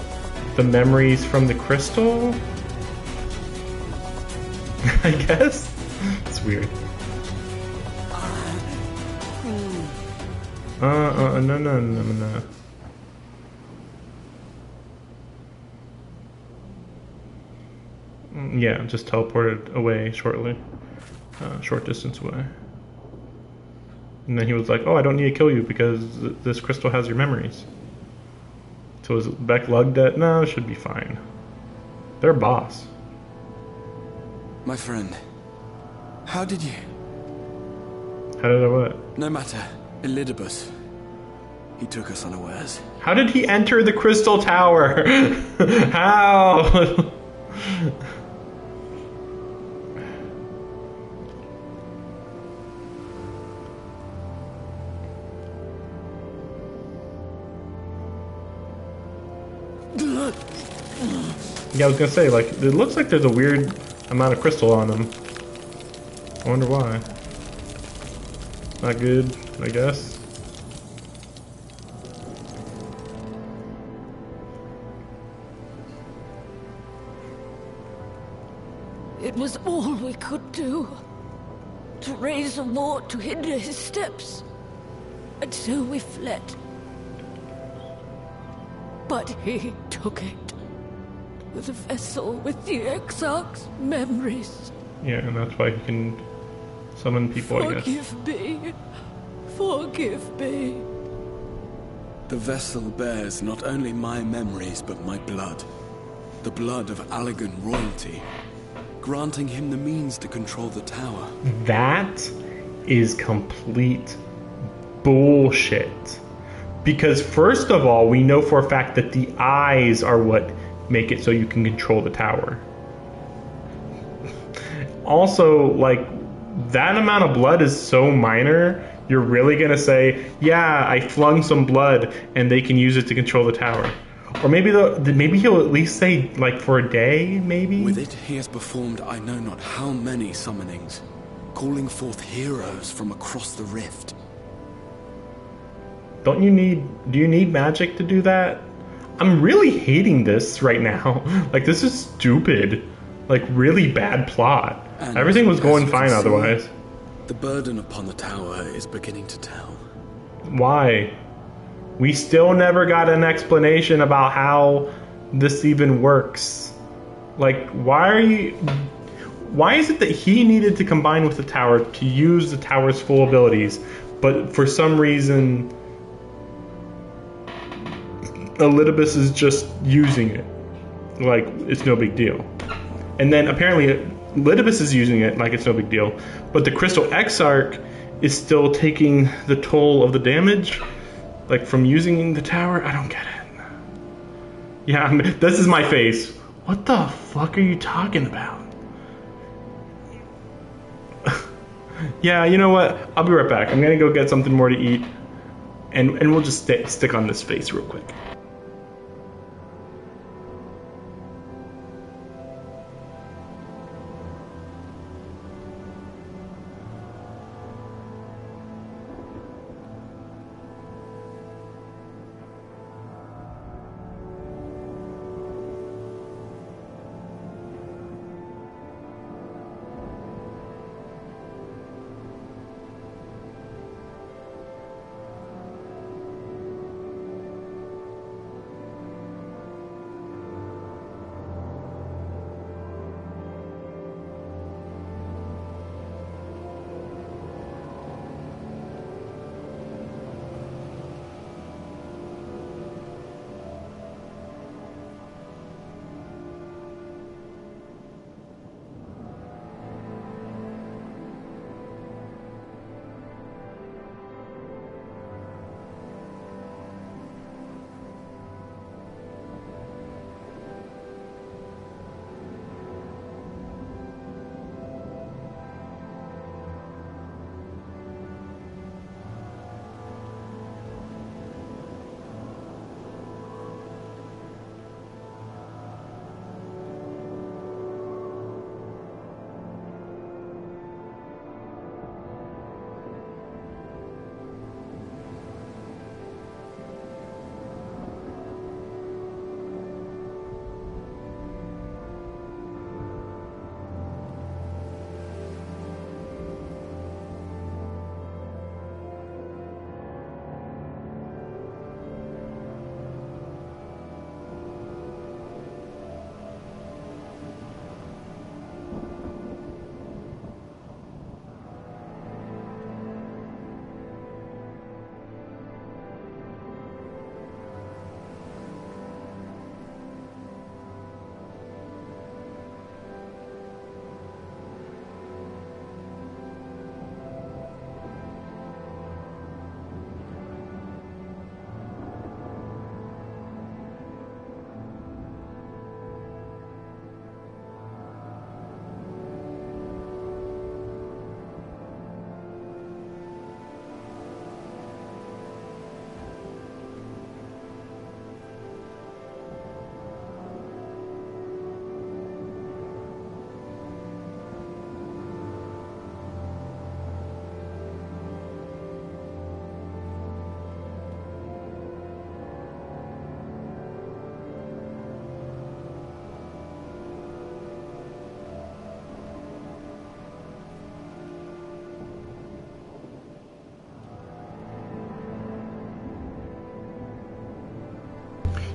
the memories from the crystal? I guess? It's weird. No. Yeah, just teleported away shortly. Short distance away. And then he was like, oh, I don't need to kill you because this crystal has your memories. So is Beck lugged at? No, it should be fine. They're a boss. My friend, how did you? How did I what? No matter. ELIDIBUS. He took us unawares. How did he enter the crystal tower? How? Yeah, I was gonna say, like, it looks like there's a weird amount of crystal on him. I wonder why. Not good, I guess. It was all we could do. to raise a ward to hinder his steps. And so we fled. But he took it. The vessel with the Exarch's memories. Yeah, and that's why he can summon people, I guess. Forgive me. Forgive me. The vessel bears not only my memories, but my blood. The blood of Allegan royalty, granting him the means to control the tower. That is complete bullshit. Because first of all, we know for a fact that the eyes are what make it so you can control the tower. Also, like, that amount of blood is so minor, you're really gonna say, yeah, I flung some blood and they can use it to control the tower. Or maybe maybe he'll at least say, like, for a day, maybe? With it, he has performed I know not how many summonings, calling forth heroes from across the rift. Do you need magic to do that? I'm really hating this right now. Like, this is stupid. Like, really bad plot. And everything was going as you fine can see, otherwise. The burden upon the tower is beginning to tell. Why? We still never got an explanation about how this even works. Like, why is it that he needed to combine with the tower to use the tower's full abilities, but for some reason ELIDIBUS is just using it like it's no big deal? And then apparently ELIDIBUS is using it like it's no big deal, but the Crystal Exarch is still taking the toll of the damage, like, from using the tower? I don't get it. Yeah, this is my face. What the fuck are you talking about? Yeah, you know what? I'll be right back. I'm gonna go get something more to eat, and we'll just stick on this face real quick.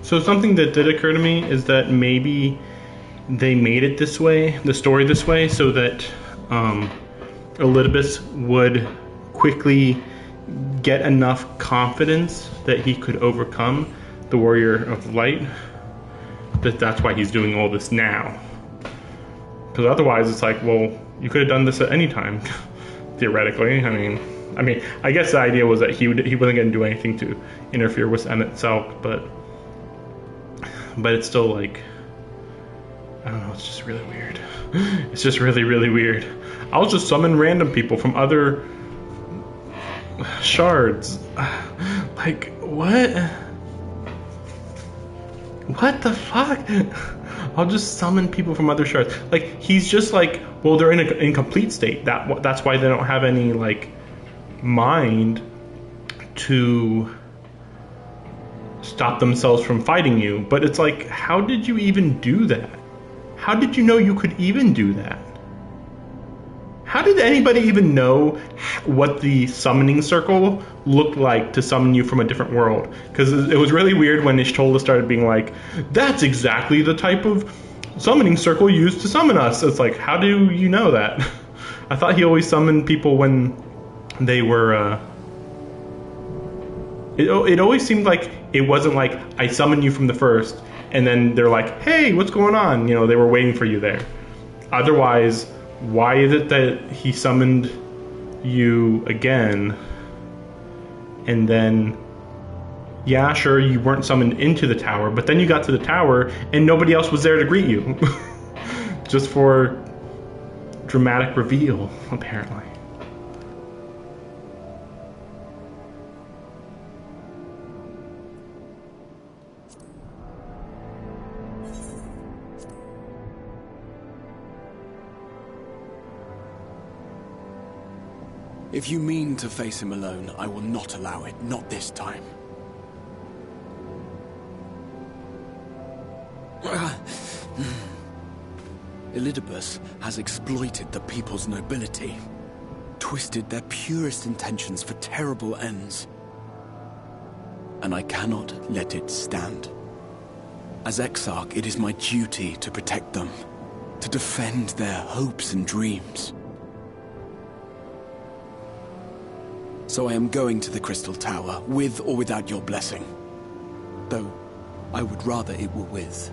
So something that did occur to me is that maybe they made it this way, the story this way, so that Elidibus would quickly get enough confidence that he could overcome the Warrior of Light. That's why he's doing all this now. Because otherwise it's like, well, you could have done this at any time, theoretically. I mean, I guess the idea was that he wasn't going to do anything to interfere with Em itself, but it's still like, I don't know, it's just really weird. It's just really, really weird. I'll just summon random people from other shards. Like, what? What the fuck? I'll just summon people from other shards. Like, he's just like, well, they're in an incomplete state. That's why they don't have any, like, mind to stop themselves from fighting you. But it's like, how did you even do that? How did you know you could even do that? How did anybody even know what the summoning circle looked like to summon you from a different world? Because it was really weird when Ishtola started being like, that's exactly the type of summoning circle used to summon us. It's like, how do you know that? I thought he always summoned people when they were... It always seemed like it wasn't like, I summoned you from the first, and then they're like, hey, what's going on? You know, they were waiting for you there. Otherwise, why is it that he summoned you again, and then, yeah, sure, you weren't summoned into the tower, but then you got to the tower, and nobody else was there to greet you. Just for dramatic reveal, apparently. If you mean to face him alone, I will not allow it, not this time. Elidibus has exploited the people's nobility, twisted their purest intentions for terrible ends. And I cannot let it stand. As Exarch, it is my duty to protect them, to defend their hopes and dreams. So I am going to the Crystal Tower, with or without your blessing. Though, I would rather it were with.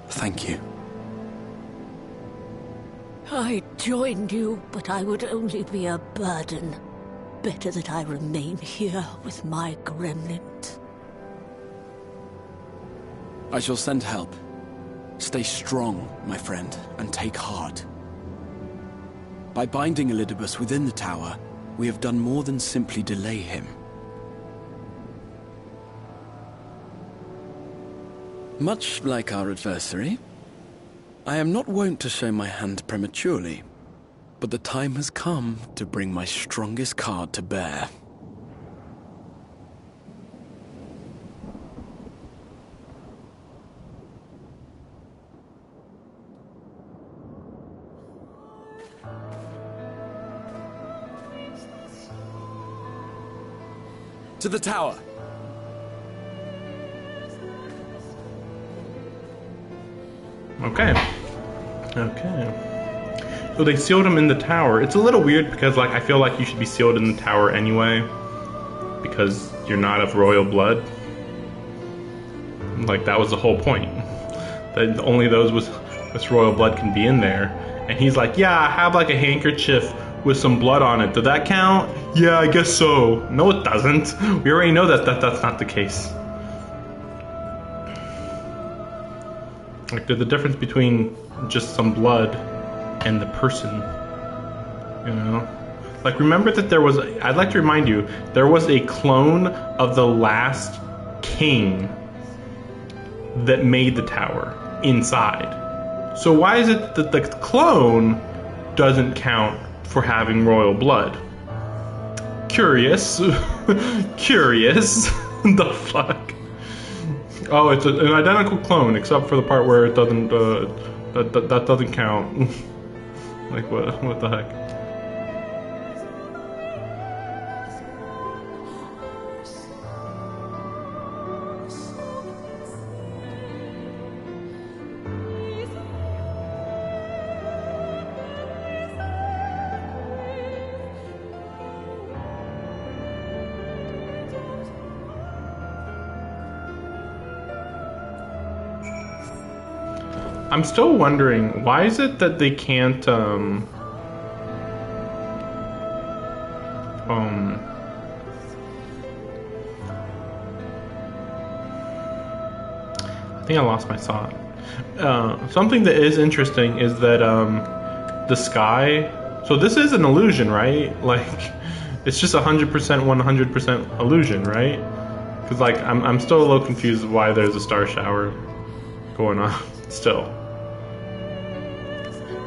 Thank you. I joined you, But I would only be a burden. Better that I remain here with my gremlins. I shall send help. Stay strong, my friend, and take heart. By binding Elidibus within the tower, we have done more than simply delay him. Much like our adversary, I am not wont to show my hand prematurely, but the time has come to bring my strongest card to bear. To the tower! Okay. So they sealed him in the tower. It's a little weird because, like, I feel like you should be sealed in the tower anyway, because you're not of royal blood. Like, that was the whole point. That only those with royal blood can be in there. And he's like, yeah, I have like a handkerchief with some blood on it. Did that count? Yeah, I guess so. No, it doesn't. We already know that that's not the case. Like, there's a difference between just some blood and the person, you know? Like, remember that there was, I'd like to remind you, there was a clone of the last king that made the tower inside. So why is it that the clone doesn't count for having royal blood? Curious. Curious. The fuck? Oh, it's an identical clone, except for the part where it doesn't, that doesn't count. Like, what the heck? I'm still wondering, why is it that they can't, I think I lost my thought. Something that is interesting is that, the sky, so this is an illusion, right? Like, it's just 100% illusion, right? Because, like, I'm still a little confused why there's a star shower going on still.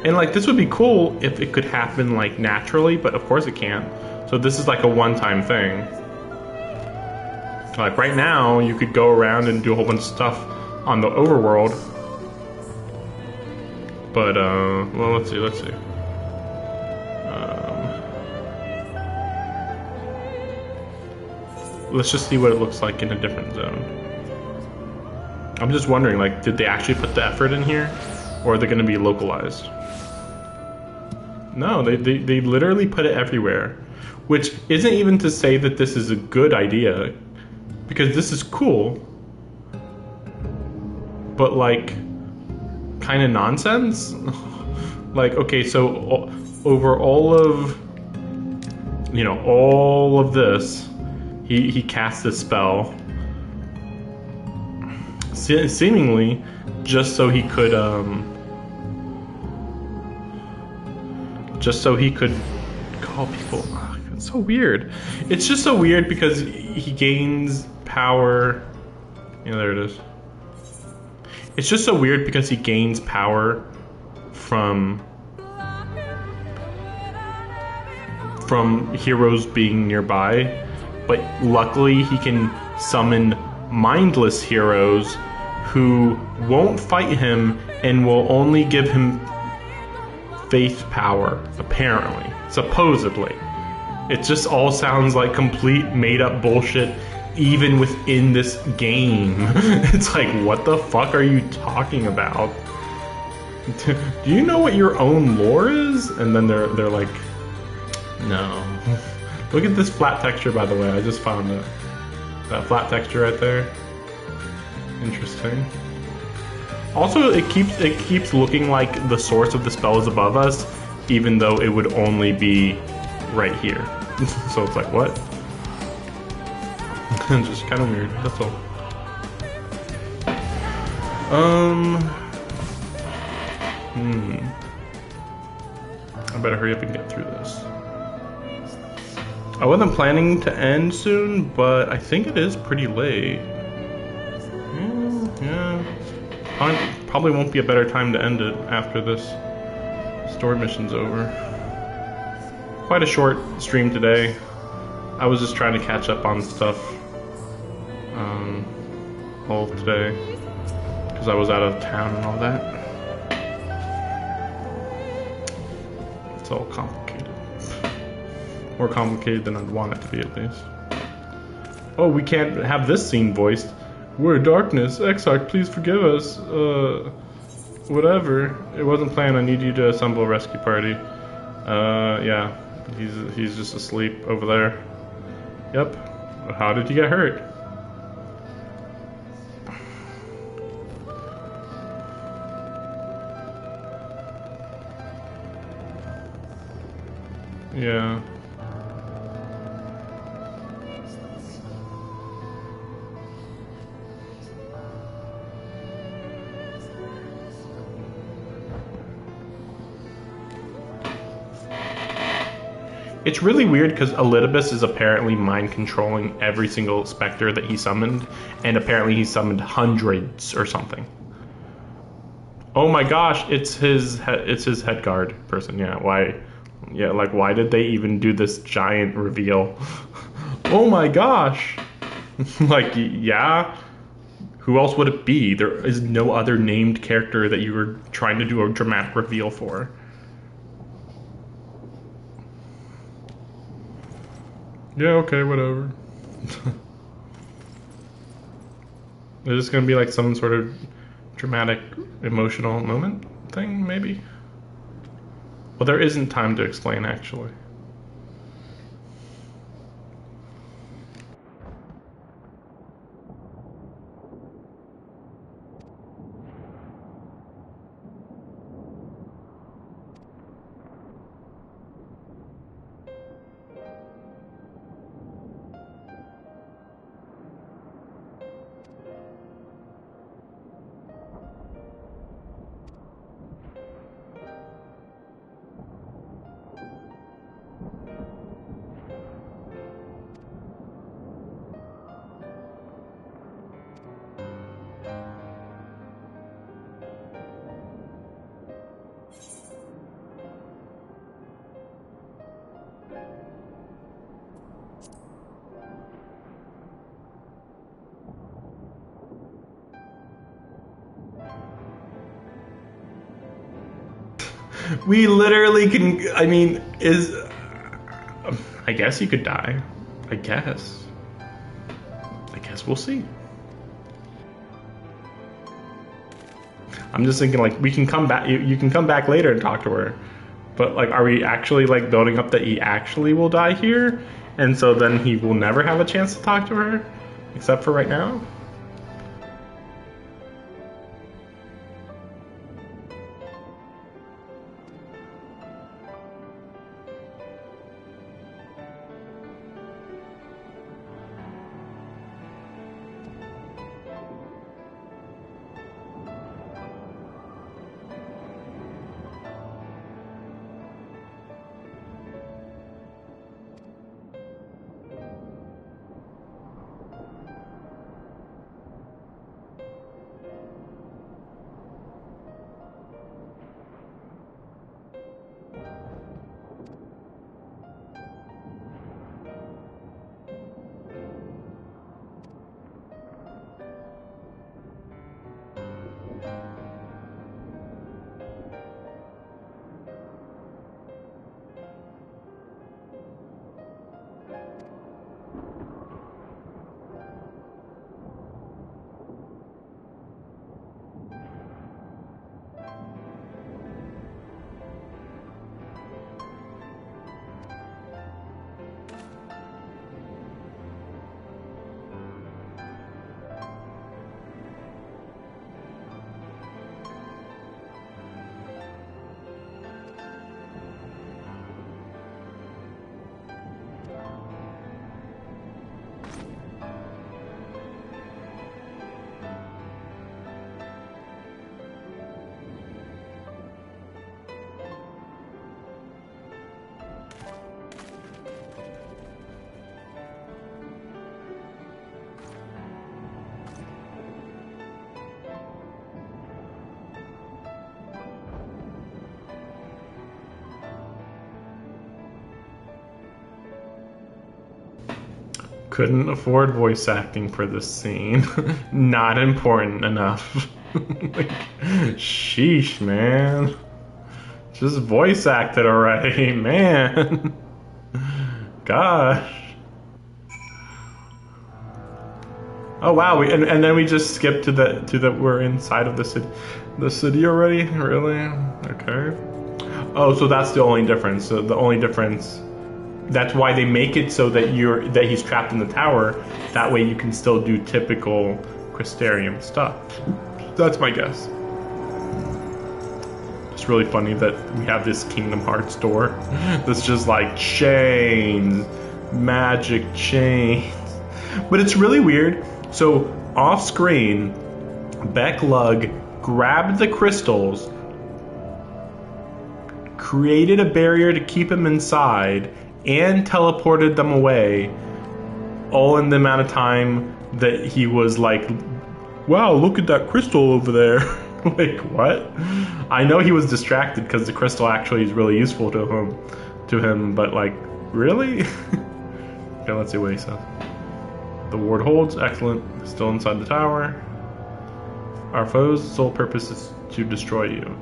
And like, this would be cool if it could happen like naturally, but of course it can't. So this is like a one-time thing. Like right now, you could go around and do a whole bunch of stuff on the overworld. But well, let's see. Let's just see what it looks like in a different zone. I'm just wondering, like, did they actually put the effort in here? Or are they gonna be localized? No, they literally put it everywhere. Which isn't even to say that this is a good idea. Because this is cool. But like, kind of nonsense? Like, okay, so over all of, you know, all of this, he cast this spell. Seemingly, just so he could, call people. Oh, it's so weird. It's just so weird because he gains power. Yeah, there it is. It's just so weird because he gains power from heroes being nearby, but luckily he can summon mindless heroes who won't fight him and will only give him faith power, apparently, supposedly. It just all sounds like complete made-up bullshit, even within this game. It's like, what the fuck are you talking about? Do you know what your own lore is? And then they're like, no. Look at this flat texture, by the way. I just found it. That flat texture right there. Interesting. Also, it keeps looking like the source of the spell is above us, even though it would only be right here. So it's like, what? Just kind of weird, that's all. I better hurry up and get through this. I wasn't planning to end soon, but I think it is pretty late. Yeah. Probably won't be a better time to end it after this story mission's over. Quite a short stream today. I was just trying to catch up on stuff all today because I was out of town and all that. It's all complicated. More complicated than I'd want it to be, at least. Oh, we can't have this scene voiced. We're darkness. Exarch, please forgive us. Whatever. It wasn't planned. I need you to assemble a rescue party. Yeah. He's just asleep over there. Yep. How did you get hurt? Yeah. It's really weird because ELIDIBUS is apparently mind controlling every single specter that he summoned, and apparently he summoned hundreds or something. Oh my gosh, it's his head guard person. Yeah, why? Yeah, like why did they even do this giant reveal? Oh my gosh. Like, yeah, Who else would it be? There is no other named character that you were trying to do a dramatic reveal for. Yeah, okay, whatever. Is this gonna be like some sort of dramatic, emotional moment thing, maybe? Well, there isn't time to explain, actually. We literally can, I mean, I guess you could die. I guess we'll see. I'm just thinking, like, we can come back, you can come back later and talk to her. But, like, are we actually, like, building up that he actually will die here? And so then he will never have a chance to talk to her? Except for right now? Couldn't afford voice acting for this scene. Not important enough. Like, sheesh, man. Just voice act it already, man. Gosh. Oh wow, and then we just skipped to the we're inside of the city already? Really? Okay. Oh, so that's the only difference. So the only difference, that's why they make it so that he's trapped in the tower. That way you can still do typical Crystarium stuff. That's my guess. It's really funny that we have this Kingdom Hearts door that's just like chains, magic chains. But it's really weird. So off screen, Beck Lug grabbed the crystals, created a barrier to keep him inside, and teleported them away, all in the amount of time that he was like, wow, look at that crystal over there. Like, what? I know he was distracted because the crystal actually is really useful to him, but like, really? Okay, let's see what he says. The ward holds, excellent. Still inside the tower. Our foe's sole purpose is to destroy you.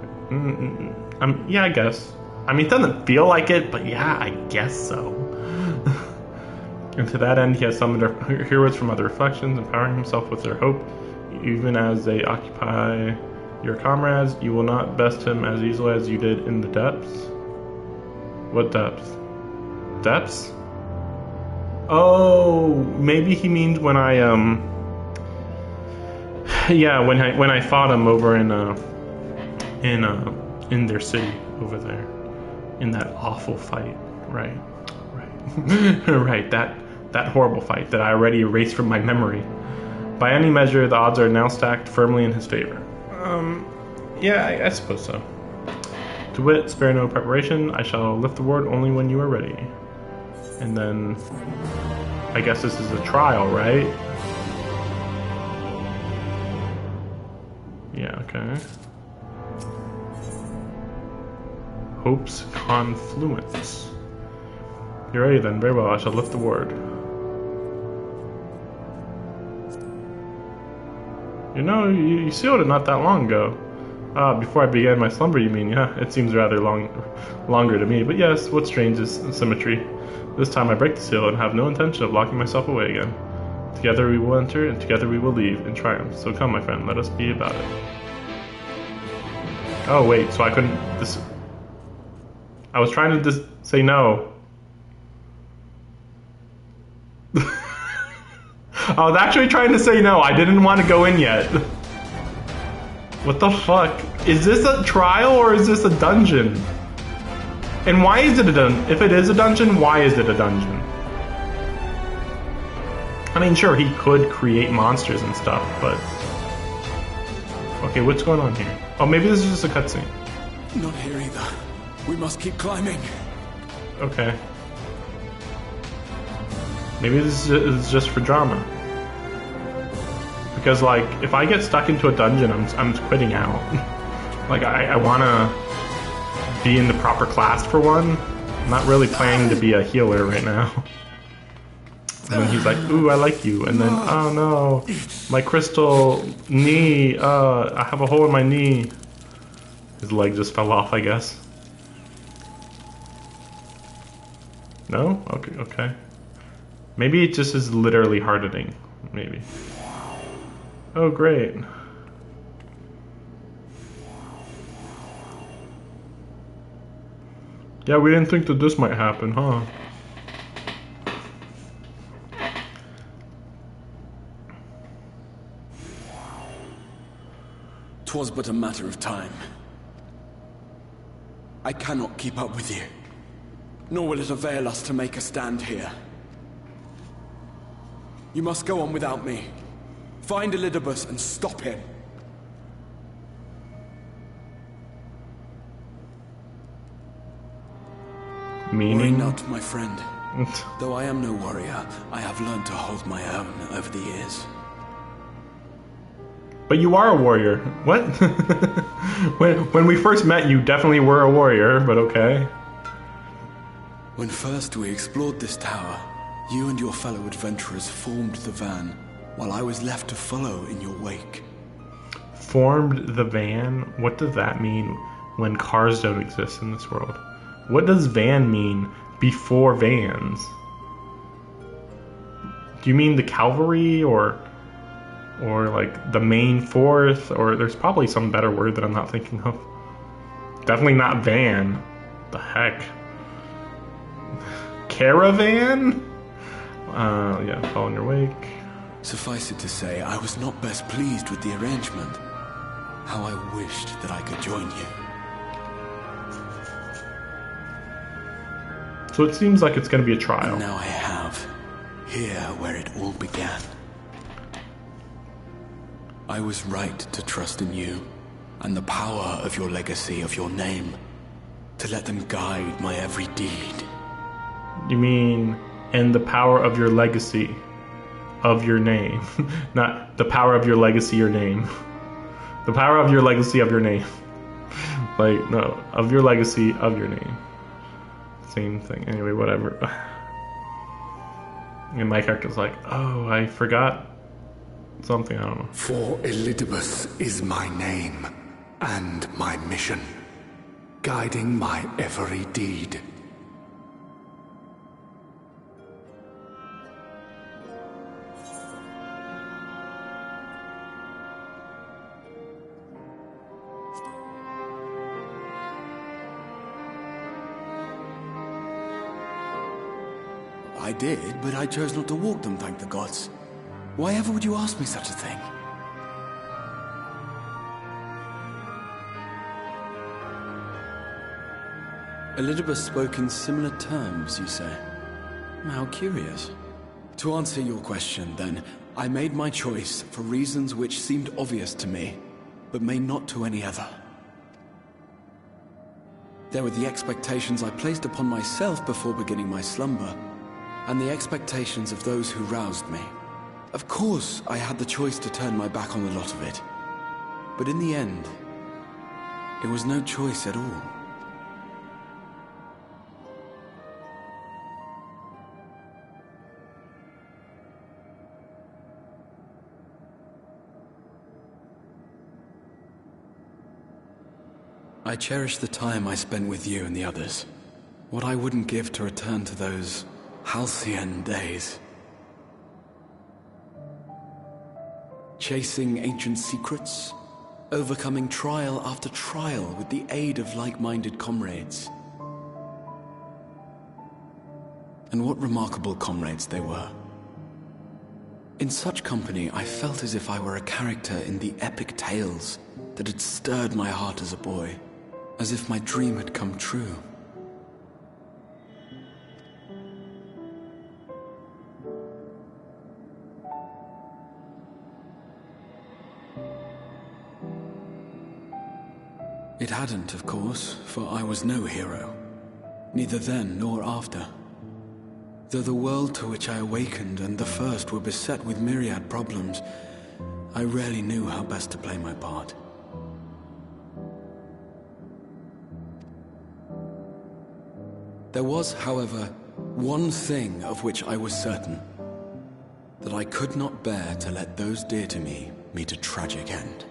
Yeah, I guess. I mean, it doesn't feel like it, but yeah, I guess so. And to that end, he has summoned heroes from other reflections, empowering himself with their hope. Even as they occupy your comrades, you will not best him as easily as you did in the depths. What depths? Depths? Oh, maybe he means when I yeah, when I fought him over in their city over there, in that awful fight, right, right, that horrible fight that I already erased from my memory. By any measure, the odds are now stacked firmly in his favor. Yeah, I suppose so. To wit, spare no preparation. I shall lift the ward only when you are ready. And then, I guess this is a trial, right? Yeah, okay. Hope's Confluence. You're ready then, very well, I shall lift the ward. You know, you sealed it not that long ago. Before I began my slumber, you mean? Yeah, it seems rather longer to me, but yes, what strange is symmetry. This time I break the seal and have no intention of locking myself away again. Together we will enter, and together we will leave in triumph. So come, my friend, let us be about it. Oh, wait, so I couldn't... I was trying to say no. I was actually trying to say no. I didn't want to go in yet. What the fuck? Is this a trial or is this a dungeon? And why is it a dungeon? If it is a dungeon, why is it a dungeon? I mean, sure, he could create monsters and stuff, but... Okay, what's going on here? Oh, maybe this is just a cutscene. Not here either. We must keep climbing. Okay. Maybe this is just for drama. Because, like, if I get stuck into a dungeon, I'm quitting out. Like, I want to be in the proper class for one. I'm not really planning to be a healer right now. And then he's like, ooh, I like you. And then, oh no, my crystal knee, I have a hole in my knee. His leg just fell off, I guess. No? Okay. Maybe it just is literally hardening. Maybe. Oh, great. Yeah, we didn't think that this might happen, huh? "'Twas but a matter of time. I cannot keep up with you, nor will it avail us to make a stand here. You must go on without me. Find ELIDIBUS and stop him." Meaning? Worry not, my friend. Though I am no warrior, I have learned to hold my own over the years. But you are a warrior. What? when we first met, you definitely were a warrior, but okay. When first we explored this tower, you and your fellow adventurers formed the van, while I was left to follow in your wake. Formed the van? What does that mean when cars don't exist in this world? What does van mean before vans? Do you mean the cavalry or like the main force? Or there's probably some better word that I'm not thinking of. Definitely not van. The heck? Caravan? Yeah, follow in your wake. Suffice it to say, I was not best pleased with the arrangement. How I wished that I could join you. So it seems like it's going to be a trial. And now I have. Here where it all began. I was right to trust in you, and the power of your legacy, of your name, to let them guide my every deed. You mean, and the power of your legacy, of your name. Not the power of your legacy, your name. The power of your legacy, of your name. Like, no, of your legacy, of your name. Same thing. Anyway, whatever. And my character's like, oh, I forgot something, I don't know. For ELIDIBUS is my name, and my mission, guiding my every deed. I did, but I chose not to walk them, thank the gods. Why ever would you ask me such a thing? Elidibus spoke in similar terms, you say? How curious. To answer your question, then, I made my choice for reasons which seemed obvious to me, but may not to any other. There were the expectations I placed upon myself before beginning my slumber, and the expectations of those who roused me. Of course, I had the choice to turn my back on the lot of it, but in the end, it was no choice at all. I cherish the time I spent with you and the others. What I wouldn't give to return to those halcyon days. Chasing ancient secrets, overcoming trial after trial with the aid of like-minded comrades. And what remarkable comrades they were. In such company, I felt as if I were a character in the epic tales that had stirred my heart as a boy. As if my dream had come true. It hadn't, of course, for I was no hero. Neither then nor after. Though the world to which I awakened and the first were beset with myriad problems, I rarely knew how best to play my part. There was, however, one thing of which I was certain. That I could not bear to let those dear to me meet a tragic end.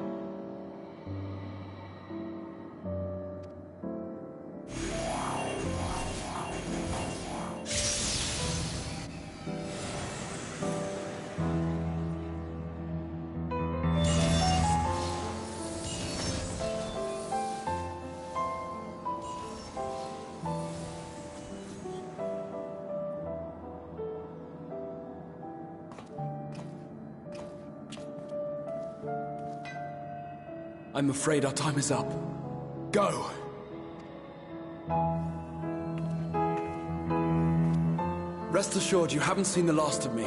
I'm afraid our time is up. Go! Rest assured you haven't seen the last of me.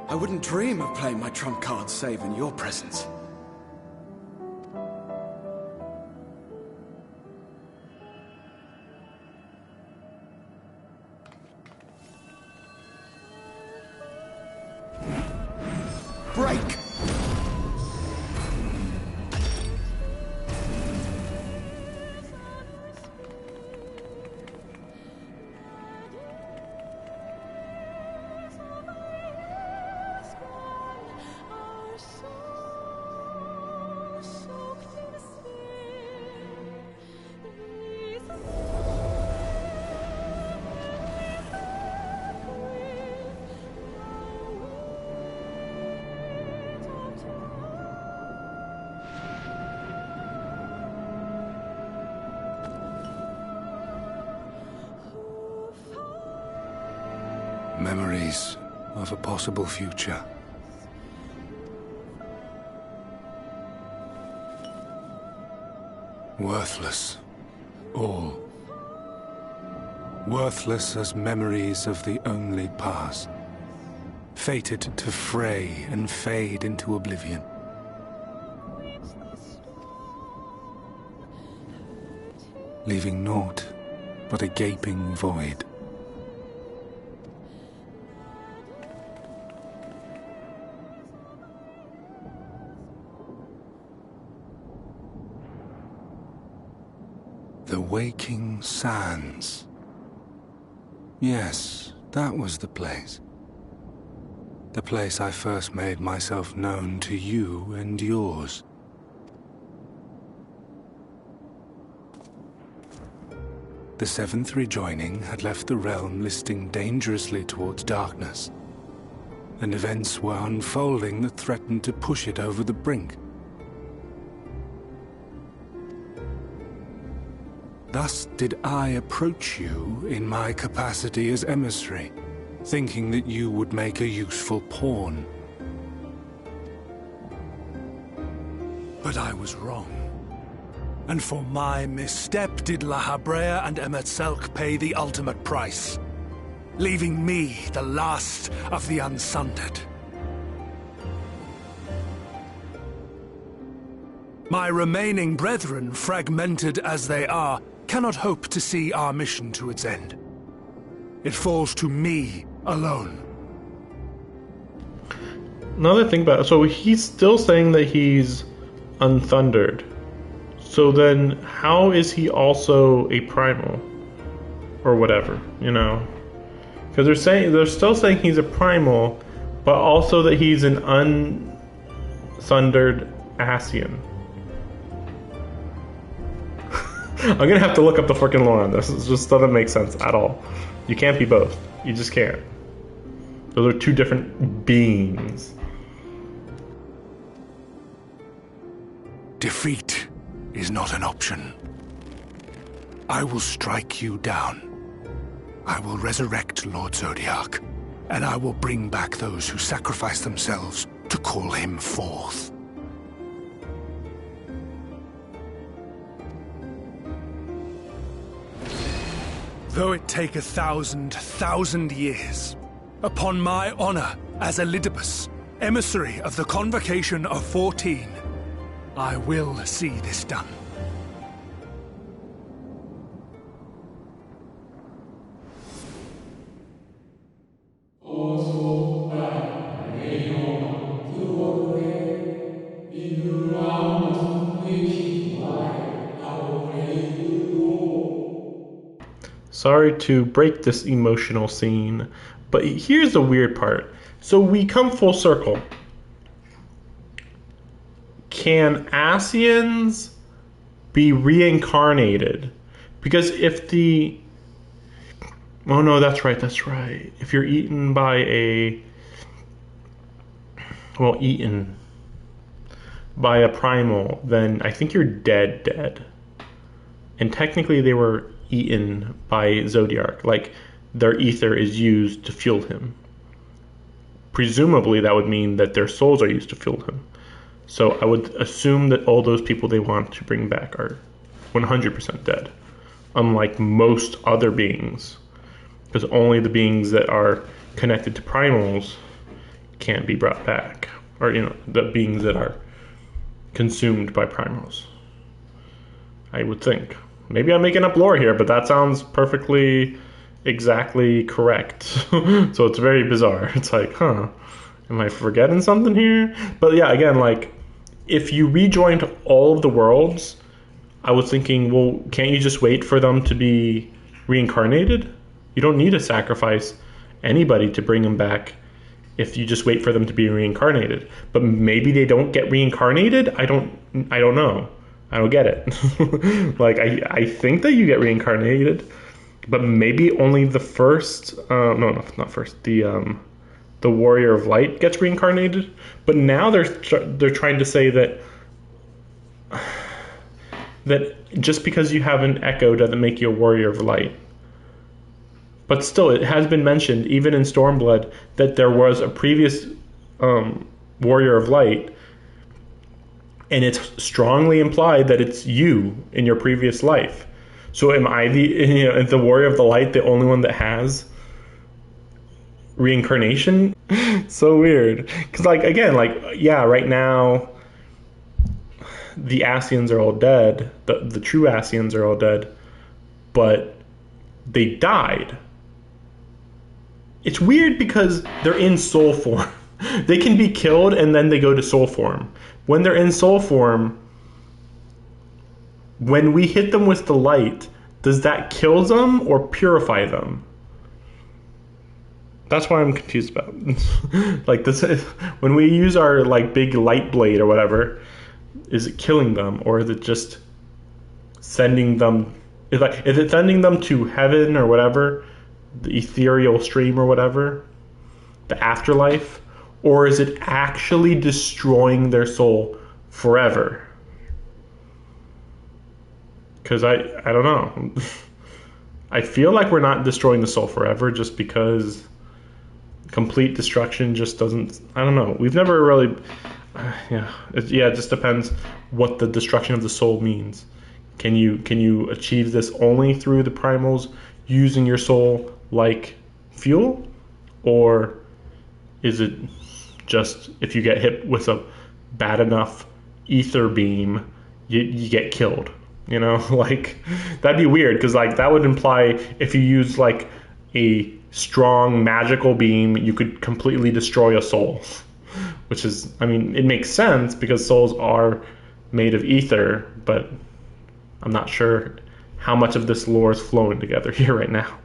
I wouldn't dream of playing my trump card save in your presence. Break! Memories of a possible future. Worthless, all. Worthless as memories of the only past. Fated to fray and fade into oblivion. Leaving naught but a gaping void. The Waking Sands. Yes, that was the place. The place I first made myself known to you and yours. The seventh rejoining had left the realm listing dangerously towards darkness, and events were unfolding that threatened to push it over the brink. Thus did I approach you in my capacity as emissary, thinking that you would make a useful pawn. But I was wrong. And for my misstep did La Habrea and Emetzelk pay the ultimate price, leaving me the last of the Unsundered. My remaining brethren, fragmented as they are, cannot hope to see our mission to its end. It falls to me alone. Another thing about it, so he's still saying that he's unthundered. So then, how is he also a primal, or whatever? You know, because they're still saying he's a primal, but also that he's an unthundered Ascian. I'm gonna have to look up the freaking lore on this. It just doesn't make sense at all. You can't be both. You just can't. Those are two different beings. Defeat is not an option. I will strike you down. I will resurrect Lord Zodiac, and I will bring back those who sacrifice themselves to call him forth. Though it take 1,000 years, upon my honor as ELIDIBUS, emissary of the Convocation of 14, I will see this done. Sorry to break this emotional scene, but here's the weird part. So we come full circle. Can Ascians be reincarnated? Because if the... Oh no, that's right. If you're eaten by a... Well, eaten by a primal, then I think you're dead. And technically they were eaten by Zodiac. Like, their ether is used to fuel him. Presumably that would mean that their souls are used to fuel him. So I would assume that all those people they want to bring back are 100% dead. Unlike most other beings. Because only the beings that are connected to primals can't be brought back. Or, you know, the beings that are consumed by primals. I would think. Maybe I'm making up lore here, but that sounds perfectly, exactly correct. So it's very bizarre. It's like, huh, am I forgetting something here? But yeah, again, like, if you rejoined all of the worlds, I was thinking, well, can't you just wait for them to be reincarnated? You don't need to sacrifice anybody to bring them back if you just wait for them to be reincarnated. But maybe they don't get reincarnated? I don't know. I don't get it. Like, I think that you get reincarnated, but maybe only the first, no, not first, the Warrior of Light gets reincarnated. But now they're trying to say that just because you have an Echo doesn't make you a Warrior of Light. But still, it has been mentioned, even in Stormblood, that there was a previous Warrior of Light, and it's strongly implied that it's you in your previous life. So am I the Warrior of the Light, the only one that has reincarnation? So weird. Because, like, again, like, yeah, right now the Ascians are all dead. The true Ascians are all dead. But they died. It's weird because they're in soul form. They can be killed and then they go to soul form. When they're in soul form, when we hit them with the light, does that kill them or purify them? That's what I'm confused about. Like this, when we use our like big light blade or whatever, is it killing them or is it just sending them? Is it sending them to heaven or whatever, the ethereal stream or whatever, the afterlife, or is it actually destroying their soul forever? Because I don't know. I feel like we're not destroying the soul forever just because complete destruction just doesn't, I don't know. We've never really, it just depends what the destruction of the soul means. Can you achieve this only through the primals using your soul like fuel? Or is it just if you get hit with a bad enough ether beam, you get killed? You know, like that'd be weird because like that would imply if you use like a strong magical beam, you could completely destroy a soul. Which is, I mean, it makes sense because souls are made of ether, but I'm not sure how much of this lore is flowing together here right now.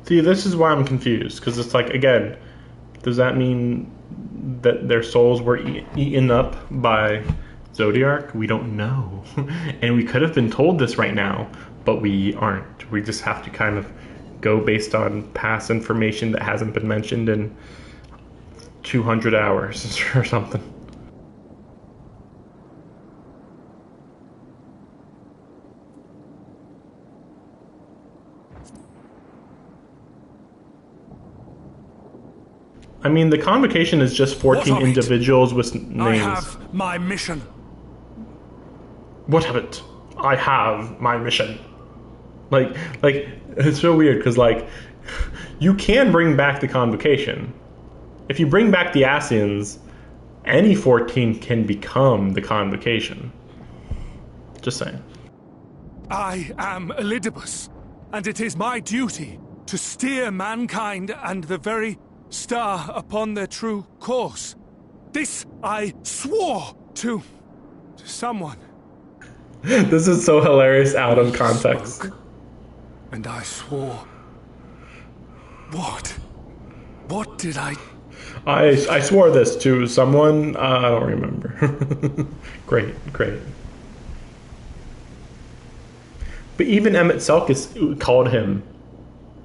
See, this is why I'm confused, because it's like, again, does that mean that their souls were eaten up by Zodiark? We don't know. And we could have been told this right now, but we aren't. We just have to kind of go based on past information that hasn't been mentioned in 200 hours or something. I mean, the convocation is just 14 individuals with names. I have my mission. What of it? I have my mission. Like it's so weird because like you can bring back the convocation. If you bring back the Asians, any 14 can become the convocation. Just saying. I am ELIDIBUS, and it is my duty to steer mankind and the very star upon their true course. This I swore to someone. This is so hilarious out of context. Spoke, and I swore. What? What did I swore this to someone. I don't remember. Great. But even Emmett Selkis called him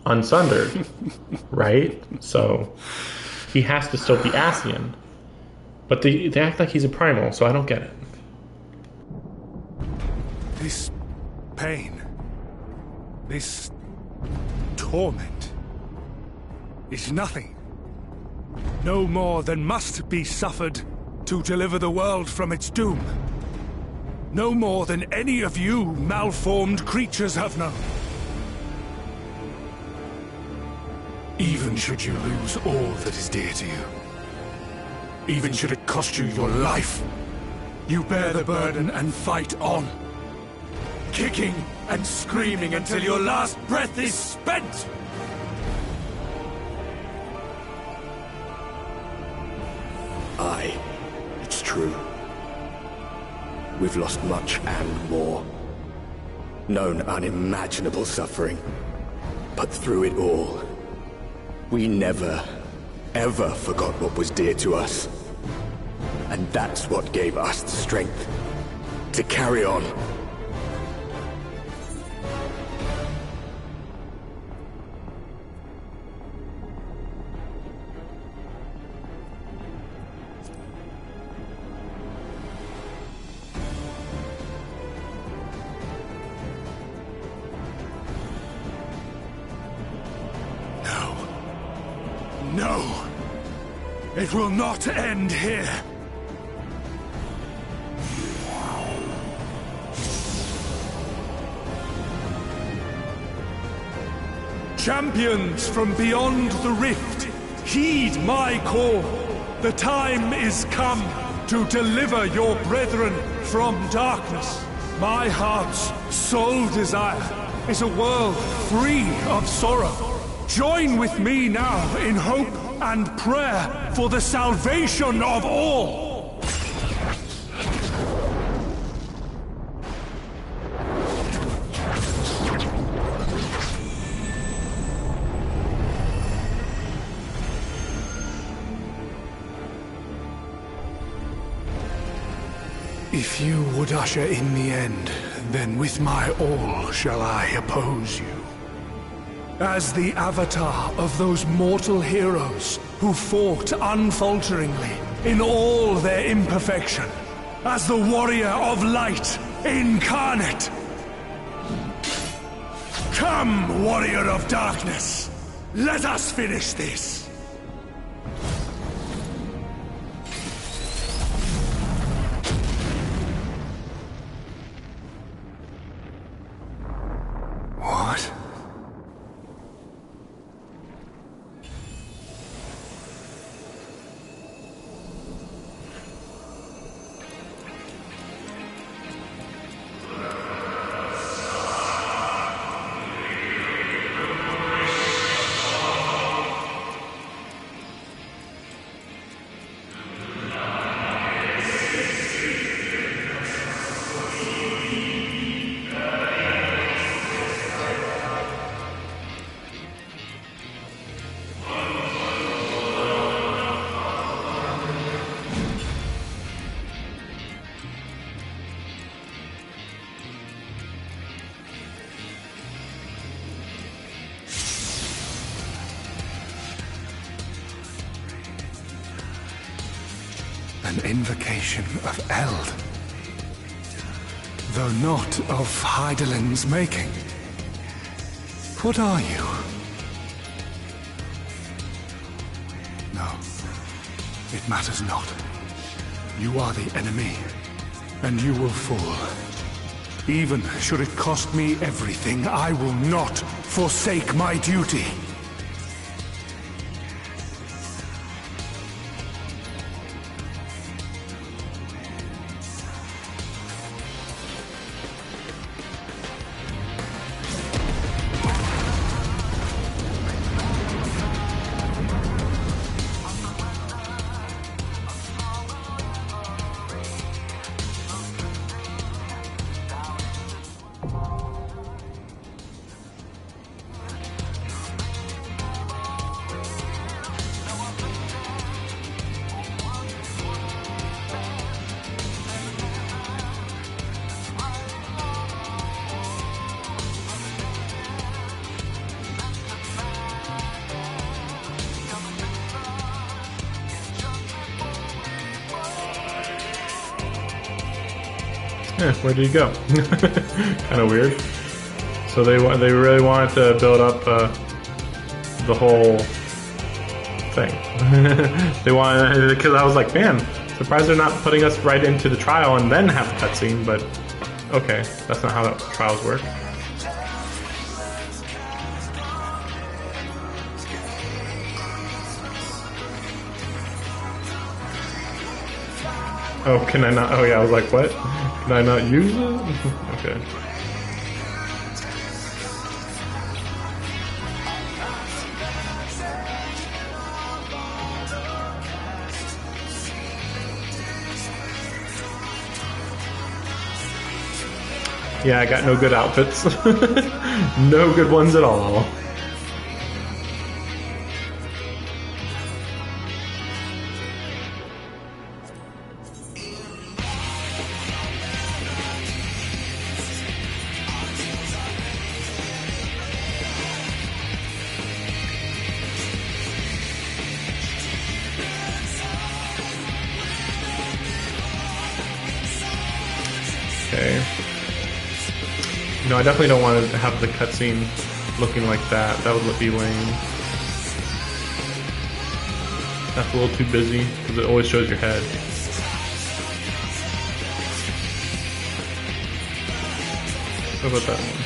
unsundered, right? So he has to still be Asian. But they act like he's a primal, so I don't get it. This pain, this torment, is nothing. No more than must be suffered to deliver the world from its doom. No more than any of you malformed creatures have known. Even should you lose all that is dear to you, even should it cost you your life, you bear the burden and fight on, kicking and screaming until your last breath is spent! Aye, it's true. We've lost much and more. Known unimaginable suffering. But through it all, we never, ever forgot what was dear to us. And that's what gave us the strength to carry on. It will not end here. Champions from beyond the rift, heed my call. The time is come to deliver your brethren from darkness. My heart's sole desire is a world free of sorrow. Join with me now in hope and prayer for the salvation of all. If you would usher in the end, then with my all shall I oppose you. As the avatar of those mortal heroes who fought unfalteringly in all their imperfection. As the warrior of light incarnate. Come, warrior of darkness. Let us finish this. What? An invocation of Eld, though not of Hydaelyn's making. What are you? No, it matters not. You are the enemy, and you will fall. Even should it cost me everything, I will not forsake my duty. Yeah, where did he go? Kind of weird. So they really wanted to build up the whole thing. They wanted, because I was like, man, surprised they're not putting us right into the trial and then have the cutscene. But okay, that's not how that trials work. Oh, can I not? Oh yeah, I was like, what? Can I not use it? Okay. Yeah, I got no good outfits. No good ones at all. Okay. No, I definitely don't want to have the cutscene looking like that. That would be lame. That's a little too busy because it always shows your head. How about that one?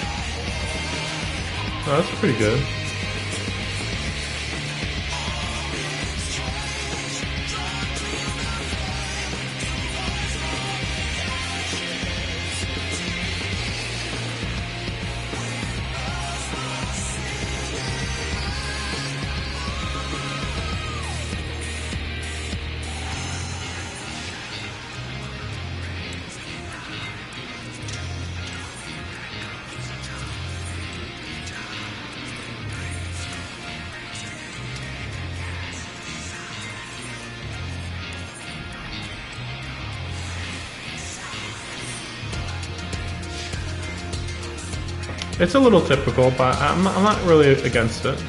Oh, that's pretty good. It's a little typical, but I'm not really against it.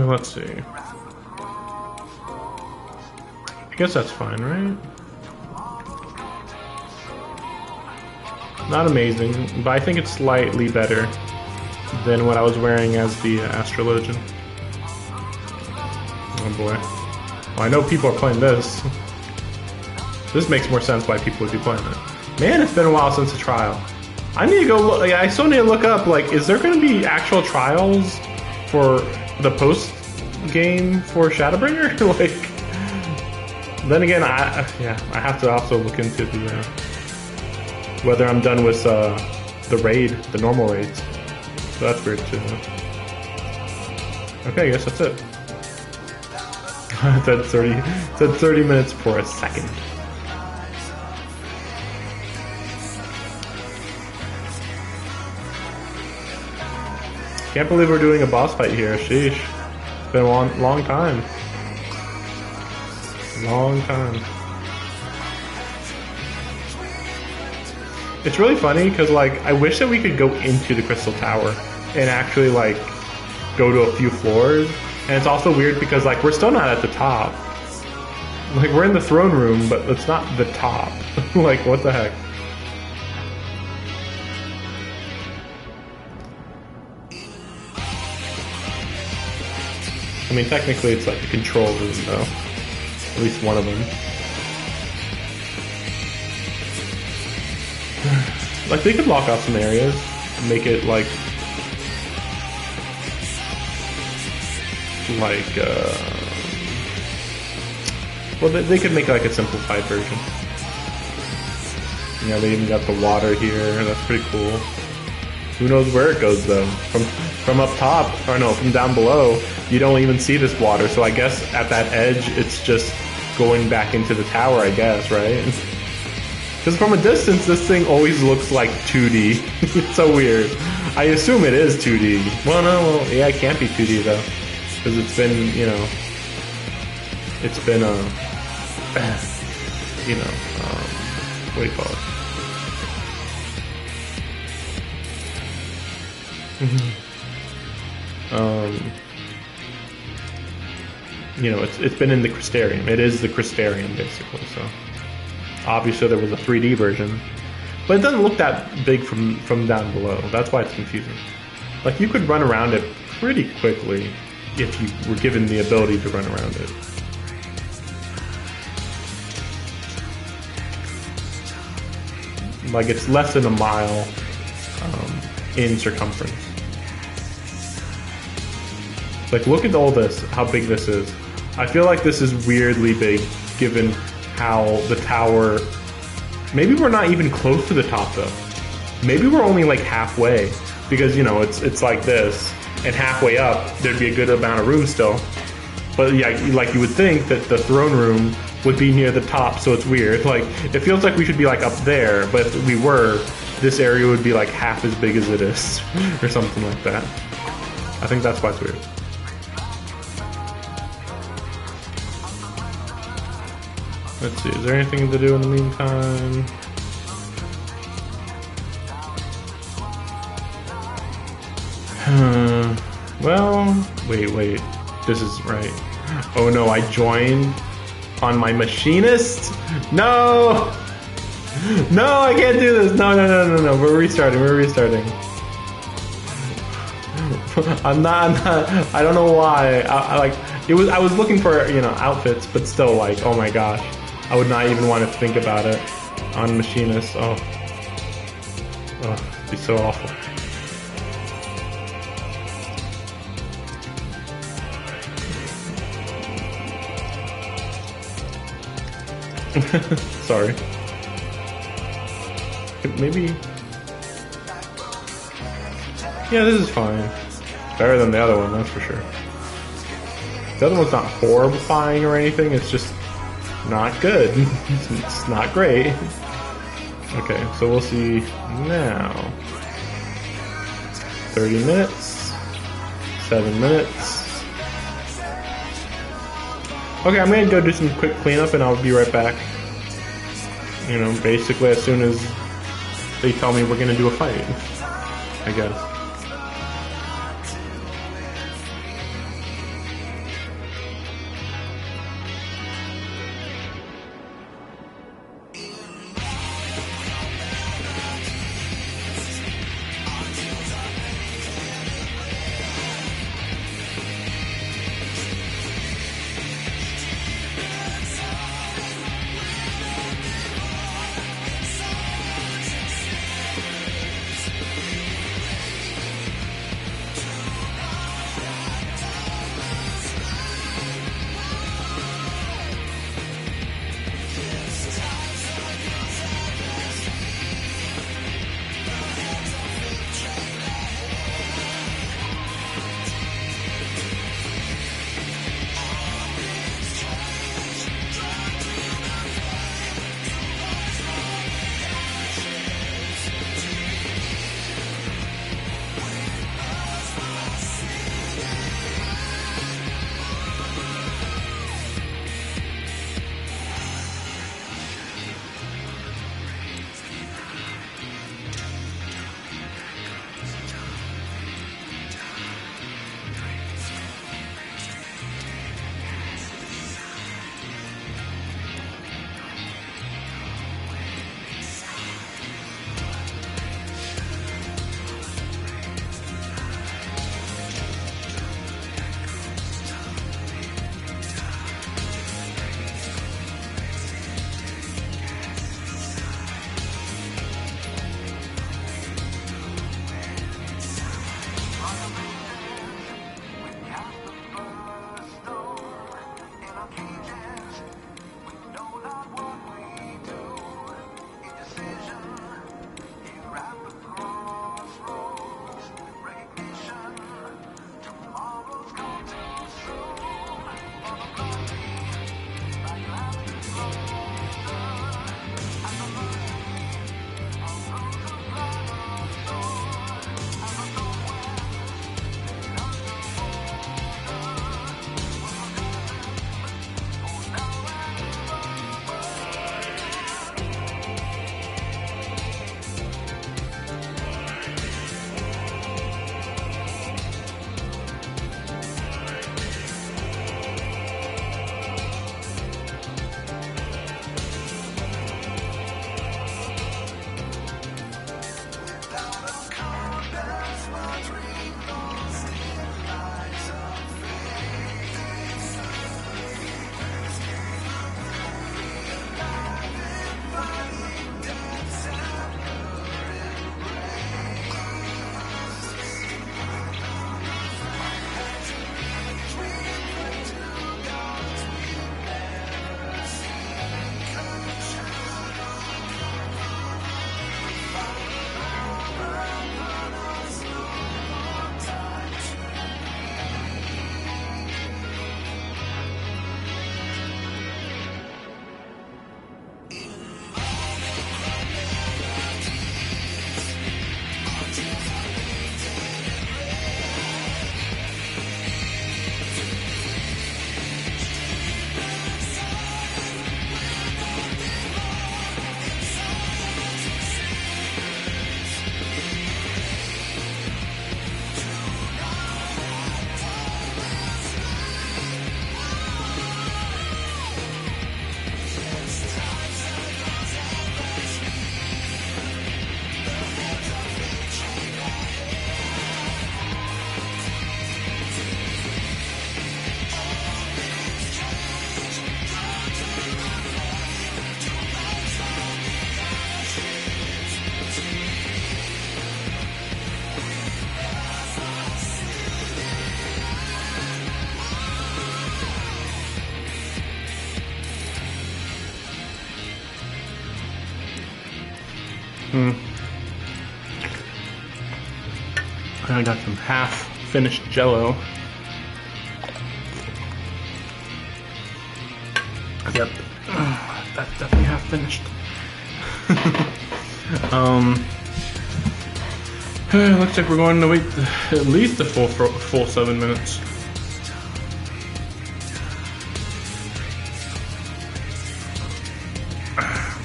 Let's see. I guess that's fine, right? Not amazing, but I think it's slightly better than what I was wearing as the Astrologian. Oh boy. Well, I know people are playing this. This makes more sense why people would be playing it. Man, it's been a while since the trial. I need to go look, I still need to look up, like, is there going to be actual trials for the post game for Shadowbringer? Like, then again, I have to also look into the whether I'm done with the raid, the normal raids. So that's weird too. Okay, I guess that's it. It said 30 minutes for a second. Can't believe we're doing a boss fight here. Sheesh. It's been a long time. Long time. It's really funny because, like, I wish that we could go into the Crystal Tower and actually, like, go to a few floors. And it's also weird because, like, we're still not at the top. Like, we're in the throne room, but it's not the top. Like, what the heck? I mean, technically it's like a control room, though. At least one of them. Like, they could block off some areas and make it like well, they could make like a simplified version. You know, they even got the water here. That's pretty cool. Who knows where it goes though? From up top, or no, from down below, you don't even see this water. So I guess at that edge, it's just going back into the tower, I guess, right? Because from a distance, this thing always looks like 2D. It's so weird. I assume it is 2D. Well, no, well, yeah, it can't be 2D though, because it's been, you know, it's been you know, what do you call it? You know, it's been in the Crystarium. It is the Crystarium, basically, so obviously there was a 3D version, but it doesn't look that big from down below. That's why it's confusing. Like, you could run around it pretty quickly if you were given the ability to run around it. Like, it's less than a mile in circumference. Like, look at all this, how big this is. I feel like this is weirdly big, given how the tower... Maybe we're not even close to the top, though. Maybe we're only, like, halfway. Because, you know, it's like this, and halfway up, there'd be a good amount of room still. But, yeah, like, you would think that the throne room would be near the top, so it's weird. Like, it feels like we should be, like, up there, but if we were, this area would be, like, half as big as it is, or something like that. I think that's why it's weird. Let's see, is there anything to do in the meantime? Well, wait. This is right. Oh no, I joined on my machinist? No! No, I can't do this. No. We're restarting. I'm not, I don't know why. I was looking for, outfits, but still, like, oh my gosh. I would not even want to think about it on machinist. Oh, it'd be so awful. Sorry. Maybe. Yeah, this is fine. Better than the other one, that's for sure. The other one's not horrifying or anything, it's just not good. It's not great. Okay, so we'll see now. 30 minutes. 7 minutes. Okay, I'm gonna go do some quick cleanup and I'll be right back. Basically as soon as they tell me we're gonna do a fight, I guess. I got some half-finished Jello. Yep, that's definitely half-finished. Looks like we're going to wait at least a full 7 minutes.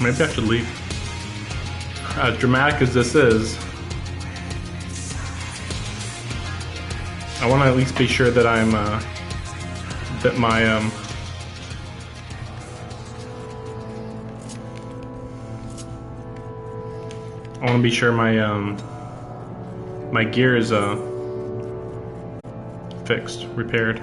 Maybe I should leave. As dramatic as this is, I want to at least be sure that I'm that my I want to be sure my gear is fixed, repaired.